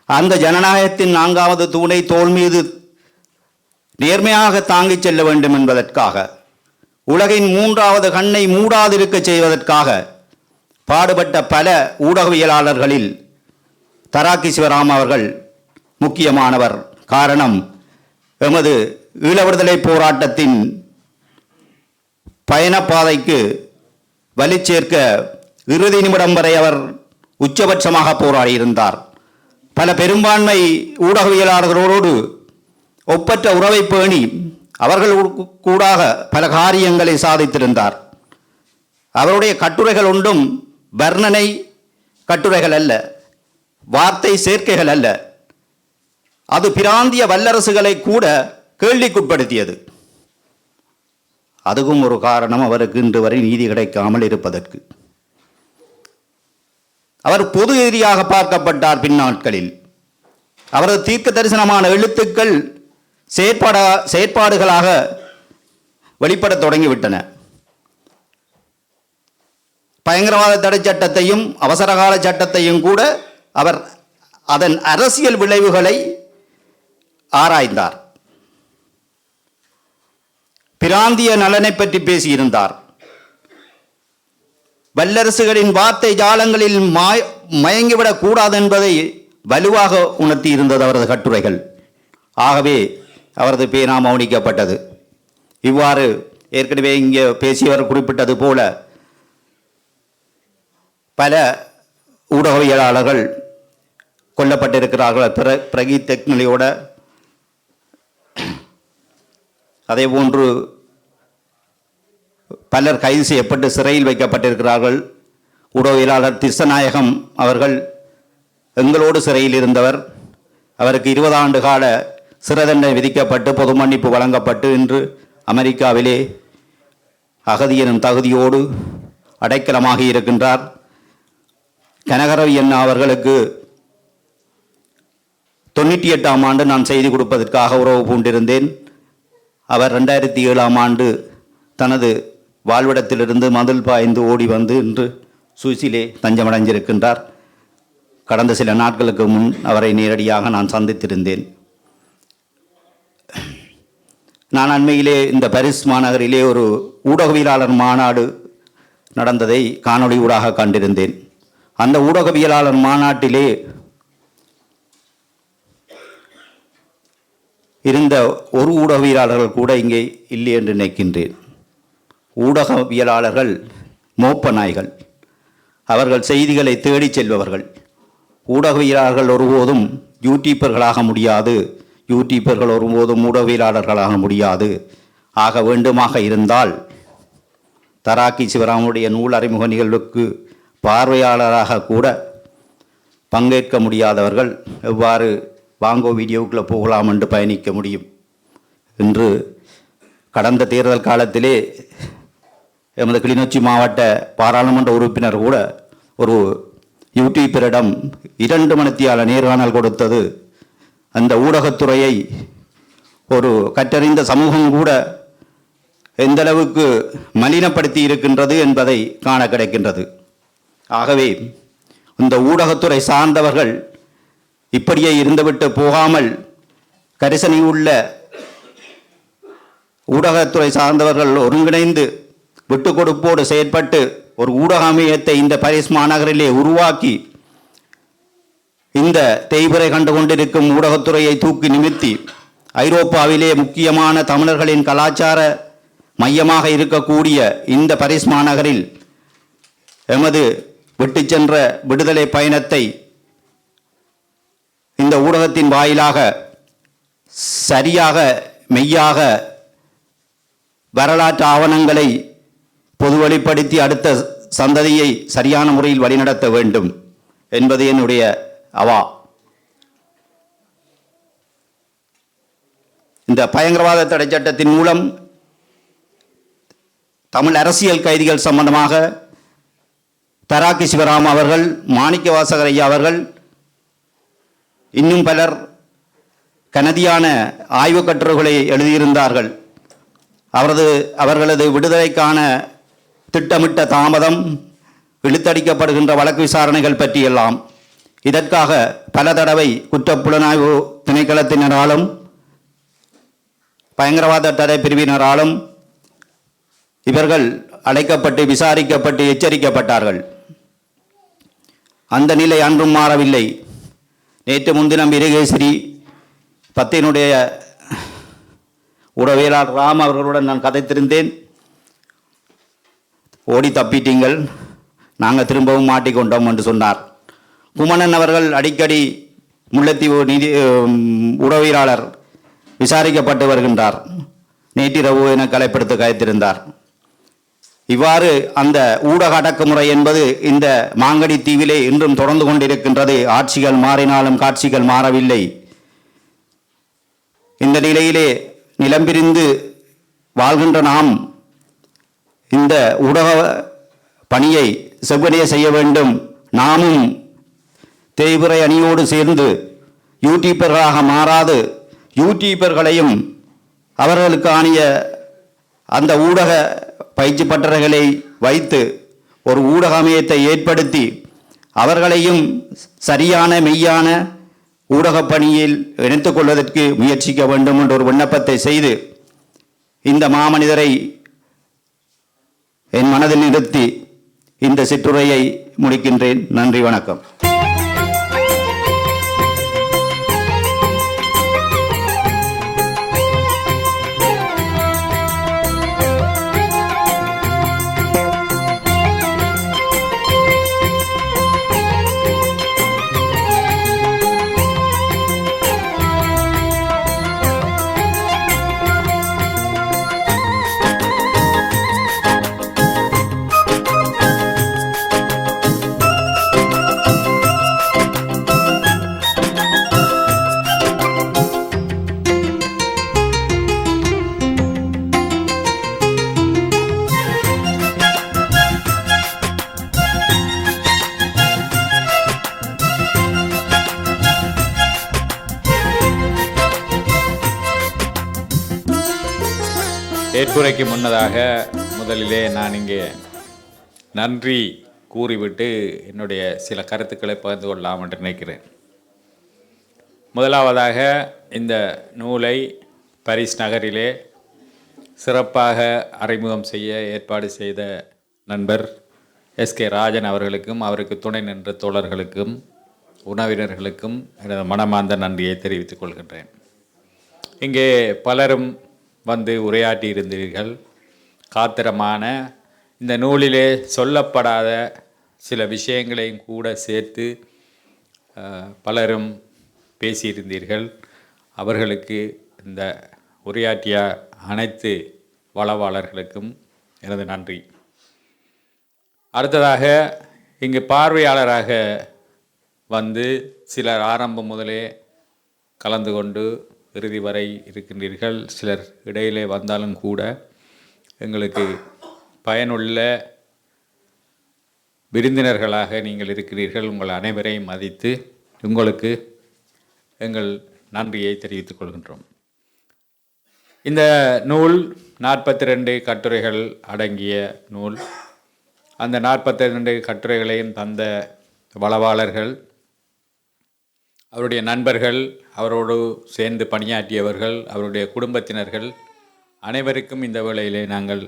அந்த ஜனநாயகத்தின் 4வது தூணை தோள் மீது நேர்மையாக தாங்கிச் செல்ல வேண்டும் என்பதற்காக, உலகின் 3வது கண்ணை மூடாதிருக்க செய்வதற்காக பாடுபட்ட பல ஊடகவியலாளர்களில் தராக்கி சிவராம் அவர்கள் முக்கியமானவர். காரணம், எமது ஈழ விடுதலை போராட்டத்தின் பயணப்பாதைக்கு வலி சேர்க்க இறுதி நிமிடம் வரை அவர் உச்சபட்சமாக போராடியிருந்தார். பல பெரும்பான்மை ஊடகவியலாளர்களோடு ஒப்பற்ற உறவை பேணி அவர்கள் கூடாக பல காரியங்களை சாதித்திருந்தார். அவருடைய கட்டுரைகள் ஒன்றும் வர்ணனை கட்டுரைகள் அல்ல, வார்த்தை சேர்க்கைகள் அல்ல. அது பிராந்திய வல்லரசுகளை கூட கேள்விக்குட்படுத்தியது. அதுவும் ஒரு காரணம் அவருக்கு இன்று வரை நீதி கிடைக்காமல் இருப்பதற்கு. அவர் பொது எதிரியாக பார்க்கப்பட்டார். பின்னாட்களில் அவரது தீர்க்க தரிசனமான எழுத்துக்கள் செயற்பாடுகளாக வெளிப்படத் தொடங்கிவிட்டன. பயங்கரவாத தடை சட்டத்தையும் அவசரகால சட்டத்தையும் கூட அவர் அதன் அரசியல் விளைவுகளை ஆராய்ந்தார். பிராந்திய நலனை பற்றி பேசியிருந்தார். வல்லரசுகளின் வார்த்தை ஜாலங்களில் மயங்கிவிடக் கூடாது என்பதை வலுவாக உணர்த்தி இருந்தது அவரது கட்டுரைகள். ஆகவே அவரது பேனா மௌனிக்கப்பட்டது. இவ்வாறு ஏற்கனவே இங்கே பேசியவர் குறிப்பிட்டது போல பல ஊடகவியலாளர்கள் கொல்லப்பட்டிருக்கிறார்கள். பிரகீத் டெக்னலியோட, அதே போன்று பலர் கைது செய்யப்பட்டு சிறையில் வைக்கப்பட்டிருக்கிறார்கள். ஊடகவியலாளர் திசநாயகம் அவர்கள் எங்களோடு சிறையில் இருந்தவர். அவருக்கு 20 ஆண்டு கால சிறை தண்டனை விதிக்கப்பட்டு பொது மன்னிப்பு வழங்கப்பட்டு இன்று அமெரிக்காவிலே அகதி எனும் தகுதியோடு அடைக்கலமாகி இருக்கின்றார். கனகரவி அண்ணா அவர்களுக்கு 98ஆம் ஆண்டு நான் செய்தி கொடுப்பதற்காக உறவு பூண்டிருந்தேன். அவர் 2007ஆம் ஆண்டு தனது வாழ்விடத்திலிருந்து மதில் பாய்ந்து ஓடி வந்து இன்று சுவிஸிலே தஞ்சமடைஞ்சிருக்கின்றார். கடந்த சில நாட்களுக்கு முன் அவரை நேரடியாக நான் சந்தித்திருந்தேன். நான் அண்மையிலே இந்த பாரிஸ் மாநகரிலே ஒரு ஊடகவியலாளர் மாநாடு நடந்ததை காணொளி ஊடாக கண்டிருந்தேன். அந்த ஊடகவியலாளர் மாநாட்டிலே இருந்த ஒரு ஊடகவியலாளர்கள் கூட இங்கே இல்லை என்று நினைக்கின்றேன். ஊடகவியலாளர்கள் மோப்ப நாய்கள், அவர்கள் செய்திகளை தேடிச் செல்பவர்கள். ஊடகவியலாளர்கள் ஒருபோதும் யூடியூப்பர்களாக முடியாது, யூடியூப்பர்கள் ஒருபோதும் ஊடகவியலாளர்களாக முடியாது. ஆக வேண்டுமாக இருந்தால் தராக்கி சிவராமுடைய நூல் அறிமுக நிகழ்வுக்கு பார்வையாளராக கூட பங்கேற்க முடியாதவர்கள் எவ்வாறு வாங்கோ வீடியோக்குள்ளே போகலாம் என்று பயணிக்க முடியும் என்று கடந்த தேர்தல் காலத்திலே எமது கிளிநொச்சி மாவட்ட பாராளுமன்ற உறுப்பினர் கூட ஒரு யூடியூப்பரிடம் 2 மணித்தியால நேர்காணல் கொடுத்தது அந்த ஊடகத்துறையை ஒரு கற்றறிந்த சமூகம் கூட எந்தளவுக்கு மலினப்படுத்தி இருக்கின்றது என்பதை காண கிடைக்கின்றது. ஆகவே இந்த ஊடகத்துறை சார்ந்தவர்கள் இப்படியே இருந்துவிட்டு போகாமல் கரிசனை உள்ள ஊடகத்துறை சார்ந்தவர்கள் ஒருங்கிணைந்து விட்டு கொடுப்போடு செயற்பட்டு ஒரு ஊடக அமையத்தை இந்த பாரிஸ் மாநகரிலே உருவாக்கி இந்த தேய்பிறை கண்டு கொண்டிருக்கும் ஊடகத்துறையை தூக்கி நிமித்தி ஐரோப்பாவிலே முக்கியமான தமிழர்களின் கலாச்சார மையமாக இருக்கக்கூடிய இந்த பாரிஸ் மாநகரில் எமது விட்டு சென்ற விடுதலை பயணத்தை இந்த ஊடகத்தின் வாயிலாக சரியாக மெய்யாக வரலாற்று ஆவணங்களை பொதுவெளிப்படுத்தி அடுத்த சந்ததியை சரியான முறையில் வழிநடத்த வேண்டும் என்பது என்னுடைய அவா. இந்த பயங்கரவாத தடை சட்டத்தின் மூலம் தமிழ் அரசியல் கைதிகள் சம்பந்தமாக தராக்கி சிவராம் அவர்கள், மாணிக்கவாசகர் ஐயா அவர்கள், இன்னும் பலர் கனதியான ஆய்வுக் கட்டுரைகளை எழுதியிருந்தார்கள். அவர்களது விடுதலைக்கான திட்டமிட்ட தாமதம், இழுத்தடிக்கப்படுகின்ற வழக்கு விசாரணைகள் பற்றியெல்லாம் இதற்காக பல தடவை குற்றப்புலனாய்வு திணைக்களத்தினராலும் பயங்கரவாத தடை பிரிவினராலும் இவர்கள் அழைக்கப்பட்டு விசாரிக்கப்பட்டு எச்சரிக்கப்பட்டார்கள். அந்த நிலை அன்றும் மாறவில்லை. நேற்று முன்தினம் வீரகேசரி பத்தினுடைய உறவியலாளர் ராம் அவர்களுடன் நான் கதைத்திருந்தேன். ஓடி தப்பிட்டீங்கள், நாங்கள் திரும்பவும் மாட்டிக்கொண்டோம் என்று சொன்னார். குமணன் அவர்கள் அடிக்கடி முல்லைத்தீவு நீதி உறவியலாளர் விசாரிக்கப்பட்டு வருகின்றார். நேற்றிரவு என கலைப்படுத்த கதைத்திருந்தார். இவ்வாறு அந்த ஊடக அடக்குமுறை என்பது இந்த மாங்கடி தீவிலே இன்றும் தொடர்ந்து கொண்டிருக்கின்றது. ஆட்சிகள் மாறினாலும் காட்சிகள் மாறவில்லை. இந்த நிலையிலே நிலம்பிரிந்து வாழ்கின்ற நாம் இந்த ஊடக பணியை செவ்வனே செய்ய வேண்டும். நாமும் தேய்பிறை அணியோடு சேர்ந்து யூடியூப்பர்களாக மாறாது யூடியூப்பர்களையும் அவர்களுக்கான அந்த ஊடக பயிற்சி பட்டறைகளை வைத்து ஒரு ஊடக அமையத்தை ஏற்படுத்தி அவர்களையும் சரியான மெய்யான ஊடகப் பணியில் இணைத்துக் கொள்வதற்கு முயற்சிக்க வேண்டும் என்ற ஒரு விண்ணப்பத்தை செய்து இந்த மாமனிதரை என் மனதில் நிறுத்தி இந்த சிற்றுரையை முடிக்கின்றேன். நன்றி, வணக்கம்.
ஏற்புரைக்கு முன்னதாக முதலிலே நான் இங்கே நன்றி கூறிவிட்டு என்னுடைய சில கருத்துக்களை பகிர்ந்து கொள்ளலாம் என்று நினைக்கிறேன். முதலாவதாக இந்த நூலை பாரிஸ் நகரிலே சிறப்பாக அறிமுகம் செய்ய ஏற்பாடு செய்த நண்பர் எஸ்கே ராஜன் அவர்களுக்கும் அவருக்கு துணை நின்ற தோழர்களுக்கும் உணவினர்களுக்கும் எனது மனமார்ந்த நன்றியை தெரிவித்துக் கொள்கின்றேன். இங்கே பலரும் வந்து உரையாற்றி இருந்தீர்கள். காத்திரமான இந்த நூலிலே சொல்லப்படாத சில விஷயங்களையும் கூட சேர்த்து பலரும் பேசியிருந்தீர்கள். அவர்களுக்கு இந்த உரையாற்றிய அனைத்து வளவாளர்களுக்கும் எனது நன்றி. அடுத்ததாக இங்கு பார்வையாளராக வந்து சிலர் ஆரம்பம் முதலே கலந்து கொண்டு இறுதி வரை இருக்கின்றீர்கள். சிலர் இடையிலே வந்தாலும் கூட எங்களுக்கு பயனுள்ள விருந்தினர்களாக நீங்கள் இருக்கிறீர்கள். உங்கள் அனைவரையும் மதித்து உங்களுக்கு எங்கள் நன்றியை தெரிவித்துக் கொள்கின்றோம். இந்த நூல் 42 கட்டுரைகள் அடங்கிய நூல். அந்த 42 கட்டுரைகளையும் தந்த வளவாளர்கள், அவருடைய நண்பர்கள், அவரோடு சேர்ந்து பணியாற்றியவர்கள், அவருடைய குடும்பத்தினர்கள் அனைவருக்கும் இந்த வேளையிலே நாங்கள்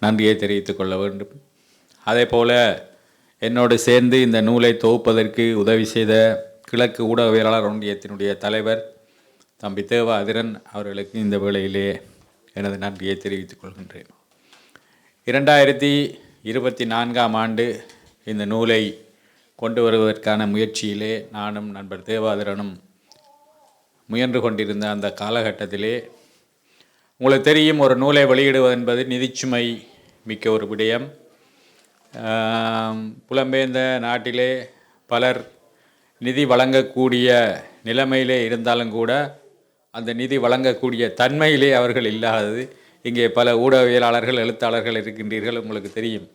நன்றியை தெரிவித்துக் கொள்ள வேண்டும். அதே போல என்னோடு சேர்ந்து இந்த நூலை தொகுப்பதற்கு உதவி செய்த கிழக்கு ஊடகவியலாளர் ஒன்றியத்தினுடைய தலைவர் தம்பி தேவ அதிரன் அவர்களுக்கு இந்த வேளையிலே எனது நன்றியை தெரிவித்துக் கொள்கின்றேன். 2024ஆம் ஆண்டு இந்த நூலை கொண்டு வருவதற்கான முயற்சியிலே நானும் நண்பர் தேவாதிரனும் முயன்று கொண்டிருந்த அந்த காலகட்டத்திலே உங்களுக்கு தெரியும், ஒரு நூலை வெளியிடுவது என்பது நிதிச்சுமை மிக்க ஒரு விடயம். புலம்பெயர்ந்த நாட்டிலே பலர் நிதி வழங்கக்கூடிய நிலைமையிலே இருந்தாலும் கூட அந்த நிதி வழங்கக்கூடிய தன்மையிலே அவர்கள் இல்லாதது. இங்கே பல ஊடகவியலாளர்கள், எழுத்தாளர்கள் இருக்கின்றீர்கள், உங்களுக்கு தெரியும்.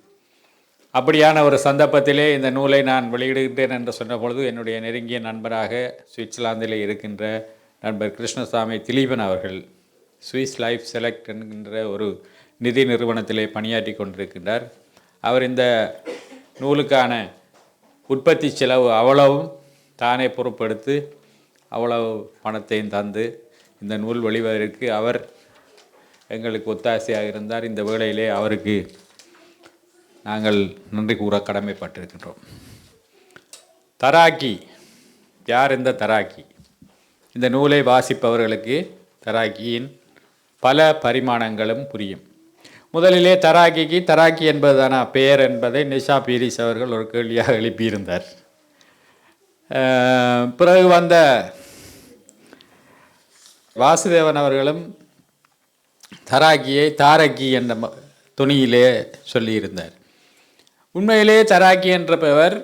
அப்படியான ஒரு சந்தர்ப்பத்திலே இந்த நூலை நான் வெளியிடுகின்றேன் என்று சொன்ன பொழுது என்னுடைய நெருங்கிய நண்பராக சுவிட்சர்லாந்திலே இருக்கின்ற நண்பர் கிருஷ்ணசாமி திலீபன் அவர்கள் சுவிஸ் லைஃப் செலக்ட் என்கின்ற ஒரு நிதி நிறுவனத்திலே பணியாற்றி கொண்டிருக்கின்றார். அவர் இந்த நூலுக்கான உற்பத்தி செலவு அவ்வளவும் தானே பொறுப்பெடுத்து அவ்வளவு பணத்தையும் தந்து இந்த நூல் வெளிவதற்கு அவர் எங்களுக்கு ஒத்தாசையாக இருந்தார். இந்த வேளையிலே அவருக்கு நாங்கள் நன்றி கூற கடமைப்பட்டிருக்கின்றோம். தராக்கி யார்? இந்த தராக்கி, இந்த நூலை வாசிப்பவர்களுக்கு தராக்கியின் பல பரிமாணங்களும் புரியும். முதலிலே தராக்கி என்பதான பெயர் என்பதை நிஷா பீரிஸ் அவர்கள் ஒரு கேள்வியாக எழுப்பியிருந்தார். பிறகு வந்த வாசுதேவன் அவர்களும் தராக்கியை தாரக்கி என்ற துணியிலே சொல்லியிருந்தார். உண்மையிலே தராக்கி என்ற பெயர்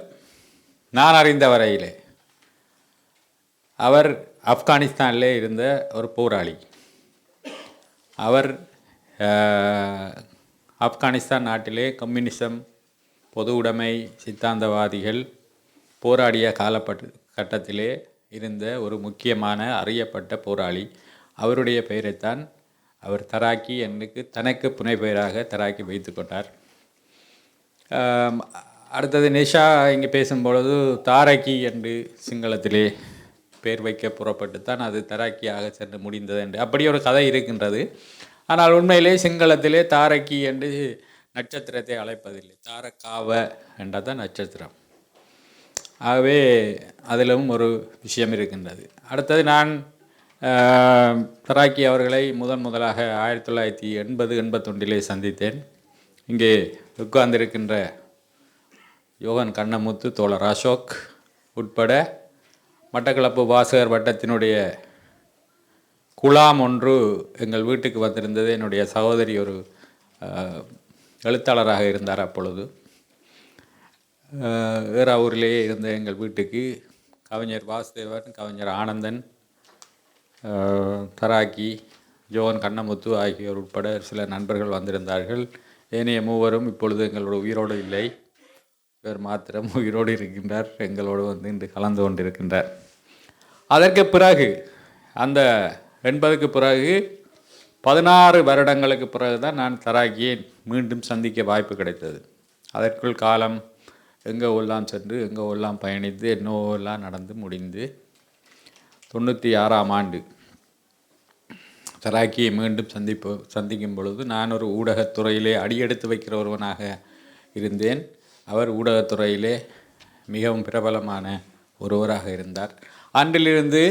நான் அறிந்த வரையிலே அவர் ஆப்கானிஸ்தானிலே இருந்த ஒரு போராளி. அவர் ஆப்கானிஸ்தான் நாட்டிலே கம்யூனிசம், பொது உடைமை சித்தாந்தவாதிகள் போராடிய காலகட்டத்திலே இருந்த ஒரு முக்கியமான அறியப்பட்ட போராளி. அவருடைய பெயரைத்தான் அவர் தராக்கி என்று தனக்கு புனை பெயராக தராக்கி வைத்து கொண்டார். அடுத்தது நிஷா இங்கே பேசும்பொழுது தாரக்கி என்று சிங்களத்திலே பெயர் வைக்க புறப்பட்டுத்தான் அது தராக்கியாக சென்று முடிந்தது என்று அப்படி ஒரு கதை இருக்கின்றது. ஆனால் உண்மையிலே சிங்களத்திலே தாரக்கி என்று நட்சத்திரத்தை அழைப்பதில்லை, தாரக்காவ என்றதான் நட்சத்திரம். ஆகவே அதிலும் ஒரு விஷயம் இருக்கின்றது. அடுத்தது நான் தராக்கி அவர்களை முதலாக 1980-81 சந்தித்தேன். இங்கே உட்கார்ந்திருக்கின்ற யோகன் கண்ணமுத்து, தோழர் அசோக் உட்பட மட்டக்களப்பு வாசகர் வட்டத்தினுடைய குழாம் ஒன்று எங்கள் வீட்டுக்கு வந்திருந்தது. என்னுடைய சகோதரி ஒரு எழுத்தாளராக இருந்தார். அப்பொழுது ஏறாவூரிலேயே இருந்த எங்கள் வீட்டுக்கு கவிஞர் வாசுதேவன், கவிஞர் ஆனந்தன், தராக்கி, ஜோகன் கண்ணமுத்து ஆகியோர் உட்பட சில நண்பர்கள் வந்திருந்தார்கள். ஏனைய மூவரும் இப்பொழுது எங்களோட உயிரோடு இல்லை. இவர் மாத்திரம் உயிரோடு இருக்கின்றார், எங்களோடு வந்து இன்று கலந்து கொண்டிருக்கின்றார். அதற்கு பிறகு அந்த 80க்கு பிறகு 16 வருடங்களுக்கு பிறகுதான் நான் தராக்கியை மீண்டும் சந்திக்க வாய்ப்பு கிடைத்தது. அதற்குள் காலம் எங்கே எல்லாம் சென்று எங்கே எல்லாம் பயணித்து என்னவெல்லாம் நடந்து முடிந்து 96ஆம் ஆண்டு தராக்கியை மீண்டும் சந்திக்கும் பொழுது நான் ஒரு ஊடகத்துறையிலே அடியெடுத்து வைக்கிற ஒருவனாக இருந்தேன். அவர் ஊடகத்துறையிலே மிகவும் பிரபலமான ஒருவராக இருந்தார். அன்றிலிருந்து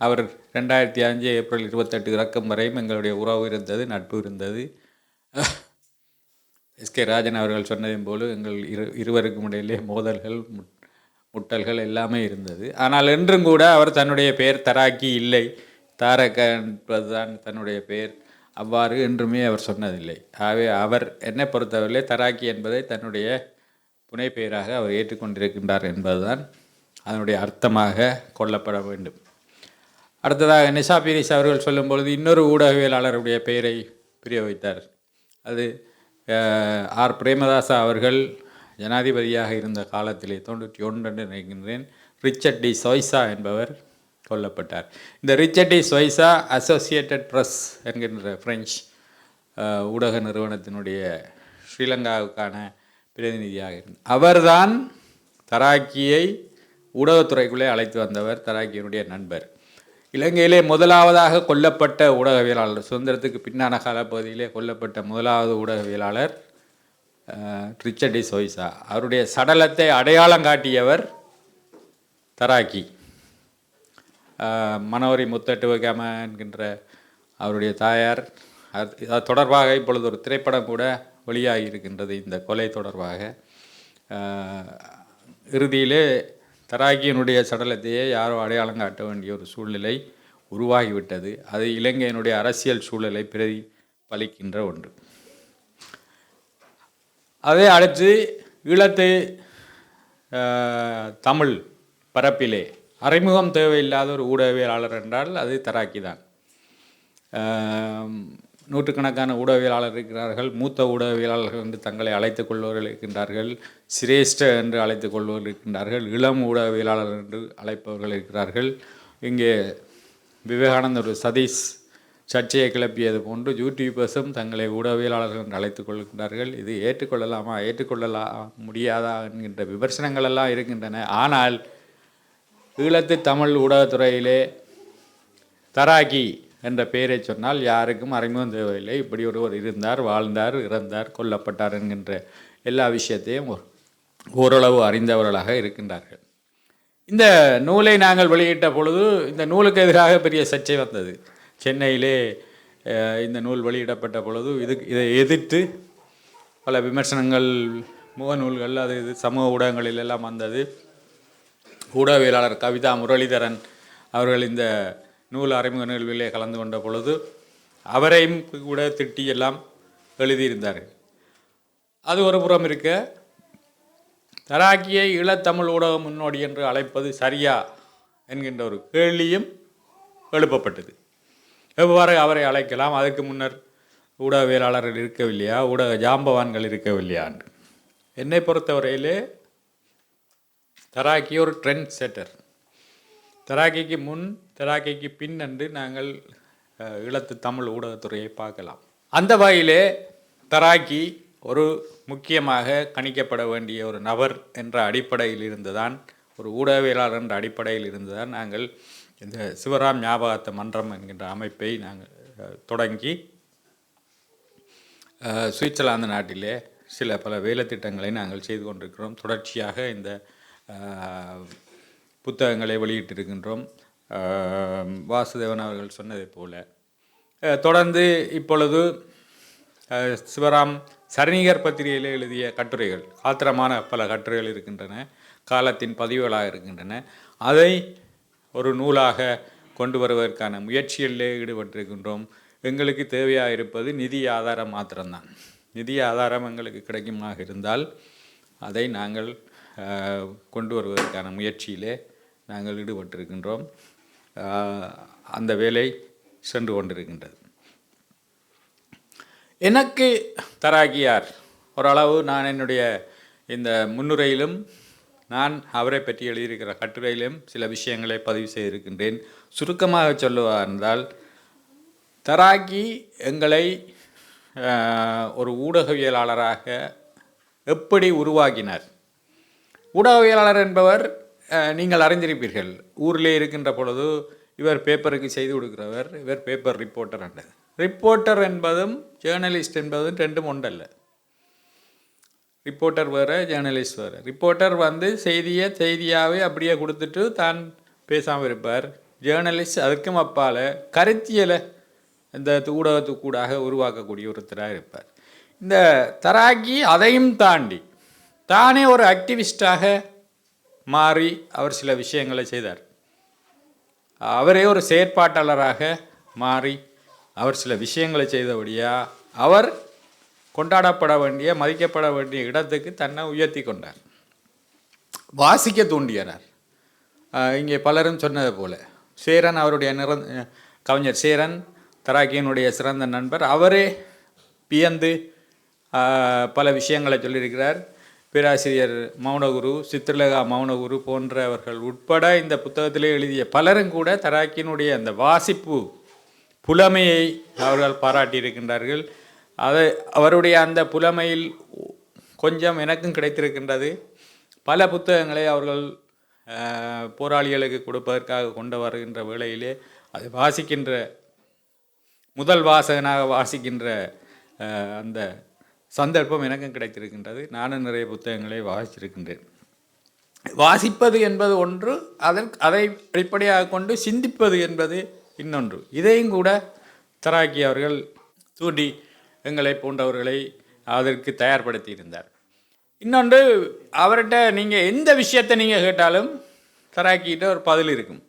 அவர் 2005 ஏப்ரல் 28 இறக்கும் வரையும் எங்களுடைய உறவு இருந்தது, நட்பு இருந்தது. எஸ்கே ராஜன் அவர்கள் சொன்னதையும் போல எங்கள் இருவருக்கும் இடையிலே மோதல்கள் முட்டல்கள் எல்லாமே இருந்தது. ஆனால் என்றும் கூட அவர் தன்னுடைய பெயர் தராக்கி இல்லை, தாரக என்பதுதான் தன்னுடைய பெயர், அவ்வாறு என்றுமே அவர் சொன்னதில்லை. ஆகவே அவர் என்னை பொறுத்தவரையிலே தராக்கி என்பதை தன்னுடைய புனை பெயராக அவர் ஏற்றுக்கொண்டிருக்கின்றார் என்பதுதான் அதனுடைய அர்த்தமாக கொள்ளப்பட வேண்டும். அடுத்ததாக நிஷா பீரிஸ் அவர்கள் சொல்லும் பொழுது இன்னொரு ஊடகவியலாளருடைய பெயரை பிரயோகித்தார். அது ஆர் பிரேமதாசா அவர்கள் ஜனாதிபதியாக இருந்த காலத்திலே 91 என்று நினைக்கின்றேன், ரிச்சர்ட் டி சொய்சா என்பவர் கொல்லப்பட்டார். இந்த Richard de Zoysa Associated Press என்கின்ற பிரெஞ்சு ஊடக நிறுவனத்தினுடைய ஸ்ரீலங்காவுக்கான பிரதிநிதியாக இருந்தார். அவர்தான் தராக்கியை ஊடகத்துறைக்குள்ளே அழைத்து வந்தவர், தராக்கியினுடைய நண்பர். இலங்கையிலே முதலாவதாக கொல்லப்பட்ட ஊடகவியலாளர், சுதந்திரத்துக்கு பின்னான காலப்பகுதியிலே கொல்லப்பட்ட முதலாவது ஊடகவியலாளர் ரிச்சர்ட் டி சொய்சா. அவருடைய சடலத்தை அடையாளம் காட்டியவர் தராக்கி. மனோரி முத்தட்டுவகம என்கின்ற அவருடைய தாயார். அது தொடர்பாக இப்பொழுது ஒரு திரைப்படம் கூட வெளியாகி இருக்கின்றது. இந்த கொலை தொடர்பாக இறுதியிலே தராக்கியினுடைய சடலத்தையே யாரோ அடையாளம் காட்ட வேண்டிய ஒரு சூழ்நிலை உருவாகிவிட்டது. அது இலங்கையினுடைய அரசியல் சூழலை பிரதிபலிக்கின்ற ஒன்று. அதை அடுத்து ஈழத்து தமிழ் பரப்பிலே அறிமுகம் தேவையில்லாத ஒரு ஊடகவியலாளர் என்றால் அது தராக்கி தான். நூற்றுக்கணக்கான ஊடகவியலாளர் இருக்கிறார்கள். மூத்த ஊடகவியலாளர்கள் என்று தங்களை அழைத்துக் கொள்பவர்கள் இருக்கின்றார்கள், சிரேஷ்ட என்று அழைத்துக் கொள்பவர்கள் இருக்கின்றார்கள், இளம் ஊடகவியலாளர் என்று அழைப்பவர்கள் இருக்கிறார்கள். இங்கே விவேகானந்தர் சதீஷ் சர்ச்சையை கிளப்பியது போன்று யூடியூபர்ஸும் தங்களை ஊடகவியலாளர்கள் என்று அழைத்துக் கொள்கின்றார்கள். இது ஏற்றுக்கொள்ளலாமா ஏற்றுக்கொள்ளலாம் முடியாதா என்கின்ற விமர்சனங்கள் எல்லாம் இருக்கின்றன. ஆனால் ஈழத்து தமிழ் ஊடகத்துறையிலே தராக்கி என்ற பெயரை சொன்னால் யாருக்கும் அறிமுகம் தேவையில்லை. இப்படி ஒருவர் இருந்தார், வாழ்ந்தார், இறந்தார், கொல்லப்பட்டார் என்கின்ற எல்லா விஷயத்தையும் ஓரளவு அறிந்தவர்களாக இருக்கின்றார்கள். இந்த நூலை நாங்கள் வெளியிட்ட பொழுது இந்த நூலுக்கு எதிராக பெரிய சர்ச்சை வந்தது. சென்னையிலே இந்த நூல் வெளியிடப்பட்ட பொழுது இதை எதிர்த்து பல விமர்சனங்கள், முகநூல்கள், அது இது சமூக ஊடகங்களில் எல்லாம் வந்தது. ஊடகவியலாளர் கவிதா முரளிதரன் அவர்கள் இந்த நூல் அறிமுக நிகழ்விலே கலந்து கொண்ட பொழுது அவரையும் கூட திட்டி எல்லாம் எழுதியிருந்தார்கள். அது ஒரு புறம் இருக்க, தராக்கியை ஈழத்தமிழ் ஊடக முன்னோடி என்று அழைப்பது சரியா என்கின்ற ஒரு கேள்வியும் எழுப்பப்பட்டது. எவ்வாறு அவரை அழைக்கலாம், அதுக்கு முன்னர் ஊடகவியலாளர்கள் இருக்கவில்லையா, ஊடக ஜாம்பவான்கள் இருக்கவில்லையா என்று. என்னை பொறுத்தவரையிலே தராக்கி ஒரு ட்ரெண்ட் செட்டர். தராக்கிக்கு முன் தராக்கிக்கு பின் என்று நாங்கள் ஈழத்து தமிழ் ஊடகத்துறையை பார்க்கலாம். அந்த வகையிலே தராக்கி ஒரு முக்கியமாக கணிக்கப்பட வேண்டிய ஒரு நபர் என்ற அடிப்படையில் இருந்துதான், ஒரு ஊடகவியலாளர் என்ற அடிப்படையில் இருந்துதான் நாங்கள் இந்த சிவராம் ஞாபகார்த்த மன்றம் என்கின்ற அமைப்பை நாங்கள் தொடங்கி சுவிட்சர்லாந்து நாட்டிலே பல வேலைத்திட்டங்களை நாங்கள் செய்து கொண்டிருக்கிறோம். தொடர்ச்சியாக இந்த புத்தகங்களை வெளியிட்டிருக்கின்றோம். வாசுதேவன் அவர்கள் சொன்னதை போல தொடர்ந்து இப்பொழுது சிவராம் சரணிகர் பத்திரிகையில் எழுதிய கட்டுரைகள், ஆத்திரமான பல கட்டுரைகள் இருக்கின்றன, காலத்தின் பதிவுகளாக இருக்கின்றன. அதை ஒரு நூலாக கொண்டு வருவதற்கான முயற்சிகளிலே ஈடுபட்டிருக்கின்றோம். எங்களுக்கு தேவையாக இருப்பது நிதி ஆதாரம் மாத்திரம்தான். நிதி ஆதாரம் எங்களுக்கு கிடைக்குமாக இருந்தால் அதை நாங்கள் கொண்டு வருவதற்கான முயற்சியிலே நாங்கள் ஈடுபட்டிருக்கின்றோம். அந்த வேலை சென்று கொண்டிருக்கின்றது. எனக்கு தராக்கியார் ஓரளவு நான் என்னுடைய இந்த முன்னுரையிலும் நான் அவரை பற்றி எழுதியிருக்கிற கட்டுரையிலும் சில விஷயங்களை பதிவு செய்திருக்கின்றேன். சுருக்கமாக சொல்லுவார் என்றால், தராக்கி எங்களை ஒரு ஊடகவியலாளராக எப்படி உருவாக்கினார்? ஊடகவியலாளர் என்பவர் நீங்கள் அறிந்திருப்பீர்கள். ஊரில் இருக்கின்ற பொழுது இவர் பேப்பருக்கு செய்து கொடுக்கிறவர், இவர் பேப்பர் ரிப்போர்ட்டர் என்றது. ரிப்போர்ட்டர் என்பதும் ஜேர்னலிஸ்ட் என்பதும் ரெண்டும் ஒன்றல்ல. ரிப்போர்ட்டர் வேறு, ஜேர்னலிஸ்ட் வேறு. ரிப்போர்ட்டர் செய்தியாகவே அப்படியே கொடுத்துட்டு தான் பேசாமல் இருப்பார். ஜேர்னலிஸ்ட் அதுக்கும் அப்பால் கருத்தியலை இந்த ஊடகத்துக்கூடாக உருவாக்கக்கூடிய ஒருத்தராக இருப்பார். இந்த தராக்கி அதையும் தாண்டி தானே ஒரு ஆக்டிவிஸ்டாக மாறி அவர் சில விஷயங்களை செய்தார். அவரே ஒரு செயற்பாட்டாளராக மாறி அவர் சில விஷயங்களை செய்தபடியா அவர் கொண்டாடப்பட வேண்டிய, மதிக்கப்பட வேண்டிய இடத்துக்கு தன்னை உயர்த்தி கொண்டார். வாசிக்க தூண்டியனர். இங்கே பலரும் சொன்னது போல சேரன், அவருடைய கவிஞர் சேரன் தராக்கியினுடைய சிறந்த நண்பர். அவரே வியந்து பல விஷயங்களை சொல்லியிருக்கிறார். பேராசிரியர் மௌனகுரு, சித்திரலேகா மௌனகுரு போன்றவர்கள் உட்பட இந்த புத்தகத்திலே எழுதிய பலரும் கூட தராக்கியினுடைய அந்த வாசிப்பு புலமையை அவர்கள் பாராட்டியிருக்கின்றார்கள். அவருடைய அந்த புலமையில் கொஞ்சம் எனக்கும் கிடைத்திருக்கின்றது. பல புத்தகங்களை அவர்கள் போராளிகளுக்கு கொடுப்பதற்காக கொண்டு வருகின்ற வேளையிலே அது வாசிக்கின்ற முதல் வாசகனாக வாசிக்கின்ற அந்த சந்தர்ப்பம் எனக்கும் கிடைத்திருக்கின்றது. நானும் நிறைய புத்தகங்களை வாசித்திருக்கின்றேன். வாசிப்பது என்பது ஒன்று, அதை அடிப்படையாக கொண்டு சிந்திப்பது என்பது இன்னொன்று. இதையும் கூட தராக்கி அவர்கள் தூண்டி எங்களை போன்றவர்களை அதற்கு தயார்படுத்தி இருந்தார். இன்னொன்று, அவர்கிட்ட நீங்கள் எந்த விஷயத்தை நீங்கள் கேட்டாலும் தராக்கிட்ட ஒரு பதில் இருக்கும்.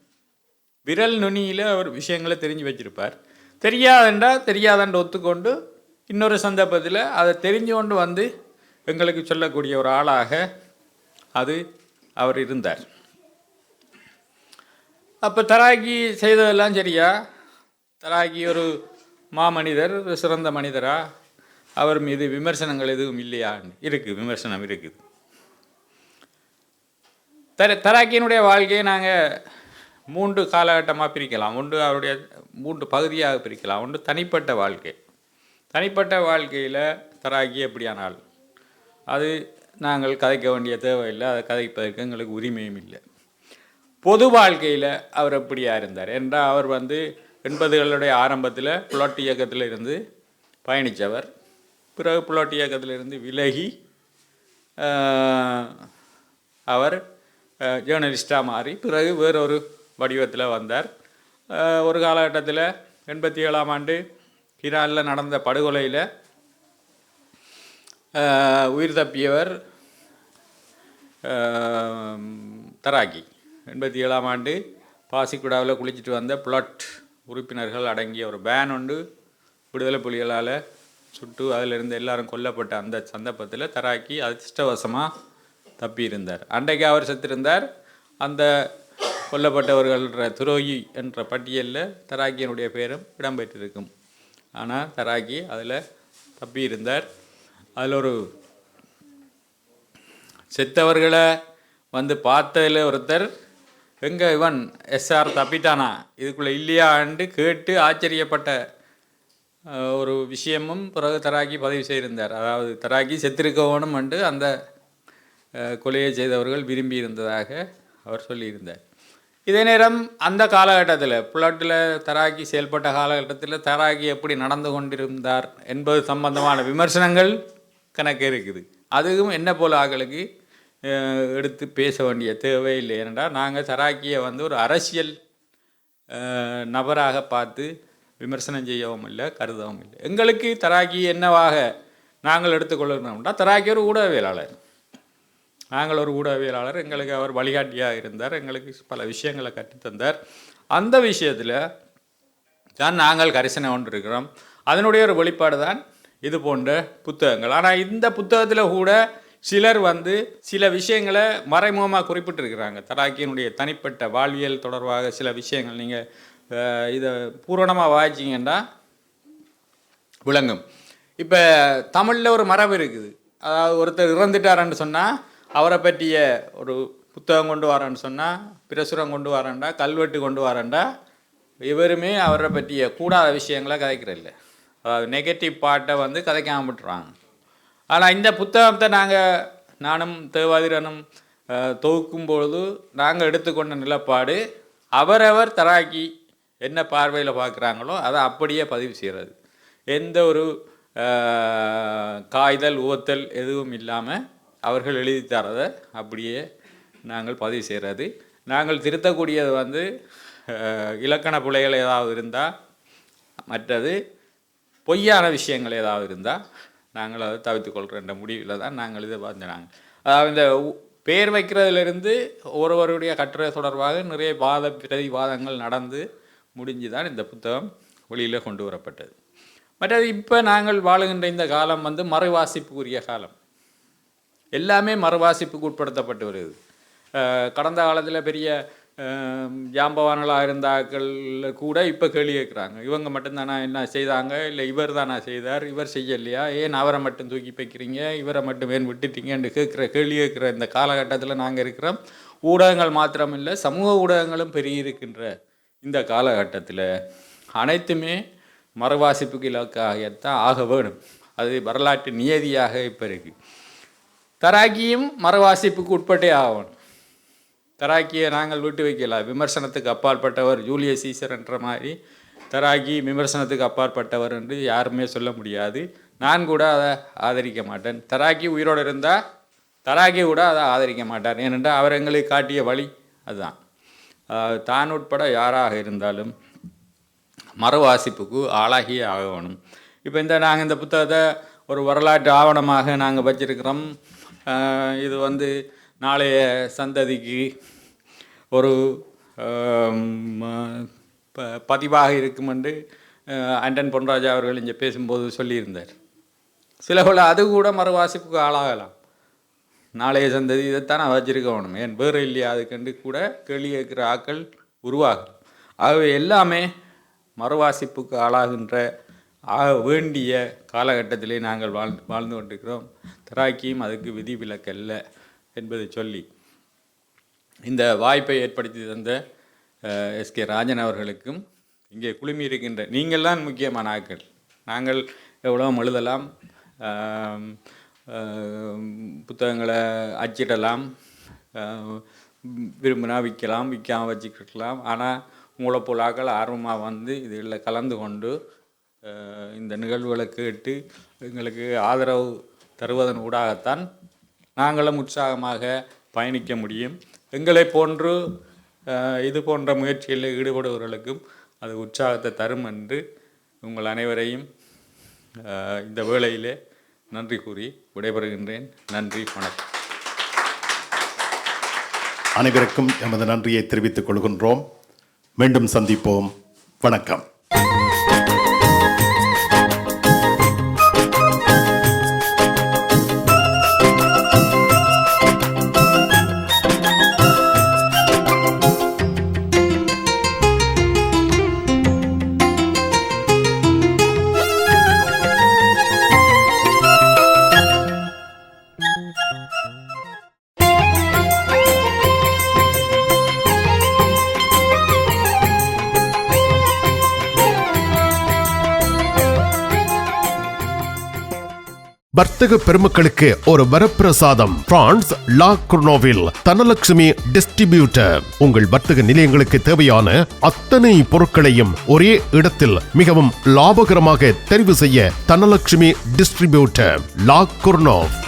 விரல் நுனியில் அவர் விஷயங்களை தெரிஞ்சு வச்சிருப்பார். தெரியாதென்ற ஒத்துக்கொண்டு இன்னொரு சந்தர்ப்பத்தில் அதை தெரிஞ்சு கொண்டு வந்து எங்களுக்கு சொல்லக்கூடிய ஒரு ஆளாக அவர் இருந்தார். அப்போ தராக்கி செய்ததெல்லாம் சரியா? தராக்கி ஒரு மாமனிதர், ஒரு சிறந்த மனிதரா? அவர் மீது விமர்சனங்கள் எதுவும் இல்லையா? இருக்குது, விமர்சனம் இருக்குது. தராக்கியினுடைய வாழ்க்கையை நாங்கள் 3 காலகட்டமாக பிரிக்கலாம். ஒன்று அவருடைய 3 பகுதியாக பிரிக்கலாம். ஒன்று தனிப்பட்ட வாழ்க்கை. தனிப்பட்ட வாழ்க்கையில் தராக்கி எப்படியானால் அது நாங்கள் கதைக்க வேண்டிய தேவையில்லை, அதை கதைப்பதற்கு எங்களுக்கு உரிமையும் இல்லை. பொது வாழ்க்கையில் அவர் எப்படியா இருந்தார் என்றால், அவர் 80களுடைய ஆரம்பத்தில் புலட் இயக்கத்தில் இருந்து பயணித்தவர். பிறகு புலட் இயக்கத்திலிருந்து விலகி அவர் ஜேர்னலிஸ்டாக மாறி பிறகு வேறொரு வடிவத்தில் வந்தார். ஒரு காலகட்டத்தில் 87ஆம் ஆண்டு ஈரானில் நடந்த படுகொலையில் உயிர் தப்பியவர் தராக்கி. 87ஆம் ஆண்டு பாசிக்குடாவில் குளிச்சுட்டு வந்த புலட் உறுப்பினர்கள் அடங்கிய ஒரு பேன் ஒன்று விடுதலை புலிகளால் சுட்டு அதிலிருந்து எல்லாரும் கொல்லப்பட்ட அந்த சந்தர்ப்பத்தில் தராக்கி அதிர்ஷ்டவசமாக தப்பியிருந்தார். அன்றைக்கு அவர் செத்திருந்தார். அந்த கொல்லப்பட்டவர்கள துரோகி என்ற பட்டியலில் தராக்கியினுடைய பேரும் இடம்பெற்றிருக்கும். ஆனால் தராக்கி அதில் தப்பியிருந்தார். அதில் ஒரு செத்தவர்களை பார்த்ததில் ஒருத்தர், எங்கே இவன் எஸ்ஆர் தப்பிட்டானா, இதுக்குள்ளே இல்லையான்னு கேட்டு ஆச்சரியப்பட்ட ஒரு விஷயமும் பிறகு தராக்கி பதிவு செய்திருந்தார். அதாவது தராக்கி செத்திருக்கவனும் அந்த கொலையை செய்தவர்கள் விரும்பி இருந்ததாக அவர் சொல்லியிருந்தார். இதே நேரம் அந்த காலகட்டத்தில் புலட்டில் தராக்கி செயல்பட்ட காலகட்டத்தில் தராக்கி எப்படி நடந்து கொண்டிருந்தார் என்பது சம்பந்தமான விமர்சனங்கள் கணக்கு இருக்குது. அதுவும் என்ன போல ஆக்களுக்கு எடுத்து பேச வேண்டிய தேவை இல்லை. ஏனென்றால் நாங்கள் தராக்கியை ஒரு அரசியல் நபராக பார்த்து விமர்சனம் செய்யவும் இல்லை, கருதவும் இல்லை. எங்களுக்கு தராக்கி என்னவாக நாங்கள் எடுத்துக்கொள்ளணும்னா, தராக்கி ஒரு ஊடகவியலாளர், நாங்கள் ஒரு ஊடகவியலாளர். எங்களுக்கு அவர் வழிகாட்டியாக இருந்தார், எங்களுக்கு பல விஷயங்களை கற்றுத்தந்தார். அந்த விஷயத்தில் தான் நாங்கள் கரிசனை கொண்டிருக்கிறோம். அதனுடைய ஒரு வெளிப்பாடு தான் இது போன்ற புத்தகங்கள். ஆனால் இந்த புத்தகத்தில் கூட சிலர் சில விஷயங்களை மறைமுகமாக குறிப்பிட்டிருக்கிறாங்க. தராக்கியினுடைய தனிப்பட்ட வாழ்வியல் தொடர்பாக சில விஷயங்கள் நீங்கள் இதை பூரணமாக வாய்ச்சிங்கன்னா விளங்கும். இப்போ தமிழில் ஒரு மரபு இருக்குது. அதாவது ஒருத்தர் இறந்துட்டாரன்னு சொன்னால் அவரை பற்றிய ஒரு புத்தகம் கொண்டு வரேன்னு சொன்னால், பிரசுரம் கொண்டு வரேன்டா, கல்வெட்டு கொண்டு வரேன்டா, இவருமே அவரை பற்றிய கூடாத விஷயங்களை கதைக்கிறதில்ல. அதாவது நெகட்டிவ் பார்ட்டை வந்து கதைக்காம விட்டுறாங்க. ஆனால் இந்த புத்தகத்தை நானும் தேவாதிரனும் தொகுக்கும் பொழுது நாங்கள் எடுத்துக்கொண்ட நிலப்பாடு அவரவர் தராக்கி என்ன பார்வையில் பார்க்குறாங்களோ அதை அப்படியே பதிவு செய்கிறது. எந்த ஒரு காய்தல் உவத்தல் எதுவும் இல்லாமல் அவர்கள் எழுதி தரதை அப்படியே நாங்கள் பதிவு செய்கிறது. நாங்கள் திருத்தக்கூடியது வந்து இலக்கண பிழைகள் ஏதாவது இருந்தால், மற்றது பொய்யான விஷயங்கள் ஏதாவது இருந்தால் நாங்கள் அதை தவிர்த்துக்கொள்கிற முடிவில் தான் நாங்கள் இதை நாங்கள் அதாவது இந்த பேர் வைக்கிறதுலேருந்து ஒருவருடைய கட்டுரை தொடர்பாக நிறைய பிரதிவாதங்கள் நடந்து முடிஞ்சு தான் இந்த புத்தகம் வெளியில் கொண்டு வரப்பட்டது. மற்றது இப்போ நாங்கள் வாழுகின்ற இந்த காலம் வந்து மறுவாசிப்புக்குரிய காலம். எல்லாமே மறுவாசிப்புக்கு உட்படுத்தப்பட்டு வருது. கடந்த காலத்தில் பெரிய ஜாம்பவான்களாக இருந்தாக்கள் கூட இப்போ கேள்வி கேட்குறாங்க, இவங்க மட்டும்தானா என்ன செய்தாங்க, இல்லை இவர் தானா செய்தார், இவர் செய்யலையா, ஏன் அவரை மட்டும் தூக்கி வைக்கிறீங்க, இவரை மட்டும் ஏன் விட்டுட்டீங்கன்னு கேள்வி கேட்குற இந்த காலகட்டத்தில் நாங்கள் இருக்கிறோம். ஊடகங்கள் மாத்திரமில்லை, சமூக ஊடகங்களும் பெருகியிருக்கின்ற இந்த காலகட்டத்தில் அனைத்துமே மறுவாசிப்புக்கு இலக்காகத்தான் ஆக வேணும். அது வரலாற்று நியதியாக இப்போ இருக்குது. தராக்கியும் மறுவாசிப்புக்கு உட்பட்டே ஆகணும். தராக்கியை நாங்கள் விட்டு வைக்கலாம். விமர்சனத்துக்கு அப்பாற்பட்டவர் ஜூலியஸ் சீசர் என்ற மாதிரி தராக்கி விமர்சனத்துக்கு அப்பாற்பட்டவர் என்று யாருமே சொல்ல முடியாது. நான் கூட அதை ஆதரிக்க மாட்டேன். தராக்கி உயிரோடு இருந்தால் தராக்கி கூட அதை ஆதரிக்க மாட்டார். ஏனென்றால் அவர் எங்களுக்கு காட்டிய வழி அதுதான். தான் உட்பட யாராக இருந்தாலும் மறுவாசிப்புக்கு ஆளாகியே ஆகணும். இப்போ நாங்கள் இந்த புத்தகத்தை ஒரு வரலாற்று ஆவணமாக நாங்கள் வச்சிருக்கிறோம். இது வந்து நாளைய சந்ததிக்கு ஒரு பதிவாக இருக்கும் என்று ஆண்டன் பொன்ராஜா அவர்கள் இங்கே பேசும்போது சொல்லியிருந்தார். சில பல அது கூட மறுவாசிப்புக்கு ஆளாகலாம். நாளைய சந்ததி இதைத்தான் வச்சிருக்கணும், ஏன் வேறு இல்லையா அதுக்கண்டு கூட கேள்வி கேட்குற ஆக்கள் உருவாகும். ஆகவே எல்லாமே மறுவாசிப்புக்கு ஆளாகின்ற ஆக வேண்டிய காலகட்டத்திலே நாங்கள் வாழ்ந்து கொண்டிருக்கிறோம். தராக்கியும் அதுக்கு விதிவிலக்கல்ல என்பதை சொல்லி இந்த வாய்ப்பை ஏற்படுத்தி தந்த எஸ்கே ராஜன் அவர்களுக்கும் இங்கே குழுமி இருக்கின்ற நீங்கள்தான் முக்கியமான ஆட்கள். நாங்கள் எவ்வளோ எழுதலாம், புத்தகங்களை அச்சிடலாம், விரும்பினா விற்கலாம், விற்காமல் வச்சுக்கிடலாம். ஆனால் உங்களை போல் ஆக்கள் ஆர்வமாக வந்து இதில் கலந்து கொண்டு இந்த நிகழ்வுகளை கேட்டு எங்களுக்கு ஆதரவு தருவதன் ஊடாகத்தான் நாங்களும் உற்சாகமாக பயணிக்க முடியும். எங்களை போன்று இது போன்ற முயற்சிகளில் ஈடுபடுபவர்களுக்கும் அது உற்சாகத்தை தரும் என்று உங்கள் அனைவரையும் இந்த வேளையிலே நன்றி கூறி விடைபெறுகின்றேன். நன்றி, வணக்கம்.
அனைவருக்கும் எமது நன்றியை தெரிவித்துக் கொள்கின்றோம். மீண்டும் சந்திப்போம். வணக்கம்.
வர்த்தக பெருமக்களுக்கு ஒரு வரப்பிரசாதம். பிரான்ஸ் லா குர்னோவில் தனலட்சுமி டிஸ்ட்ரிபியூட்டர். உங்கள் வர்த்தக நிலையங்களுக்கு தேவையான அத்தனை பொருட்களையும் ஒரே இடத்தில் மிகவும் லாபகரமாக தெரிவு செய்ய தனலட்சுமி டிஸ்ட்ரிபியூட்டர் லா குர்னோவ்.